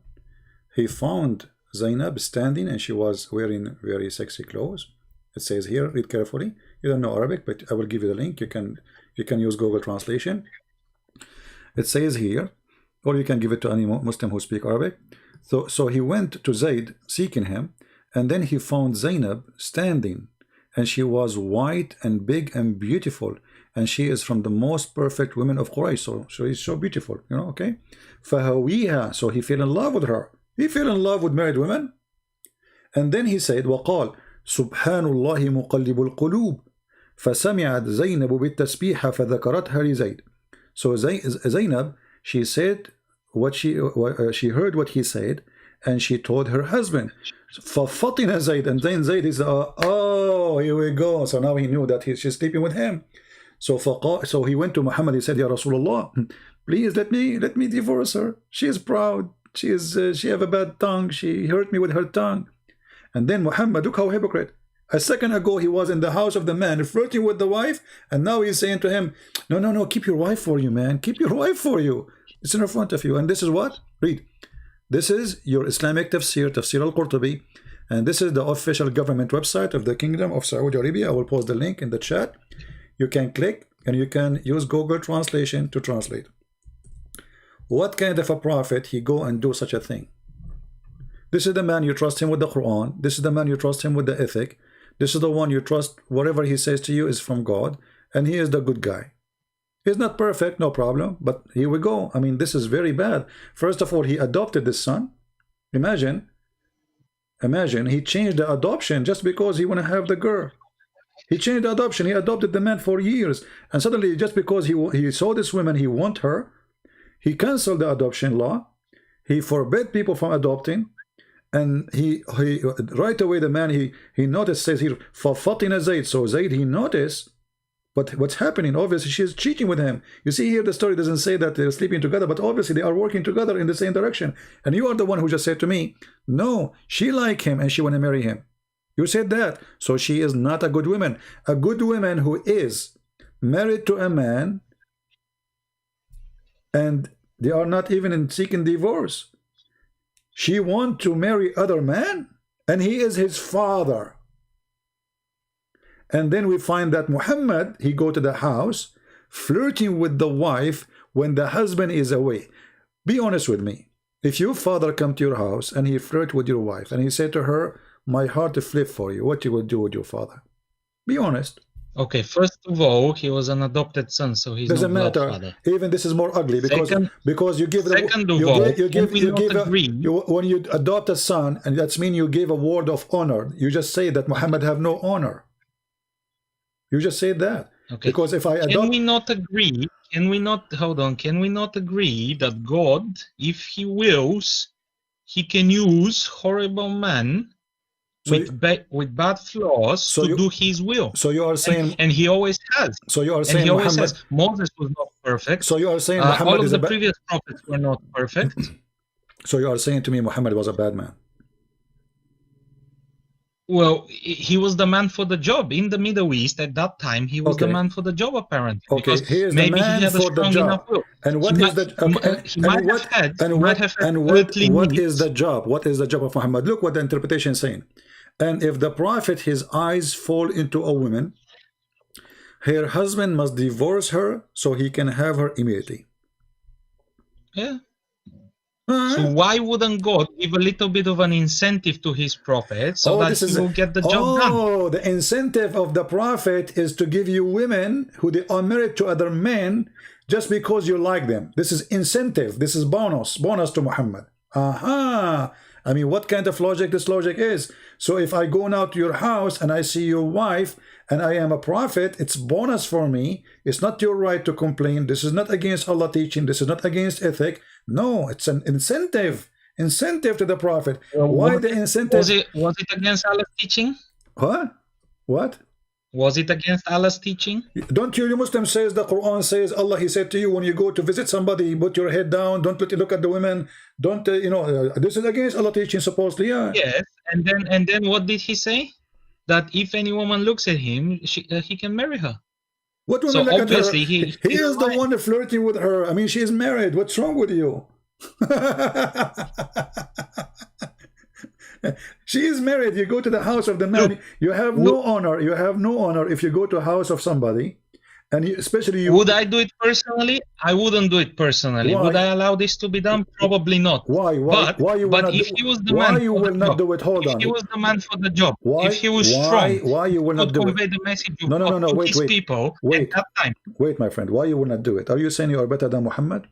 he found Zainab standing, and she was wearing very sexy clothes. It says here, read carefully. You don't know Arabic, but I will give you the link. You can use Google Translation. It says here, or you can give it to any Muslim who speak Arabic. So he went to Zayd seeking him, and then he found Zainab standing, and she was white and big and beautiful, and she is from the most perfect women of Quraysh. So she's so beautiful, you know. Okay, فهويها. So he fell in love with her. He fell in love with married women, and then he said, وقال سبحان الله مقلب القلوب فسمعت زينب بالتسبيح فذكرتها لزيد. So Zainab, she said what she heard what he said, and she told her husband. ففطن زيد, and then Zayd is oh, here we go. So now he knew that she's sleeping with him. So he went to Muhammad. He said, Ya Rasulullah, please let me divorce her. She is proud. She have a bad tongue. She hurt me with her tongue. And then Muhammad, look how hypocrite. A second ago he was in the house of the man flirting with the wife, and now he's saying to him, no, keep your wife for you, man. Keep your wife for you. It's in front of you. And this is what? Read. This is your Islamic tafsir, Tafsir al-Qurtubi, and this is the official government website of the Kingdom of Saudi Arabia. I will post the link in the chat. You can click and you can use Google Translation to translate. What kind of a prophet he go and do such a thing? This is the man you trust him with the Quran. This is the man you trust him with the ethic. This is the one you trust whatever he says to you is from God, and he is the good guy. He's not perfect, no problem, but here we go. I mean, this is very bad. First of all, he adopted this son. Imagine he changed the adoption just because he want to have the girl. He changed the adoption. He adopted the man for years, and suddenly just because he saw this woman, he want her, he canceled the adoption law. He forbid people from adopting. And he right away, the man he noticed, says here فَفَطِنَ Zayd. So Zayd, he noticed what's happening. Obviously she's cheating with him. You see here the story doesn't say that they're sleeping together, but obviously they are working together in the same direction. And you are the one who just said to me, no, she like him and she want to marry him. You said that. So she is not a good woman. A good woman who is married to a man and they are not even in seeking divorce. She want to marry other man, and he is his father. And then we find that Muhammad, he go to the house, flirting with the wife when the husband is away. Be honest with me. If your father come to your house and he flirt with your wife, and he said to her, my heart to flip for you, what you would do with your father? Be honest. Okay, first of all, he was an adopted son, so he's doesn't not matter. father. Even this is more ugly because you give when you adopt a son, and that's mean you give a word of honor. You just say that Muhammad have no honor. You just say that. Okay. Because if I adopt, can we not agree? Can we not hold on? Can we not agree that God, if He wills, He can use horrible men with bad flaws to do His will? So you are saying, and He always has. So you are saying Muhammad, Moses was not perfect. So you are saying Muhammad all of the previous prophets were not perfect. So you are saying to me Muhammad was a bad man? Well, he was the man for the job in the Middle East at that time. He was the man for the job, apparently. Okay, because he is maybe the man he had a for the strong job. Enough will. And what is the job? What is the job of Muhammad? Look what the interpretation is saying. And if the prophet, his eyes fall into a woman, her husband must divorce her so he can have her immediately. Yeah. So why wouldn't God give a little bit of an incentive to his prophet so that he will get the job done? Oh, the incentive of the prophet is to give you women who they are married to other men just because you like them. This is incentive. This is bonus to Muhammad. Aha. I mean, what kind of logic this logic is? So if I go now to your house and I see your wife and I am a prophet, it's bonus for me. It's not your right to complain. This is not against Allah teaching. This is not against ethic. No, it's an incentive to the prophet. Why the incentive? Was it against Allah's teaching? Huh? What? Was it against Allah's teaching? Don't you Muslims says the Quran says Allah, he said to you when you go to visit somebody, put your head down, don't look at the women, don't this is against Allah teaching supposedly. Yeah. Yes, and then what did he say? That if any woman looks at him, he can marry her. What woman look at her? He is the one flirting with her. I mean, she is married. What's wrong with you? She is married. You go to the house of the man. You have no honor. You have no honor if you go to a house of somebody, and especially you. Would I do it personally? I wouldn't do it personally. Why? Would I allow this to be done? Probably not. Why? But if he was the man, why you will not do it? Hold on. If he was the man for the job, if he was strong, strong, why you will not do convey it? the message No. to Wait. his people at that time. Wait, my friend. Why you will not do it? Are you saying you are better than Muhammad?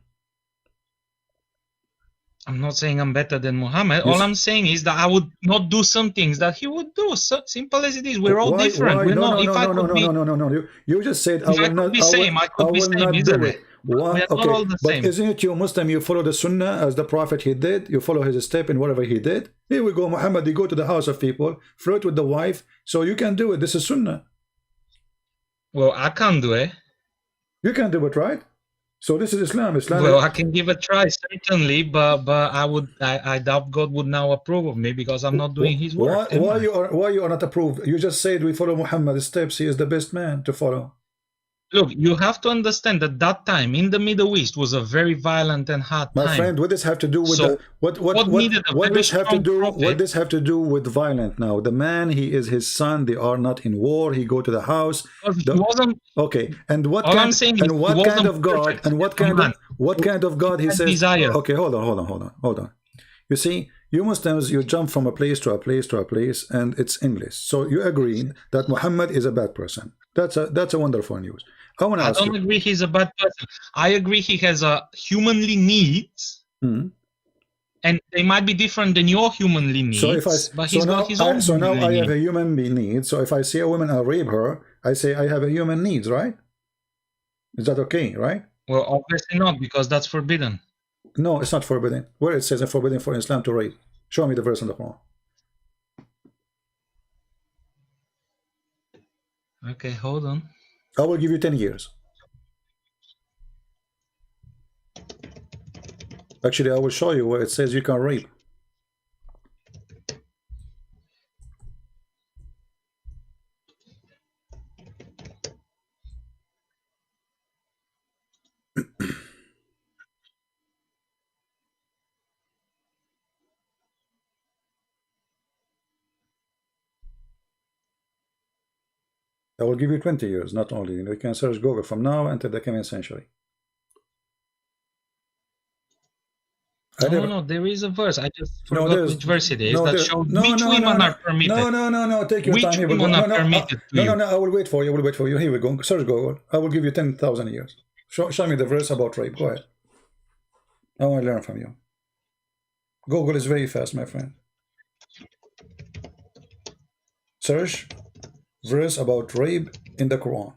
I'm not saying I'm better than Muhammad. All I'm saying is that I would not do some things that he would do. So simple as it is. We're all different. We're not. No. You just said I will not. I could be same, isn't it? Why? Okay, but isn't it you Muslim? You follow the Sunnah as the Prophet he did. You follow his step in whatever he did. Here we go, Muhammad. You go to the house of people, flirt with the wife, so you can do it. This is Sunnah. Well, I can't do it. You can do it, right? So this is Islam. Well, I can give a try certainly, but I doubt God would now approve of me because I'm not doing His work. Why you are not approved? You just said we follow Muhammad's steps. He is the best man to follow. Look, you have to understand that that time in the Middle East was a very violent and hard My time. friend, what does have to do with So, what needed a very does have to strong do prophet. what does have to do with violent now? The man, he is his son, they are not in war, he go to the house. Because he wasn't. Okay, and what All kind I'm saying is and he what kind wasn't of God perfect. and what He's a kind man. of what kind of God he had says? desire. Okay, hold on. You see, you Muslims, you jump from a place to a place to a place, and it's English. So you agree that Muhammad is a bad person. That's a wonderful news. I want to I ask don't you. agree he's a bad person. I agree he has a humanly needs, Mhm. and they might be different than your humanly needs. So if but he's got his own. so now humanly I have needs. a human need. So if I see a woman, I'll rape her. I say I have a human needs, right? Is that okay, right? Well, obviously not, because that's forbidden. No, it's not forbidden. Where it says it's forbidden for Islam to rape? Show me the verse in the Quran. Okay, hold on. I will give you 10 years. Actually, I will show you where it says you can rape. I will give you 20 years, not only. You can search Google from now until the coming century. No, there is a verse. I just forgot which verse it is no, that shows which women are permitted. No. Take your Which time. Here we go. women are permitted to you? No. I will wait for you. Here we go. Search Google. I will give you 10,000 years. Show me the verse about rape. Go ahead. I want to learn from you. Google is very fast, my friend. Search verse about rape in the Quran.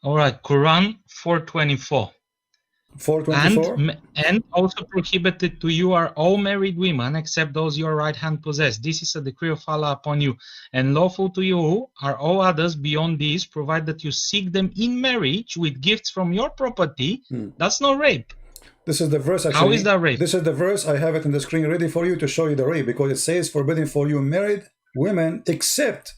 All right, Quran 4:24. 424. And also prohibited to you are all married women except those your right hand possess. This is a decree of Allah upon you, and lawful to you are all others beyond these, provided that you seek them in marriage with gifts from your property. That's not rape. This is the verse. Actually, how is that rape? This is the verse. I have it on the screen ready for you to show you the rape, because it says forbidden for you married women except.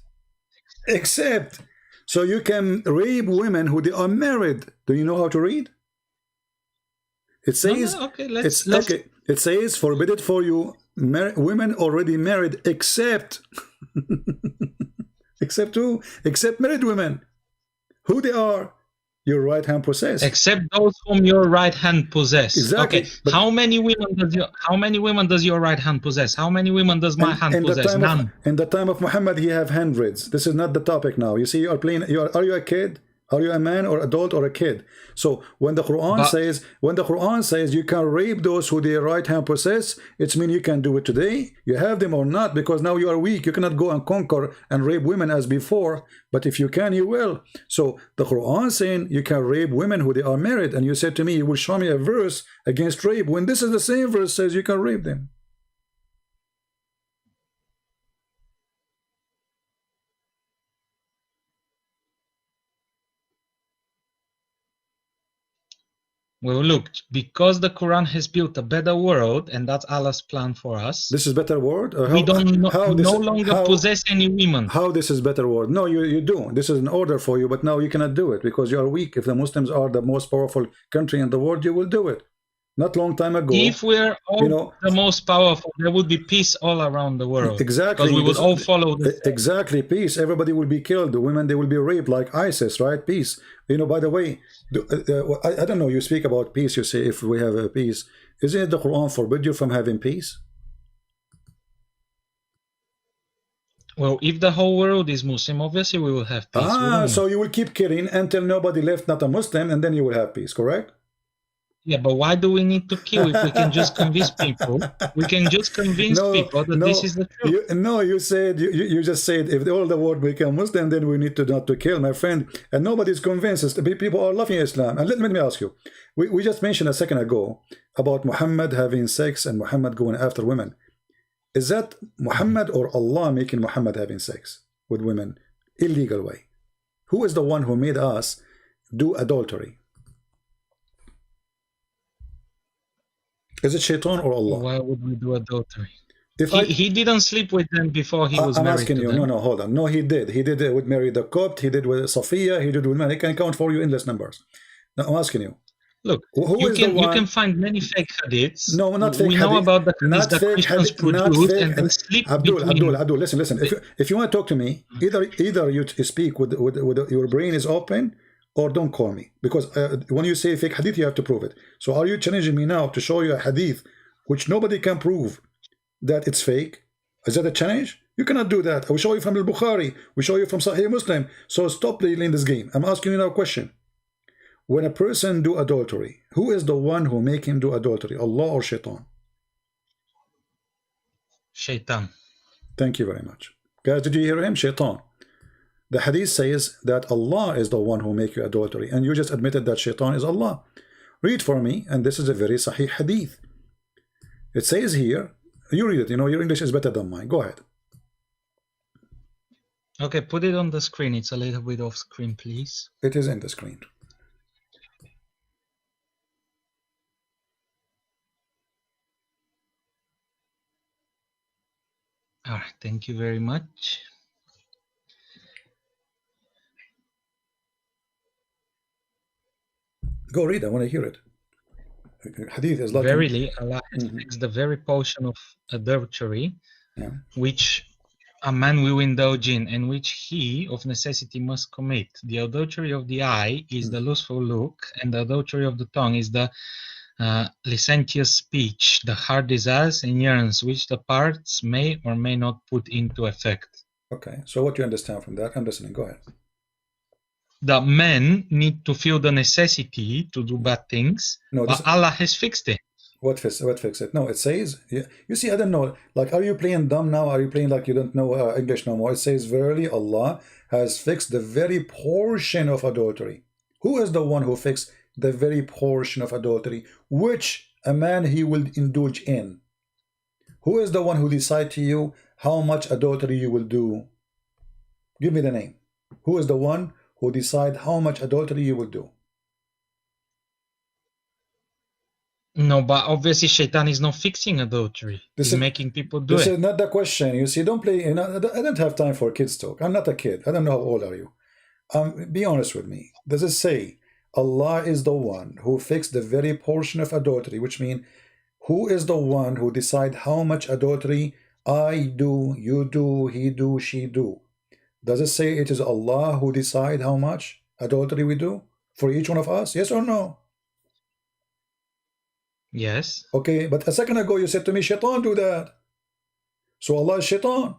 So you can rape women who they are married. Do you know how to read? It says, okay, okay. It says forbidden for you women already married except except who? Except married women. Who they are? Your right hand possess. Except those whom your right hand possess. Exactly. Okay. How many women does your right hand possess? How many women does my hand possess? None. In the time of Muhammad, he have hundreds. This is not the topic now. You see, you are playing. Are you a kid? Are you a man or adult or a kid? So when the Quran says you can rape those who their right hand possess, it means you can do it today. You have them or not, because now you are weak. You cannot go and conquer and rape women as before. But if you can, you will. So the Quran saying you can rape women who they are married, and you said to me, you will show me a verse against rape, when this is the same verse says you can rape them. Well, look, because the Quran has built a better world, and that's Allah's plan for us. This is better world? We don't no longer possess any women. How this is better world? No, you do. This is an order for you, but now you cannot do it because you are weak. If the Muslims are the most powerful country in the world, you will do it. Not long time ago. If we're all the most powerful, there would be peace all around the world. Exactly. Because we would all follow this. Exactly. Peace. Everybody will be killed. The women, they will be raped like ISIS, right? Peace. By the way, I don't know, you speak about peace, you say if we have a peace. Isn't it the Quran forbid you from having peace? Well, if the whole world is Muslim, obviously we will have peace. So you will keep killing until nobody left not a Muslim, and then you will have peace, correct? Yeah, but why do we need to kill if we can just convince people? We can just convince people that this is the truth. You just said if all the world become Muslim, then we need to not to kill, my friend. And nobody's convinced. People are loving Islam. And let me ask you, we just mentioned a second ago about Muhammad having sex and Muhammad going after women. Is that Muhammad or Allah making Muhammad having sex with women illegal way? Who is the one who made us do adultery? Is it shaitan or Allah? Why would we do adultery? If He didn't sleep with them before he was I'm married asking to you, them. no, hold on. No, he did. He did it with Mary the Copt. He did with Sophia. He did with man. He can count for you endless numbers. Now, I'm asking you. Look, Who you is the can one? find many fake hadiths. No, not fake We know hadith. about the hadiths Not that fake Christians hadith. Not produced fake and they hadith. sleep Abdul, between. Abdul, listen. If you want to talk to me, either you speak with your brain is open, or don't call me, because when you say fake hadith, you have to prove it. So are you challenging me now to show you a hadith which nobody can prove that it's fake? Is that a challenge? You cannot do that. I will show you from al-Bukhari. We show you from Sahih Muslim. So stop playing this game. I'm asking you now a question. When a person do adultery, who is the one who make him do adultery? Allah or shaitan? Shaitan. Thank you very much. Guys, did you hear him? Shaitan. The hadith says that Allah is the one who make you adultery, and you just admitted that shaitan is Allah. Read for me, and this is a very sahih hadith. It says here, you read it, you know, your English is better than mine. Go ahead. Okay, put it on the screen. It's a little bit off screen, please. It is in the screen. All right, thank you very much. Go read, I want to hear it. Hadith is like Verily, Allah has fixed the very portion of adultery, which a man will indulge in, and which he of necessity must commit. The adultery of the eye is the lustful look, and the adultery of the tongue is the licentious speech, the heart desires and yearns, which the parts may or may not put into effect. Okay, so what do you understand from that? I'm listening, go ahead. The men need to feel the necessity to do bad things, but Allah has fixed it. What fix it? No, it says, you see, I don't know, like, are you playing dumb now? Are you playing like you don't know English no more? It says, verily Allah has fixed the very portion of adultery. Who is the one who fixed the very portion of adultery, which a man he will indulge in? Who is the one who decide to you how much adultery you will do? Give me the name. Who is the one who decide how much adultery you will do? No, but obviously Shaitan is not fixing adultery. He's making people do it. This is not the question. You see, don't play. I don't have time for kids talk. I'm not a kid. I don't know how old are you. Be honest with me. Does it say Allah is the one who fixed the very portion of adultery, which means who is the one who decide how much adultery I do, you do, he do, she do? Does it say it is Allah who decide how much adultery we do for each one of us? Yes or no? Yes. Okay, but a second ago you said to me, Shaitan do that. So Allah is Shaitan.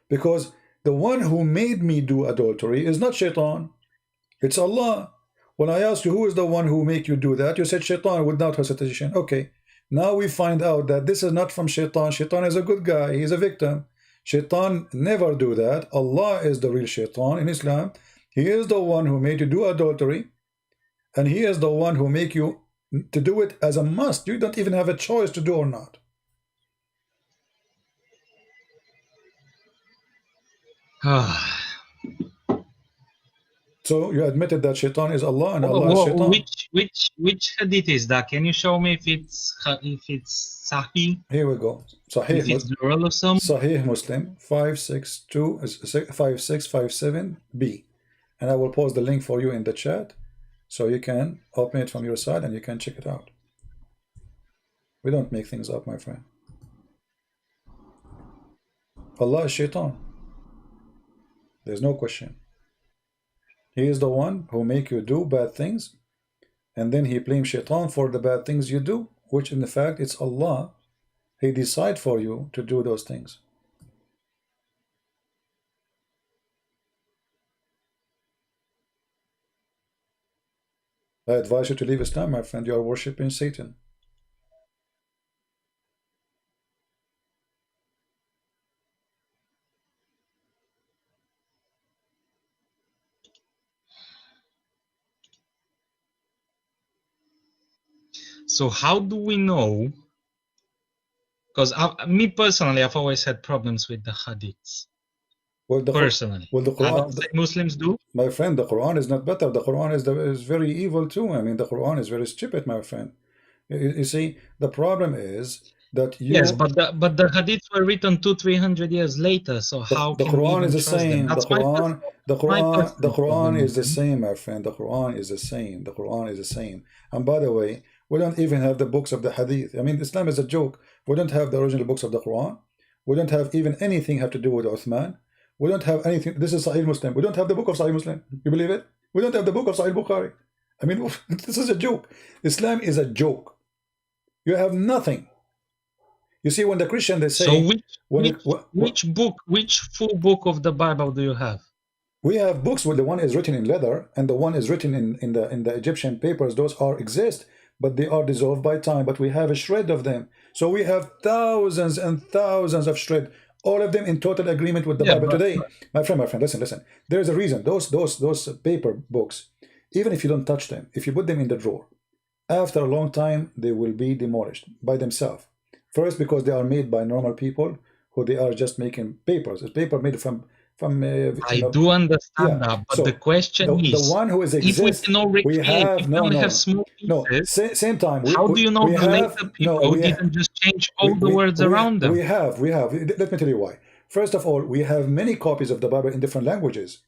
Because the one who made me do adultery is not Shaitan. It's Allah. When I asked you who is the one who make you do that, you said Shaitan without hesitation. Okay, now we find out that this is not from Shaitan. Shaitan is a good guy. He's a victim. Shaitan never do that. Allah is the real Shaitan in Islam. He is the one who made you do adultery, and he is the one who make you to do it as a must. You don't even have a choice to do or not. So you admitted that Shaitan is Allah and Allah is Shaitan. Which hadith is that? Can you show me if it's Sahih? Here we go. Sahih Muslim. Sahih Muslim 5657B, and I will post the link for you in the chat, so you can open it from your side and you can check it out. We don't make things up, my friend. Allah is Shaitan. There's no question. He is the one who make you do bad things, and then he blames Shaitan for the bad things you do, which in fact it's Allah. He decide for you to do those things. I advise you to leave Islam, my friend. You are worshipping Satan. So how do we know? Because me personally, I've always had problems with the hadiths. Well, the personally, well, the Quran, I don't think Muslims do. My friend, the Quran is not better. The Quran is very evil too. I mean, the Quran is very stupid, my friend. You see, the problem is that Yes, but the hadiths were written 200-300 years later. So how the can we Quran even is the trust them? same. That's my personal The problem Quran is with the them. same, my friend. The Quran is the same. The Quran is the same. And by the way, we don't even have the books of the Hadith. I mean, Islam is a joke. We don't have the original books of the Quran. We don't have even anything have to do with Uthman. We don't have anything. This is Sahih Muslim. We don't have the book of Sahih Muslim. You believe it? We don't have the book of Sahih Bukhari. I mean, this is a joke. Islam is a joke. You have nothing. You see, when the Christian they say, so which full book of the Bible do you have? We have books where the one is written in leather and the one is written in the Egyptian papers. Those exist, but they are dissolved by time. But we have a shred of them. So we have thousands and thousands of shred, all of them in total agreement with the Bible today. My friend, listen. There is a reason. Those paper books, even if you don't touch them, if you put them in the drawer, after a long time they will be demolished by themselves. First, because they are made by normal people who they are just making papers. It's paper made from I do understand that, but so the question is, the one who is exists, if we cannot recreate, have small pieces, same time. How do you know the later people didn't just change all the words around them? We have. Let me tell you why. First of all, we have many copies of the Bible in different languages.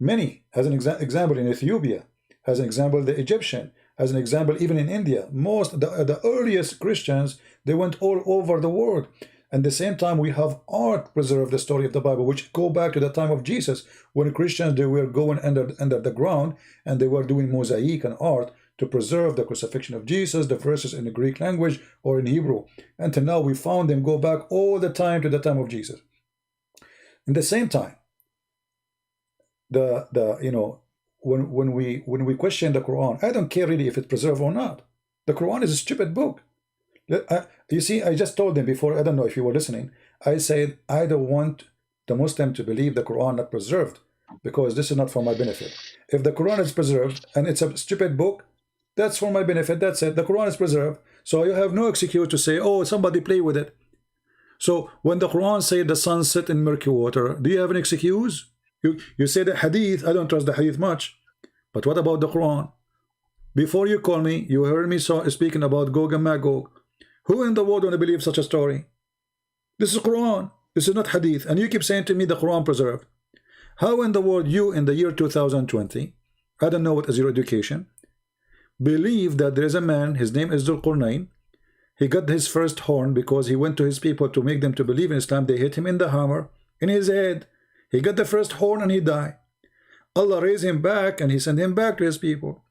Many. As an example, in Ethiopia, as an example, the Egyptian, as an example, even in India. Most the earliest Christians, they went all over the world. At the same time, we have art preserve the story of the Bible, which go back to the time of Jesus, when Christians, they were going under the ground and they were doing mosaic and art to preserve the crucifixion of Jesus, the verses in the Greek language or in Hebrew. Until now, we found them go back all the time to the time of Jesus. In the same time, when we question the Quran, I don't care really if it's preserved or not. The Quran is a stupid book. You see, I just told them before, I don't know if you were listening, I said, I don't want the Muslim to believe the Quran not preserved, because this is not for my benefit. If the Quran is preserved and it's a stupid book, that's for my benefit, that's it. The Quran is preserved, so you have no excuse to say, oh, somebody play with it. So when the Quran said the sun set in murky water, do you have an excuse? You say the Hadith, I don't trust the Hadith much, but what about the Quran? Before you call me, you heard me speaking about Gog and Magog. Who in the world want to believe such a story? This is Quran. This is not Hadith. And you keep saying to me the Quran preserved. How in the world you in the year 2020, I don't know what is your education, believe that there is a man, his name is Dhul Qurnayn. He got his first horn because he went to his people to make them to believe in Islam. They hit him in the hammer, in his head. He got the first horn and he died. Allah raised him back and he sent him back to his people.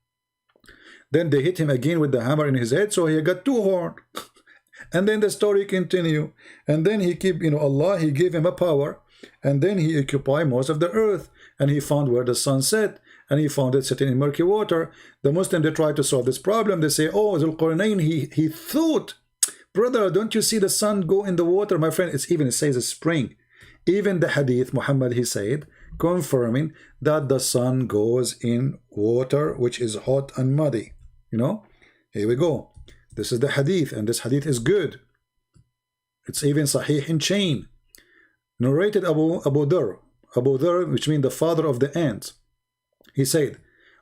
Then they hit him again with the hammer in his head, so he got two horns. And then the story continue, and then he keep, Allah, he gave him a power, and then he occupied most of the earth, and he found where the sun set, and he found it sitting in murky water. The Muslim, they try to solve this problem. They say, oh, Dhul Qurnayn, he thought, brother, don't you see the sun go in the water, my friend? It says a spring. Even the Hadith, Muhammad, he said, confirming that the sun goes in water which is hot and muddy. Here we go. This is the Hadith, and this Hadith is good. It's even Sahih in chain. Narrated Abu Dharr, which means the father of the ants. He said,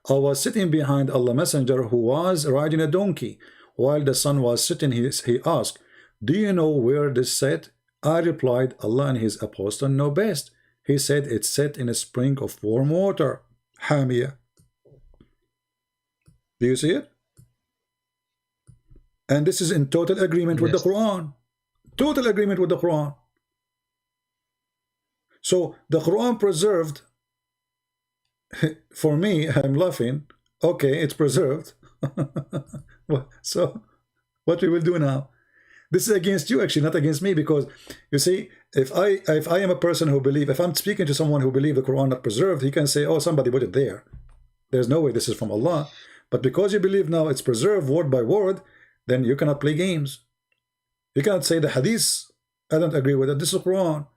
I was sitting behind Allah Messenger, who was riding a donkey. While the sun was sitting, he asked, do you know where this set? I replied, Allah and his apostle know best. He said, it's set in a spring of warm water. Hamia. Do you see it? And this is in total agreement with the Quran. Total agreement with the Quran. So the Quran preserved, for me, I'm laughing. Okay, it's preserved. So what we will do now? This is against you, actually, not against me, because you see, if I am a person who believe, if I'm speaking to someone who believe the Quran not preserved, he can say, oh, somebody put it there. There's no way this is from Allah. But because you believe now it's preserved word by word, then you cannot play games. You cannot say the Hadith, I don't agree with it, this is Quran.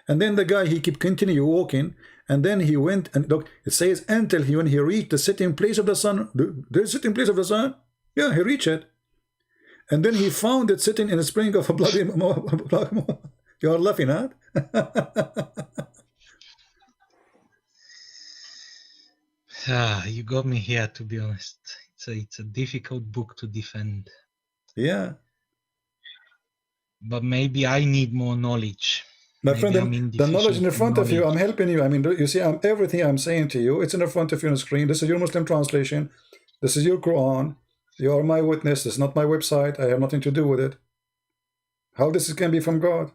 And then the guy, he keep continue walking, and then he went, and look, it says, until when he reached the sitting place of the sun, the sitting place of the sun, yeah, he reached it. And then he found it sitting in a spring of a bloody. You are laughing, huh? You got me here, to be honest. It's a difficult book to defend. Yeah. But maybe I need more knowledge. My Maybe friend, I'm the knowledge in deficient front of you, knowledge. I'm helping you. I mean, you see, everything I'm saying to you, it's in the front of you on the screen. This is your Muslim translation. This is your Quran. You are my witness. This is not my website. I have nothing to do with it. How this can be from God?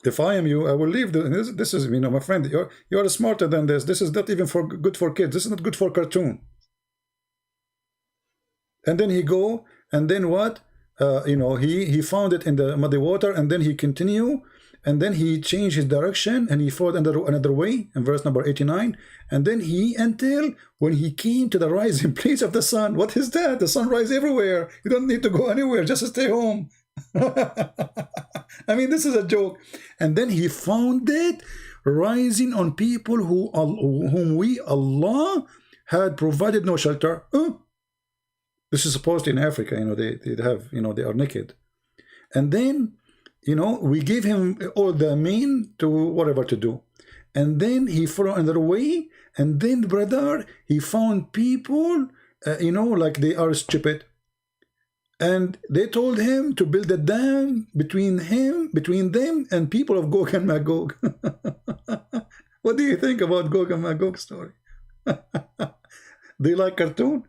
If I am you, I will leave. This is, you know, my friend, you're smarter than this. This is not even good for kids. This is not good for cartoon. And then he go, and then what? You know, he found it in the muddy water, and then he continue, and then he changed his direction, and he followed another way in verse number 89, and then until when he came to the rising place of the sun. What is that? The sun rise everywhere. You don't need to go anywhere. Just stay home. I mean, this is a joke. And then he found it rising on people whom we, Allah, had provided no shelter. This is supposed to in Africa, you know, they have, you know, they are naked. And then, you know, we gave him all the mean to whatever to do. And then he followed another way. And then, brother, he found people, you know, like they are stupid. And they told him to build a dam between them and people of Gog and Magog. What do you think about Gog and Magog story? Do you like cartoon?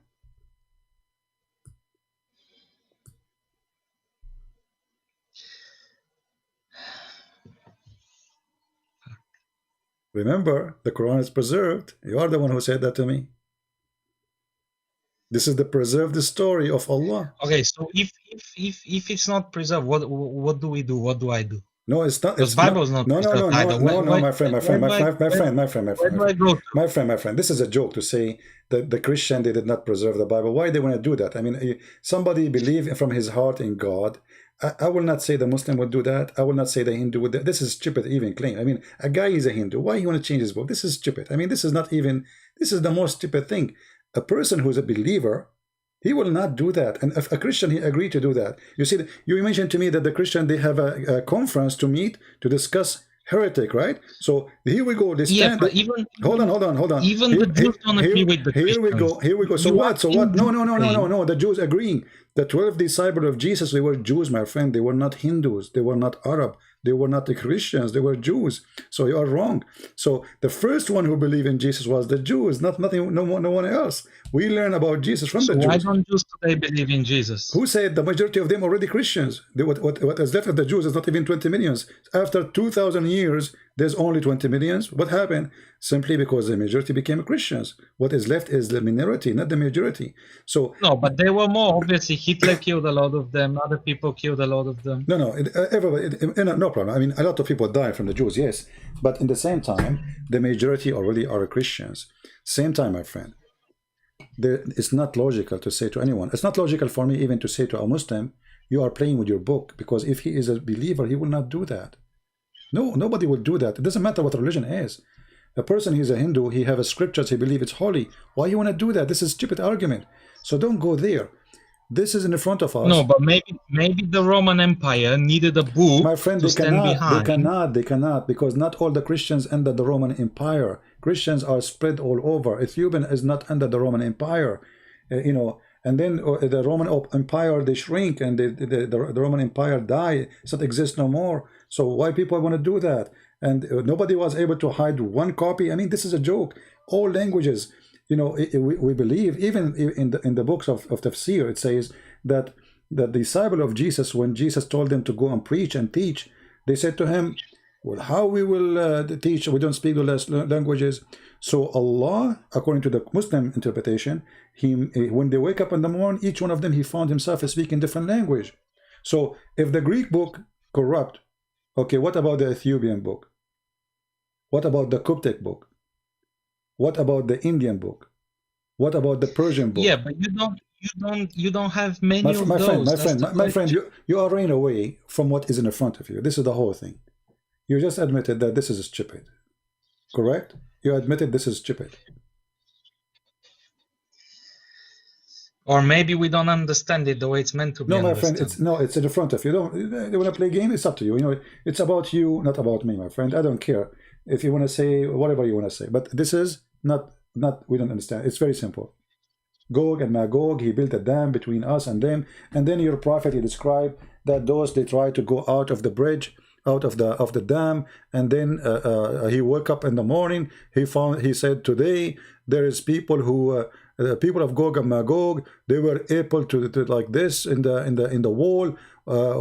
Remember, the Quran is preserved. You are the one who said that to me. This is the preserved story of Allah. Okay, so if it's not preserved, what do we do? What do I do? No, it's not. Because Bible is not preserved either. No, my friend. This is a joke to say that the Christian, they did not preserve the Bible. Why they want to do that? I mean, somebody believe from his heart in God. I will not say the Muslim would do that. I will not say the Hindu would. This is stupid even claim. I mean, a guy is a Hindu. Why he want to change his book? This is stupid. I mean, this is not even. This is the most stupid thing. A person who is a believer, he will not do that. And if a Christian, he agreed to do that. You see, you mentioned to me that the Christian, they have a conference to meet to discuss heretic, right? So here we go. They stand. But even hold on. Even the Jews don't agree with the Christians. Here we go. So what? No. The Jews agreeing. The 12 disciples of Jesus, they were Jews, my friend. They were not Hindus. They were not Arab. They were not the Christians. They were Jews. So you are wrong. So the first one who believed in Jesus was the Jews, no one else. We learn about Jesus from the Jews. Why don't Jews today believe in Jesus? Who said the majority of them already Christians? What is left of the Jews is not even 20 millions. After 2,000 years, there's only 20 millions. What happened? Simply because the majority became Christians. What is left is the minority, not the majority. So no, but there were more. Obviously, Hitler killed a lot of them. Other people killed a lot of them. No, everybody, no problem. I mean, a lot of people died from the Jews, yes. But in the same time, the majority already are Christians. Same time, my friend. It's not logical to say to anyone. It's not logical for me even to say to a Muslim, you are playing with your book. Because if he is a believer, he will not do that. No, nobody will do that. It doesn't matter what religion is. A person who's a Hindu, he have a scriptures, he believe it's holy. Why you want to do that? This is a stupid argument. So don't go there. This is in the front of us. No, but maybe the Roman Empire needed a book. My friend, they cannot, because not all the Christians under the Roman Empire. Christians are spread all over. Ethiopia is not under the Roman Empire, you know. And then the Roman Empire, they shrink, and the Roman Empire die. It doesn't exist no more. So why people want to do that? And nobody was able to hide one copy. I mean, this is a joke. All languages, you know, we believe, even in the books of Tafsir, it says that the disciple of Jesus, when Jesus told them to go and preach and teach, they said to him, well, how we will teach? We don't speak the last languages. So Allah, according to the Muslim interpretation, when they wake up in the morning, each one of them, he found himself speaking different language. So if the Greek book corrupt, okay, what about the Ethiopian book? What about the Coptic book? What about the Indian book? What about the Persian book? Yeah, but you don't have many my of friend, those. My friend, you are running away from what is in front of you. This is the whole thing. You just admitted that this is stupid. Correct? You admitted this is stupid. Or maybe we don't understand it the way it's meant to be. No, my friend, it's in the front of you. They want to play game, it's up to you. You know, it's about you, not about me, my friend. I don't care if you want to say whatever you want to say. But this is not we don't understand. It's very simple. Gog and Magog, he built a dam between us and them. And then your prophet, he described that those, they try to go out of the bridge, out of the dam, and then he woke up in the morning, he said, today there is people who people of Gog and Magog, they were able to like this in the wall,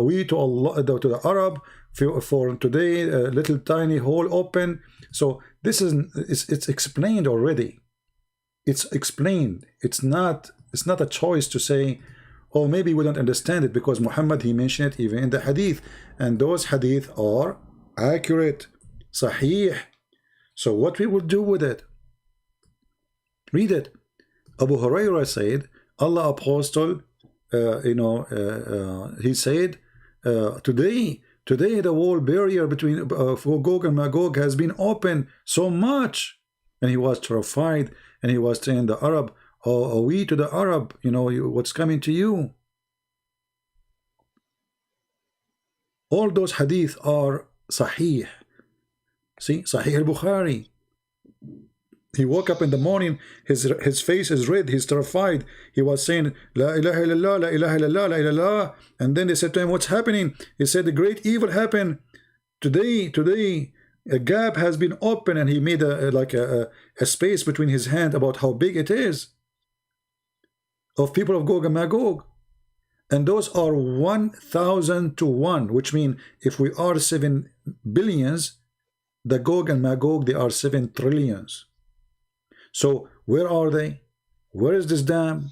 we to Allah, to the Arab, for today a little tiny hole open. So this is, it's explained already. It's explained. It's not a choice to say, oh, maybe we don't understand it, because Muhammad, he mentioned it even in the hadith, and those hadith are accurate, sahih. So what we will do with it? Read it. Abu Hurairah said, Allah Apostle, he said, today the wall barrier between Gog and Magog has been opened so much, and he was terrified, and he was saying, the Arab, oh, we to the Arab, what's coming to you? All those hadith are sahih. See, Sahih al-Bukhari. He woke up in the morning, his face is red, he's terrified. He was saying, La ilaha illallah, la ilaha illallah, la ilaha illallah. And then they said to him, what's happening? He said, the great evil happened. Today, a gap has been opened, and he made a space between his hand about how big it is, of people of Gog and Magog. And those are 1,000 to 1, which means if we are 7 billions, the Gog and Magog, they are 7 trillions. So where are they? Where is this dam?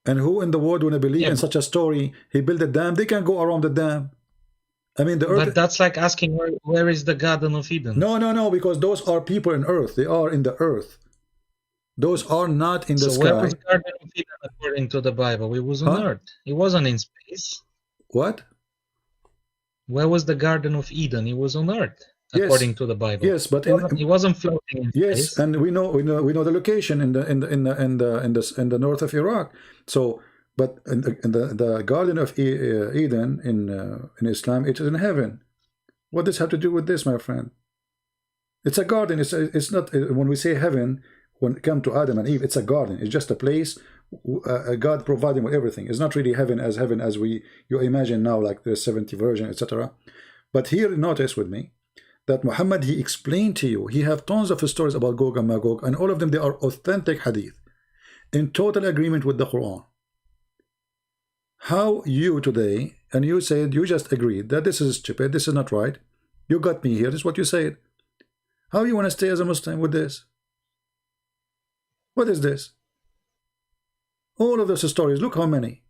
And who in the world would believe in such a story? He built a dam, they can go around the dam. I mean, the earth. But that's like asking where is the Garden of Eden? No, because those are people in earth. They are in the earth. Those are not in the sky. So where was the Garden of Eden according to the Bible? It was on earth. It wasn't in space. What? Where was the Garden of Eden? It was on earth, according to the Bible. Yes, but it wasn't floating in space. Yes, and we know the location in the north of Iraq. So, but in the Garden of Eden in Islam, it is in heaven. What does have to do with this, my friend? It's a garden. It's not, when we say heaven, when it comes to Adam and Eve, it's a garden. It's just a place God providing with everything. It's not really heaven as you imagine now, like the 70 virgin, etc. But here, notice with me that Muhammad, he explained to you, he have tons of stories about Gog and Magog, and all of them, they are authentic hadith in total agreement with the Quran. How you today, and you said, you just agreed that this is stupid, this is not right, you got me here, this is what you said. How you want to stay as a Muslim with this? What is this? All of those stories, look how many.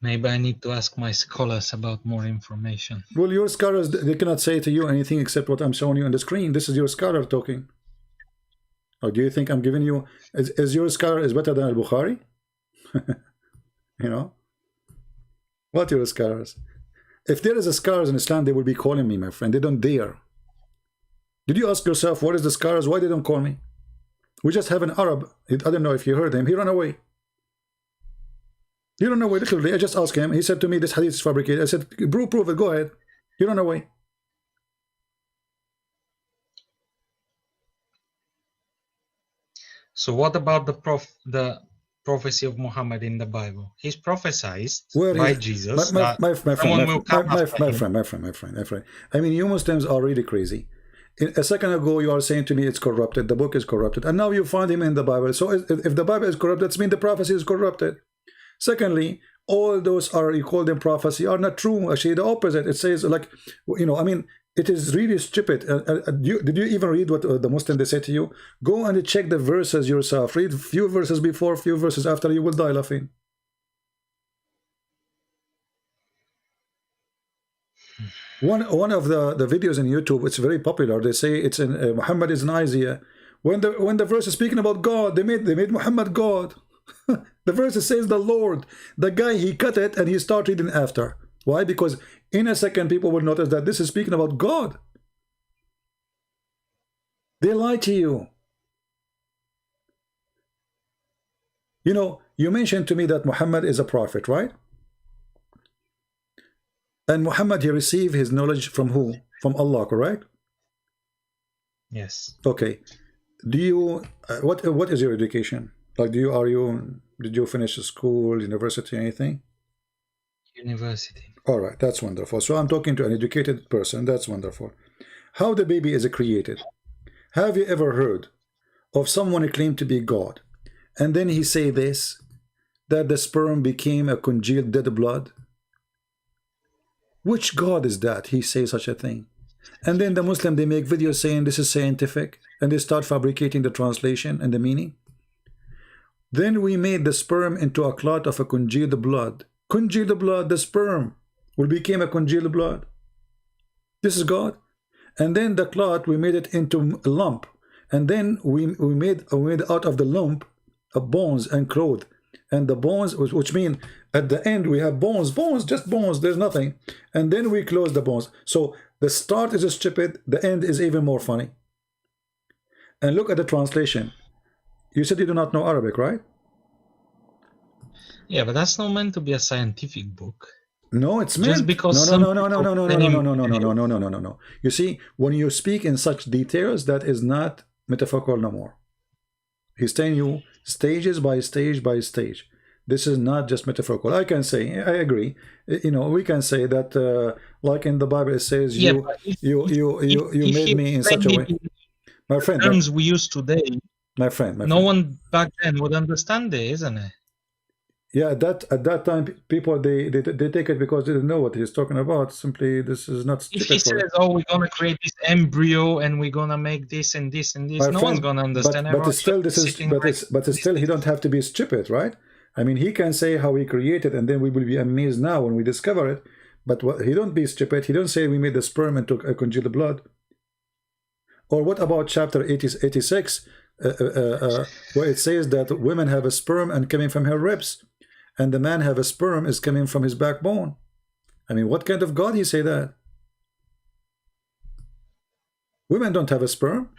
Maybe I need to ask my scholars about more information. Well, your scholars, they cannot say to you anything except what I'm showing you on the screen. This is your scholar talking. Or do you think I'm giving you, is your scholar is better than al-Bukhari? You know? What your scholars? If there is a scholars in Islam, they will be calling me, my friend. They don't dare. Did you ask yourself, what is the scholars? Why they don't call me? We just have an Arab. I don't know if you heard him. He ran away. He ran away, literally. I just asked him. He said to me, this hadith is fabricated. I said, prove it. Go ahead. He ran away. So what about the prophecy of Muhammad in the Bible? He's prophesied by Jesus. My friend. I mean, you Muslims are really crazy. A second ago, you are saying to me it's corrupted. The book is corrupted. And now you find him in the Bible. So if the Bible is corrupted, that means the prophecy is corrupted. Secondly, all those you call them prophecy are not true. Actually, the opposite. It says, like, I mean, it is really stupid. Did you even read what the Muslim, they say to you? Go and check the verses yourself. Read few verses before, few verses after. You will die laughing. One of the videos in YouTube, it's very popular. They say it's in Muhammad is in Isaiah. When the verse is speaking about God, they made Muhammad God. The verse says the Lord. The guy, he cut it and he started reading after. Why? Because in a second people will notice that this is speaking about God. They lie to you. You mentioned to me that Muhammad is a prophet, right? And Muhammad, he received his knowledge from who? From Allah, correct? Yes. Okay. Do you what is your education? Like, did you finish school, university, anything? University. All right, that's wonderful. So I'm talking to an educated person. That's wonderful. How the baby is created? Have you ever heard of someone who claimed to be God, and then he say this, that the sperm became a congealed dead blood? Which God is that? He says such a thing. And then the Muslim, they make videos saying this is scientific, and they start fabricating the translation and the meaning. Then we made the sperm into a clot of a congealed blood. Congealed blood, the sperm will become a congealed blood. This is God. And then the clot, we made it into a lump. And then we made out of the lump bones and growth. And the bones, which mean at the end we have bones, just bones, there's nothing. And then we close the bones. So the start is stupid, the end is even more funny. And look at the translation. You said you do not know Arabic, right? Yeah, but that's not meant to be a scientific book. No, it's meant. Just because No. You see, when you speak in such details, that is not metaphorical no more. He's telling you stages by stage by stage. This is not just metaphorical. I can say, I agree. You know, we can say that, like in the Bible, it says, Yeah, you made me in such a way. My friend, terms we use today, my friend. no one back then would understand it, isn't it? Yeah, at that time, people they take it because they didn't know what he's talking about. Simply, this is not If he says, "Oh, we're gonna create this embryo and we're gonna make this and this and this," no one's gonna understand. But still, still, he don't have to be stupid, right? I mean, he can say how he created, and then we will be amazed now when we discover it. But he don't be stupid. He don't say we made the sperm into a congealed blood. Or what about chapter 86, where it says that women have a sperm and coming from her ribs, and the man have a sperm is coming from his backbone? I mean, what kind of God he say that? Women don't have a sperm.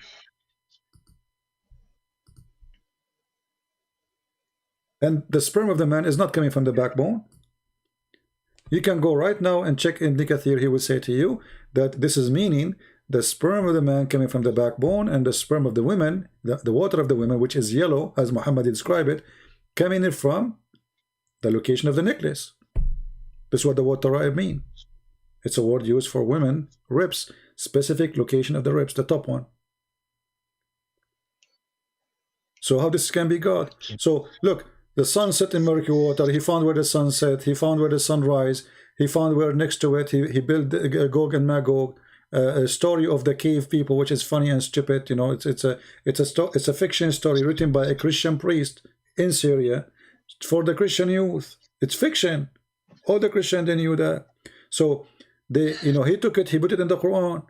And the sperm of the man is not coming from the backbone. You can go right now and check in Ibn Kathir. He will say to you that this is meaning the sperm of the man coming from the backbone, and the sperm of the women, the water of the women, which is yellow, as Muhammad described it, coming in from the location of the necklace. This is what the word Torah mean. It's a word used for women, ribs, specific location of the ribs, the top one. So how this can be God? So look, the sun set in murky water. He found where the sun set. He found where the sun rise. He found where next to it he built Gog and Magog. A story of the cave people, which is funny and stupid. You know, it's a fiction story written by a Christian priest in Syria for the Christian youth. It's fiction. All the Christians, they knew that. So he took it, he put it in the Quran.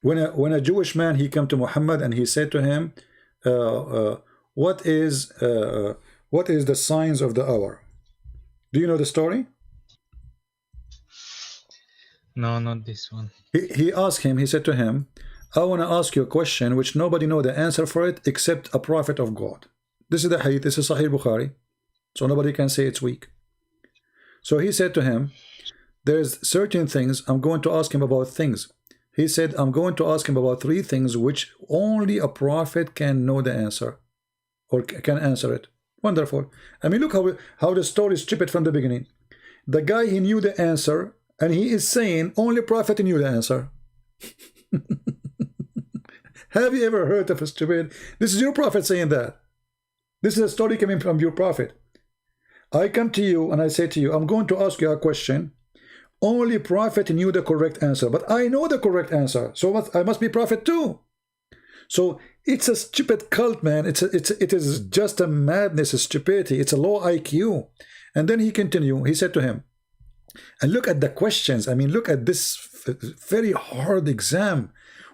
When a Jewish man, he came to Muhammad and he said to him, what is the signs of the hour? Do you know the story? No, not this one. He asked him, he said to him, I want to ask you a question which nobody knows the answer for it except a prophet of God. This is the hadith, this is Sahih Bukhari. So nobody can say it's weak. So he said to him, there's certain things, I'm going to ask him about things. He said, I'm going to ask him about 3 things which only a prophet can know the answer, or can answer it. Wonderful. I mean, look how the story is stupid from the beginning. The guy, he knew the answer, and he is saying only prophet knew the answer. Have you ever heard of a stupid? This is your prophet saying that. This is a story coming from your prophet. I come to you and I say to you, I'm going to ask you a question. Only prophet knew the correct answer, but I know the correct answer, so I must be prophet too. So it's a stupid cult, man. It is just a madness, a stupidity. It's a low IQ. And then he continued. He said to him, and look at the questions. I mean, look at this very hard exam.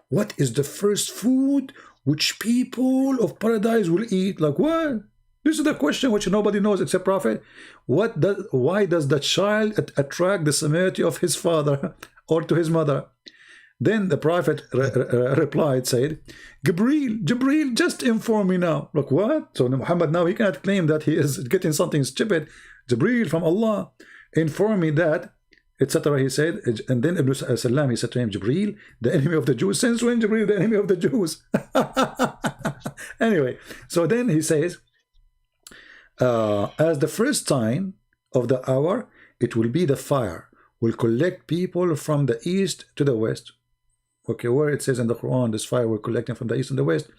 What is the first food which people of paradise will eat? Like what? This is the question which nobody knows except prophet. Why does the child attract the similarity of his father or to his mother? Then the prophet replied, said, Jibreel, just inform me now. Look, what? So Muhammad now, he cannot claim that he is getting something stupid. Jibreel from Allah informed me that etc. He said, and then Ibn Salam, he said to him, Jibreel, the enemy of the Jews. Since when Jibreel, the enemy of the Jews? Anyway, so then he says, as the first sign of the hour, it will be the fire, will collect people from the east to the west. Okay, where it says in the Quran, this fire will collect them from the east and the west.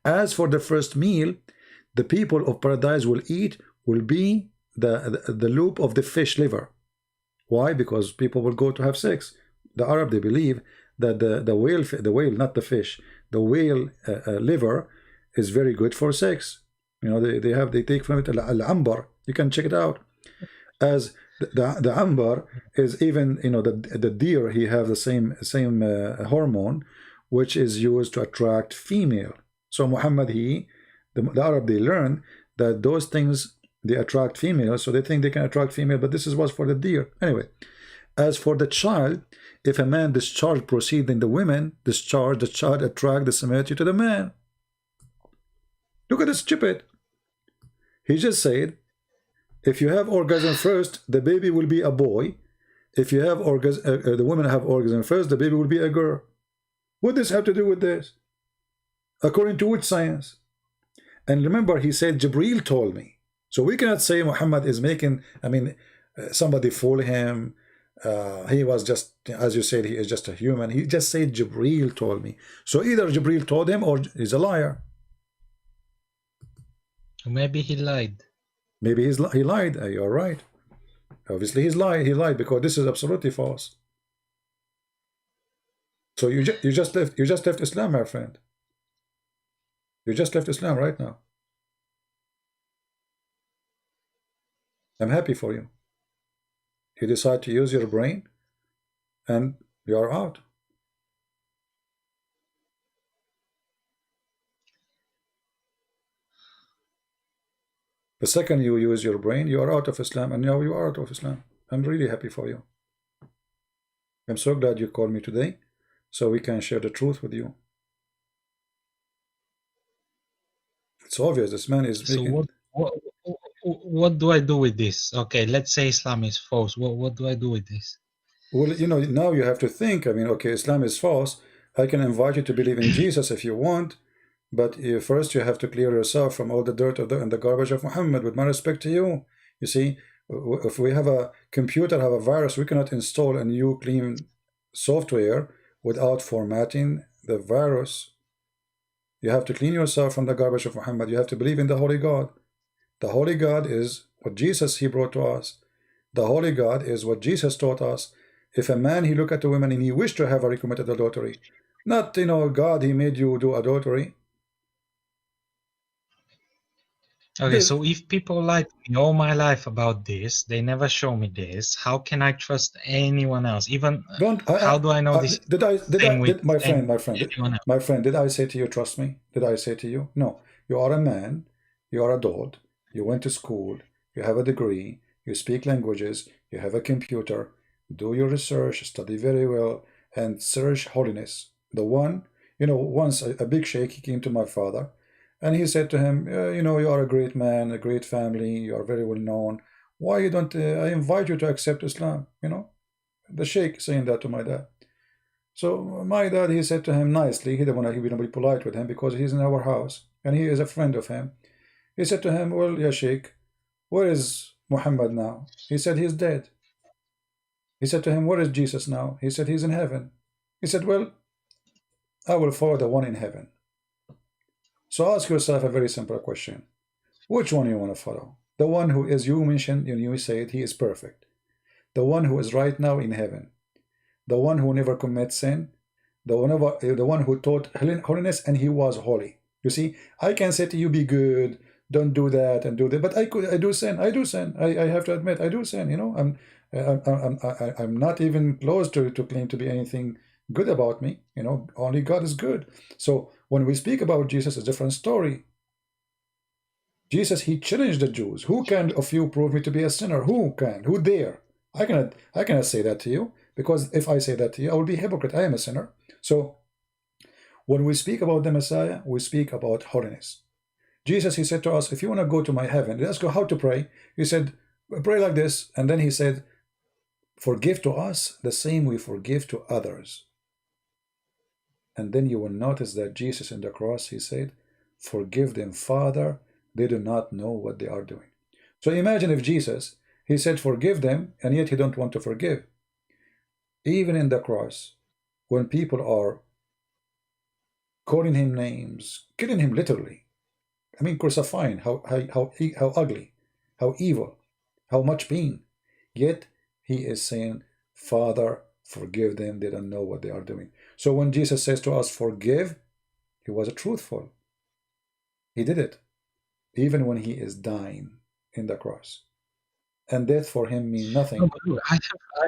As for the first meal, the people of paradise will eat, will be the loop of the fish liver. Why? Because people will go to have sex. The Arab, they believe that the whale, not the fish, the whale liver is very good for sex. You know, they take from it al-ambar. You can check it out. As the ambar is even, you know, the deer, he have the same hormone, which is used to attract female. So Muhammad, the Arab, they learn that those things, they attract females, so they think they can attract female, but this was for the deer. Anyway, as for the child, if a man discharge proceed in the women discharge, the child attract the similarity to the man. Look at this stupid. He just said, if you have orgasm first, the baby will be a boy. If you have orgasm, the women have orgasm first, the baby will be a girl. What does this have to do with this? According to which science? And remember, he said, Jibreel told me. So we cannot say Muhammad is making, I mean, somebody fool him. He was just, as you said, he is just a human. He just said, Jibreel told me. So either Jibreel told him or he's a liar. Maybe he lied. Maybe he lied. You're right. Obviously, he's lied. He lied because this is absolutely false. So you just left Islam, my friend. You just left Islam right now. I'm happy for you. You decide to use your brain, and you are out. The second you use your brain, you are out of Islam, and now you are out of Islam. I'm really happy for you. I'm so glad you called me today, so we can share the truth with you. It's obvious this man is making... So what do I do with this? Okay, let's say Islam is false. What do I do with this? Well, you know, now you have to think. I mean, okay, Islam is false. I can invite you to believe in Jesus if you want, but first you have to clear yourself from all the dirt and the garbage of Muhammad, with my respect to you. You see, if we have a computer, have a virus, we cannot install a new clean software without formatting the virus. You have to clean yourself from the garbage of Muhammad. You have to believe in the Holy God. The Holy God is what Jesus, he brought to us. The Holy God is what Jesus taught us. If a man, he look at a woman and he wished to have her, he committed adultery. Not, you know, God, he made you do adultery. Okay, so if people lie to me all my life about this, they never show me this, how can I trust anyone else? Even how do I know this? My friend, did I say to you, trust me? Did I say to you? No. You are a man, you are adult, you went to school, you have a degree, you speak languages, you have a computer, do your research, study very well, and search holiness. The one, you know, once a big sheikh, he came to my father, and he said to him, you know, you are a great man, a great family, you are very well known. Why you don't, I invite you to accept Islam, you know? The sheikh saying that to my dad. So my dad, he said to him nicely, he didn't want to be polite with him because he's in our house, and he is a friend of him. He said to him, well, ya sheikh, where is Muhammad now? He said, he's dead. He said to him, where is Jesus now? He said, he's in heaven. He said, well, I will follow the one in heaven. So ask yourself a very simple question. Which one you want to follow? The one who, as you mentioned, you said he is perfect. The one who is right now in heaven. The one who never commits sin. The one who taught holiness and he was holy. You see, I can say to you, be good, don't do that and do that, but I do sin. I have to admit, I do sin. You know, I'm not even close to claim to be anything good about me. You know, only God is good. So when we speak about Jesus, it's a different story. Jesus, he challenged the Jews. Who can of you prove me to be a sinner? Who can? Who dare? I cannot say that to you, because if I say that to you, I will be a hypocrite. I am a sinner. So when we speak about the Messiah, we speak about holiness. Jesus, he said to us, if you want to go to my heaven, let's go how to pray. He said, pray like this. And then he said, Forgive to us the same we forgive to others. And then you will notice that Jesus in the cross, he said, forgive them, Father, they do not know what they are doing. So imagine if Jesus, he said forgive them, and yet he don't want to forgive. Even in the cross, when people are calling him names, killing him literally, I mean crucifying, how ugly, how evil, how much pain, yet he is saying, Father, forgive them, they don't know what they are doing. So when Jesus says to us, forgive, he was truthful. He did it, even when he is dying in the cross. And death for him means nothing. No, but look, I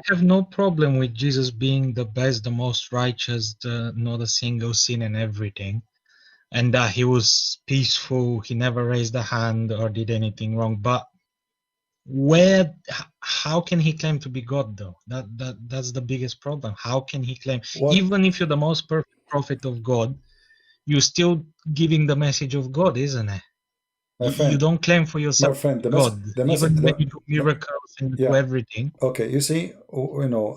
have no problem with Jesus being the best, the most righteous, not a single sin and everything, and that he was peaceful, he never raised a hand or did anything wrong. But how can he claim to be God though? That's the biggest problem. How can he claim? What? Even if you're the most perfect prophet of God, you're still giving the message of God, isn't it? You don't claim for yourself God, even when you do miracles and you do everything. Okay, you see, you know,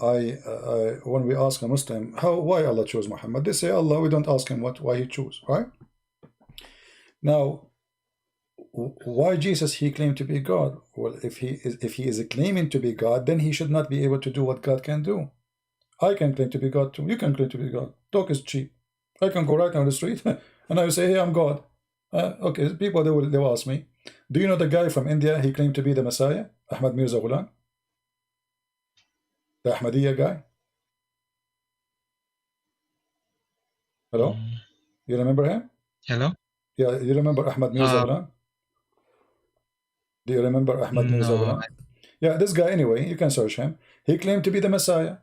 when we ask a Muslim, why Allah chose Muhammad, they say Allah. We don't ask him why he chose, right? Now, why Jesus? He claimed to be God. Well, if he is claiming to be God, then he should not be able to do what God can do. I can claim to be God too. You can claim to be God. Talk is cheap. I can go right down the street and I will say, hey, I'm God. Okay, people, they will ask me, do you know the guy from India? He claimed to be the Messiah, Ahmad Mirza Ghulam, the Ahmadiyya guy. Hello? You remember him? Hello? Yeah, you remember Ahmad Mirza Ghulam? Do you remember Ahmad Mirza Ghulam? Yeah, this guy, anyway, you can search him. He claimed to be the Messiah.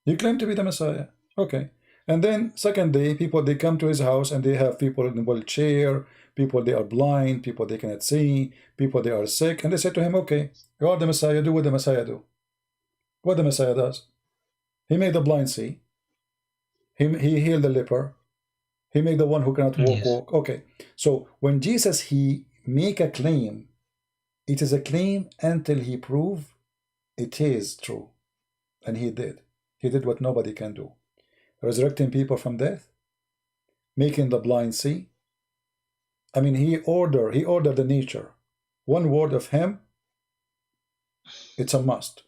He claimed to be the Messiah. Okay. And then second day, people, they come to his house and they have people in wheelchair, people they are blind, people they cannot see, people they are sick, and they say to him, okay, you are the Messiah, do what the Messiah do. What the Messiah does. He made the blind see. He healed the leper. He made the one who cannot walk. Okay. So when Jesus, he make a claim, it is a claim until he prove it is true. And he did. He did what nobody can do. Resurrecting people from death, making the blind see. I mean, he ordered the nature. One word of him, it's a must.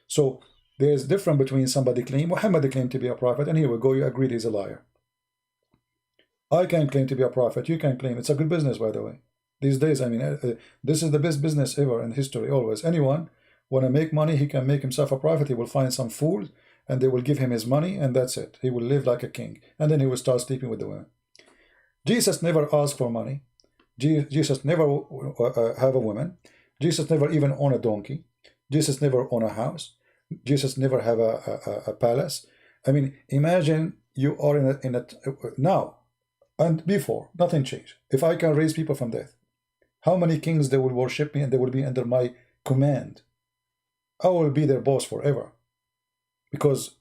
So there's difference between somebody claim, Muhammad claimed to be a prophet, and here we go, you agreed he's a liar. I can claim to be a prophet, you can claim. It's a good business, by the way. These days, I mean, this is the best business ever in history, always. Anyone want to make money, he can make himself a prophet. He will find some fools, and they will give him his money, and that's it. He will live like a king, and then he will start sleeping with the women. Jesus never asked for money. Jesus never have a woman. Jesus never even own a donkey. Jesus never own a house. Jesus never have a palace. I mean, imagine you are in a now and before, nothing changed. If I can raise people from death, how many kings they will worship me and they will be under my command? I will be their boss forever. Because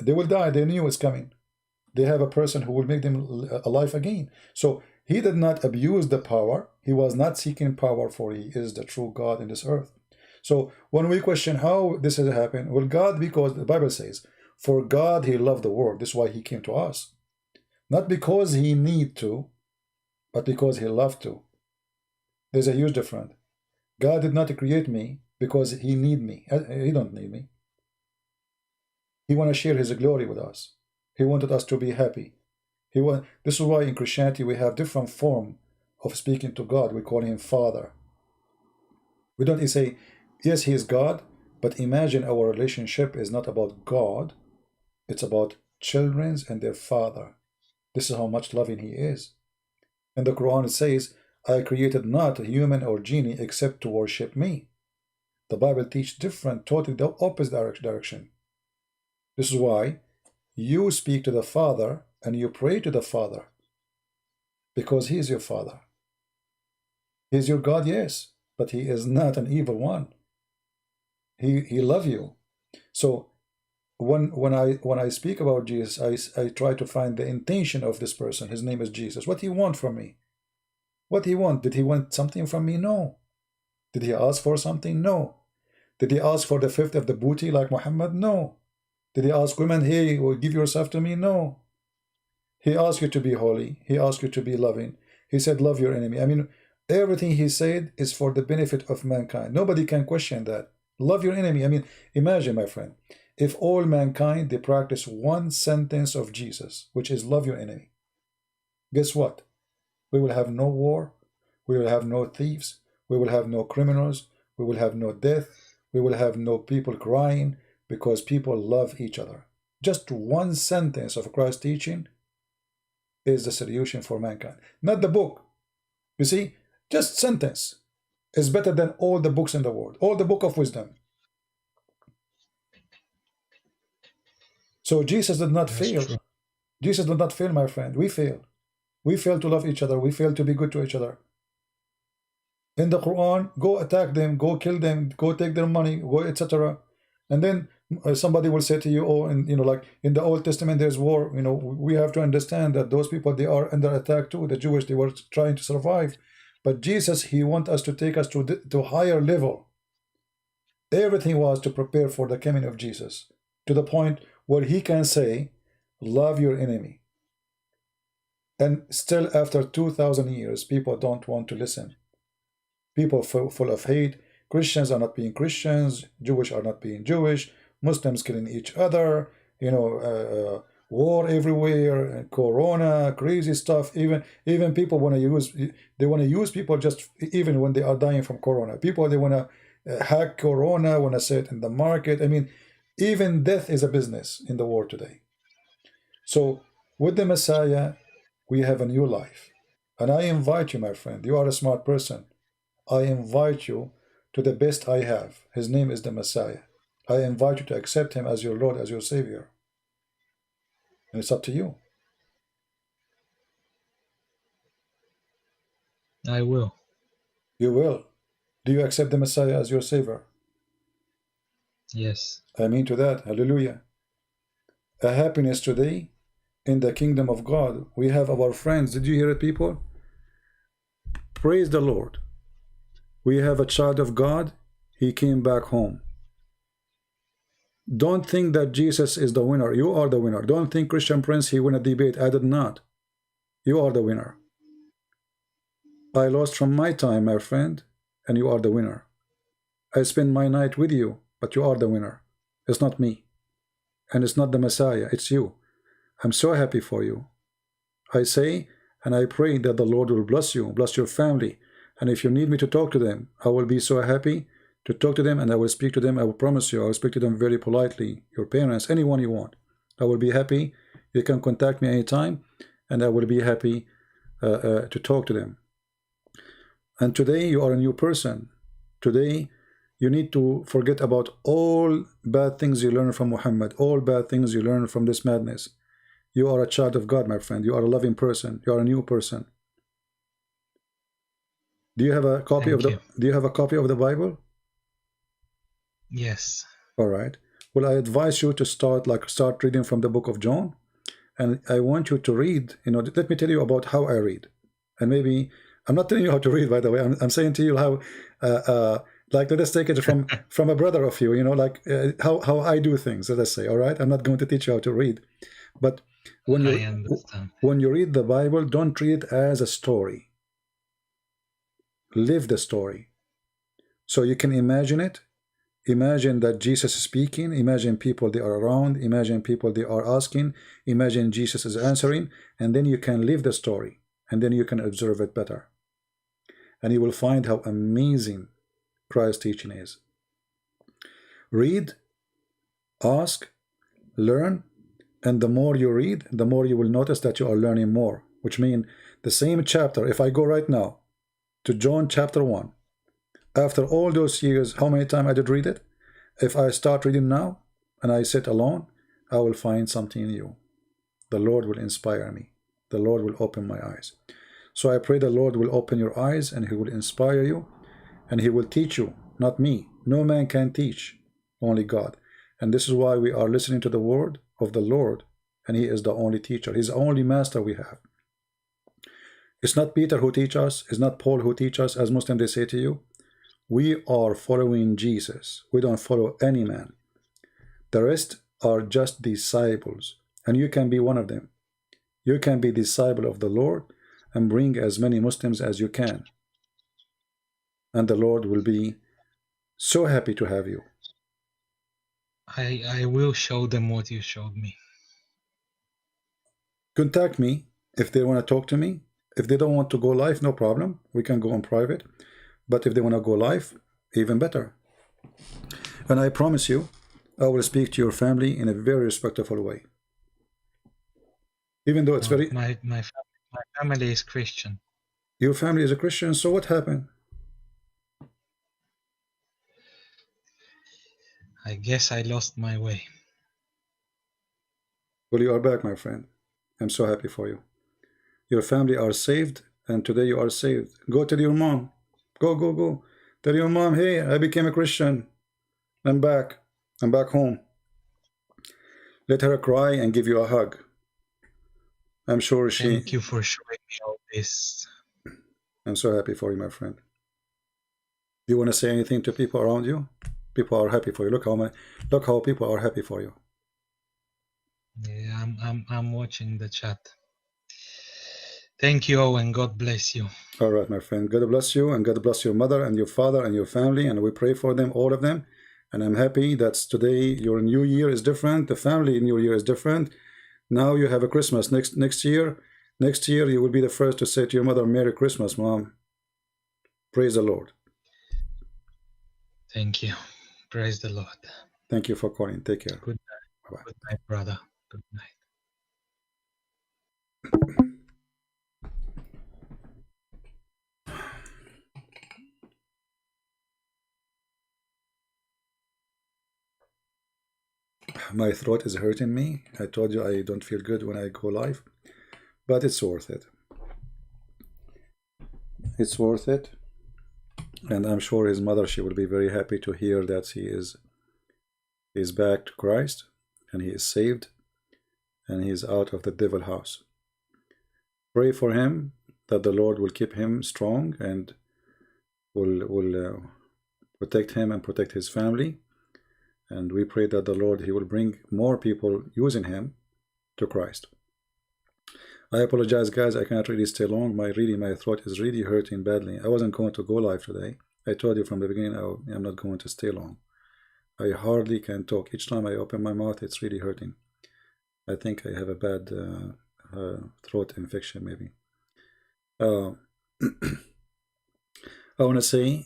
they will die, they knew it's coming. They have a person who will make them alive again. So he did not abuse the power. He was not seeking power, for he is the true God in this earth. So when we question how this has happened, well, God, because the Bible says, for God he loved the world. This is why he came to us. Not because he need to, but because he loved to. There's a huge difference. God did not create me because he need me. He don't need me. He want to share his glory with us. He wanted us to be happy. This is why in Christianity we have different form of speaking to God. We call him Father. We don't say, yes, he is God, but imagine our relationship is not about God. It's about children and their father. This is how much loving he is. And the Quran says, I created not a human or genie except to worship me. The Bible teaches different, totally the opposite direction. This is why you speak to the Father and you pray to the Father, because he is your Father. He is your God, yes, but he is not an evil one. He loves you. So when I speak about Jesus, I try to find the intention of this person. His name is Jesus. What he want from me? What he want? Did he want something from me? No. Did he ask for something? No. Did he ask for the fifth of the booty like Muhammad? No. Did he ask women, hey, give yourself to me? No. He asked you to be holy. He asked you to be loving. He said, love your enemy. I mean, everything he said is for the benefit of mankind. Nobody can question that. Love your enemy. I mean, imagine, my friend, if all mankind, they practice one sentence of Jesus, which is love your enemy. Guess what? We will have no war. We will have no thieves. We will have no criminals. We will have no death. We will have no people crying because people love each other. Just one sentence of Christ's teaching is the solution for mankind. Not the book. You see, just sentence is better than all the books in the world. All the book of wisdom. So Jesus did not fail. True. Jesus did not fail, my friend. We fail. We fail to love each other. We fail to be good to each other. In the Quran, go attack them, go kill them, go take their money, go etc. And then somebody will say to you, oh, and like in the Old Testament, there's war. We have to understand that those people, they are under attack too. The Jewish, they were trying to survive. But Jesus, he wants us to take us to higher level. Everything was to prepare for the coming of Jesus, to the point where he can say, love your enemy. And still after 2,000 years, people don't want to listen. People full of hate. Christians are not being Christians. Jewish are not being Jewish. Muslims killing each other. War everywhere. Corona, crazy stuff. Even people want to use. They want to use people just even when they are dying from Corona. People, they want to hack Corona. Want to say it in the market. I mean, even death is a business in the world today. So with the Messiah, we have a new life. And I invite you, my friend. You are a smart person. I invite you to the best I have. His name is the Messiah. I invite you to accept him as your Lord, as your Savior. And it's up to you. I will. You will. Do you accept the Messiah as your Savior? Yes. I mean to that. Hallelujah. A happiness today in the kingdom of God. We have our friends. Did you hear it, people? Praise the Lord. We have a child of God. He came back home. Don't think that Jesus is the winner. You are the winner. Don't think Christian Prince, he won a debate. I did not. You are the winner. I lost from my time, my friend, and you are the winner. I spend my night with you, but you are the winner. It's not me. And it's not the Messiah. It's you. I'm so happy for you. I say, and I pray that the Lord will bless you, bless your family. And if you need me to talk to them, I will be so happy to talk to them, and I will speak to them. I will promise you, I will speak to them very politely. Your parents, anyone you want. I will be happy. You can contact me anytime, and I will be happy to talk to them. And today, you are a new person. Today, you need to forget about all bad things you learned from Muhammad, all bad things you learned from this madness. You are a child of God, my friend. You are a loving person. You are a new person. Do you have a copy of the Do you have a copy of the Bible? Yes. All right. Well, I advise you to start reading from the book of John, and I want you to read. Let me tell you about how I read, and maybe I'm not telling you how to read. By the way, I'm saying to you how, let us take it from a brother of you. How I do things. Let us say. All right. I'm not going to teach you how to read, but when you read the Bible, don't read it as a story. Live the story. So you can imagine it. Imagine that Jesus is speaking. Imagine people they are around. Imagine people they are asking. Imagine Jesus is answering. And then you can live the story. And then you can observe it better. And you will find how amazing Christ's teaching is. Read, ask, learn. And the more you read, the more you will notice that you are learning more. Which means the same chapter, if I go right now to John chapter 1, after all those years, how many times I did read it? If I start reading now and I sit alone, I will find something new. The Lord will inspire me. The Lord will open my eyes. So I pray the Lord will open your eyes and he will inspire you and he will teach you, not me. No man can teach, only God. And this is why we are listening to the word of the Lord, and he is the only teacher. He's the only master we have. It's not Peter who teaches us. It's not Paul who teaches us. As Muslims, they say to you, We are following Jesus. We don't follow any man. The rest are just disciples, and you can be one of them. You can be disciple of the Lord and bring as many Muslims as you can. And the Lord will be so happy to have you. I will show them what you showed me. Contact me if they want to talk to me. If they don't want to go live, no problem. We can go on private. But if they want to go live, even better. And I promise you, I will speak to your family in a very respectful way. Even though it's very... My family is Christian. Your family is a Christian, so what happened? I guess I lost my way. Well, you are back, my friend. I'm so happy for you. Your family are saved, and today you are saved. Go tell your mom. Go. Tell your mom, hey, I became a Christian. I'm back. I'm back home. Let her cry and give you a hug. I'm sure she... Thank you for showing me all this. I'm so happy for you, my friend. Do you want to say anything to people around you? People are happy for you. Look how people are happy for you. Yeah, I'm watching the chat. Thank you, and God bless you. All right, my friend. God bless you, and God bless your mother and your father and your family, and we pray for them, all of them. And I'm happy that today your new year is different. The family new year is different. Now you have a Christmas next year. Next year you will be the first to say to your mother, Merry Christmas, Mom. Praise the Lord. Thank you. Praise the Lord. Thank you for calling. Take care. Good night. Bye-bye. Good night, brother. Good night. My throat is hurting me. I told you I don't feel good when I go live, but it's worth it. It's worth it. And I'm sure his mother, she will be very happy to hear that he is back to Christ, and he is saved, and he is out of the devil house. Pray for him that the Lord will keep him strong and will protect him and protect his family. And we pray that the Lord, he will bring more people using him to Christ. I apologize, guys. I cannot really stay long. My throat is really hurting badly. I wasn't going to go live today. I told you from the beginning I'm not going to stay long. I hardly can talk. Each time I open my mouth, it's really hurting. I think I have a bad throat infection, maybe. I want to say,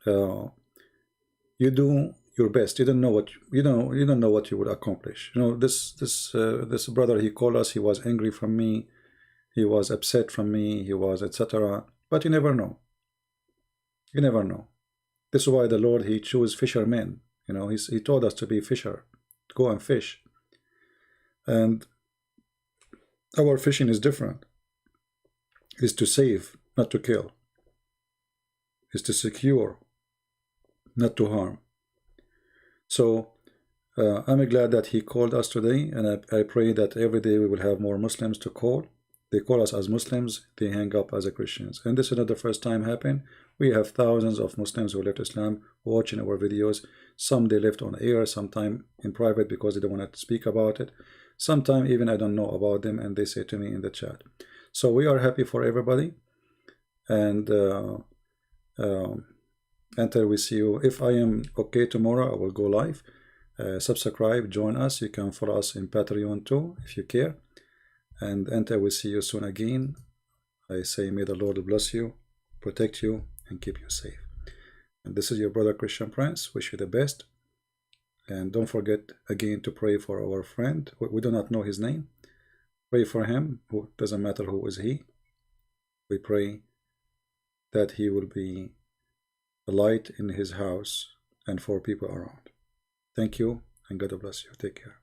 you do your best. You don't know what you don't know what you would accomplish. You know, this brother, he called us. He was angry from me. He was upset from me. He was etc. But you never know. You never know. This is why the Lord, he chose fishermen. You know, he told us to be fisher, to go and fish. And our fishing is different. Is to save, not to kill. Is to secure, not to harm. So I'm glad that he called us today, and I pray that every day we will have more Muslims to call. They call us as Muslims, they hang up as Christians. And this is not the first time happened. We have thousands of Muslims who left Islam watching our videos. Some they left on air, sometime in private because they don't want to speak about it. Sometime even I don't know about them, and they say to me in the chat. So we are happy for everybody. And until we see you, if I am okay tomorrow, I will go live. Subscribe, join us. You can follow us in Patreon too, if you care. And until we see you soon again, I say may the Lord bless you, protect you, and keep you safe. And this is your brother Christian Prince. Wish you the best. And don't forget again to pray for our friend. We do not know his name. Pray for him. Who doesn't matter who is he. We pray that he will be a light in his house and for people around. Thank you, and God bless you. Take care.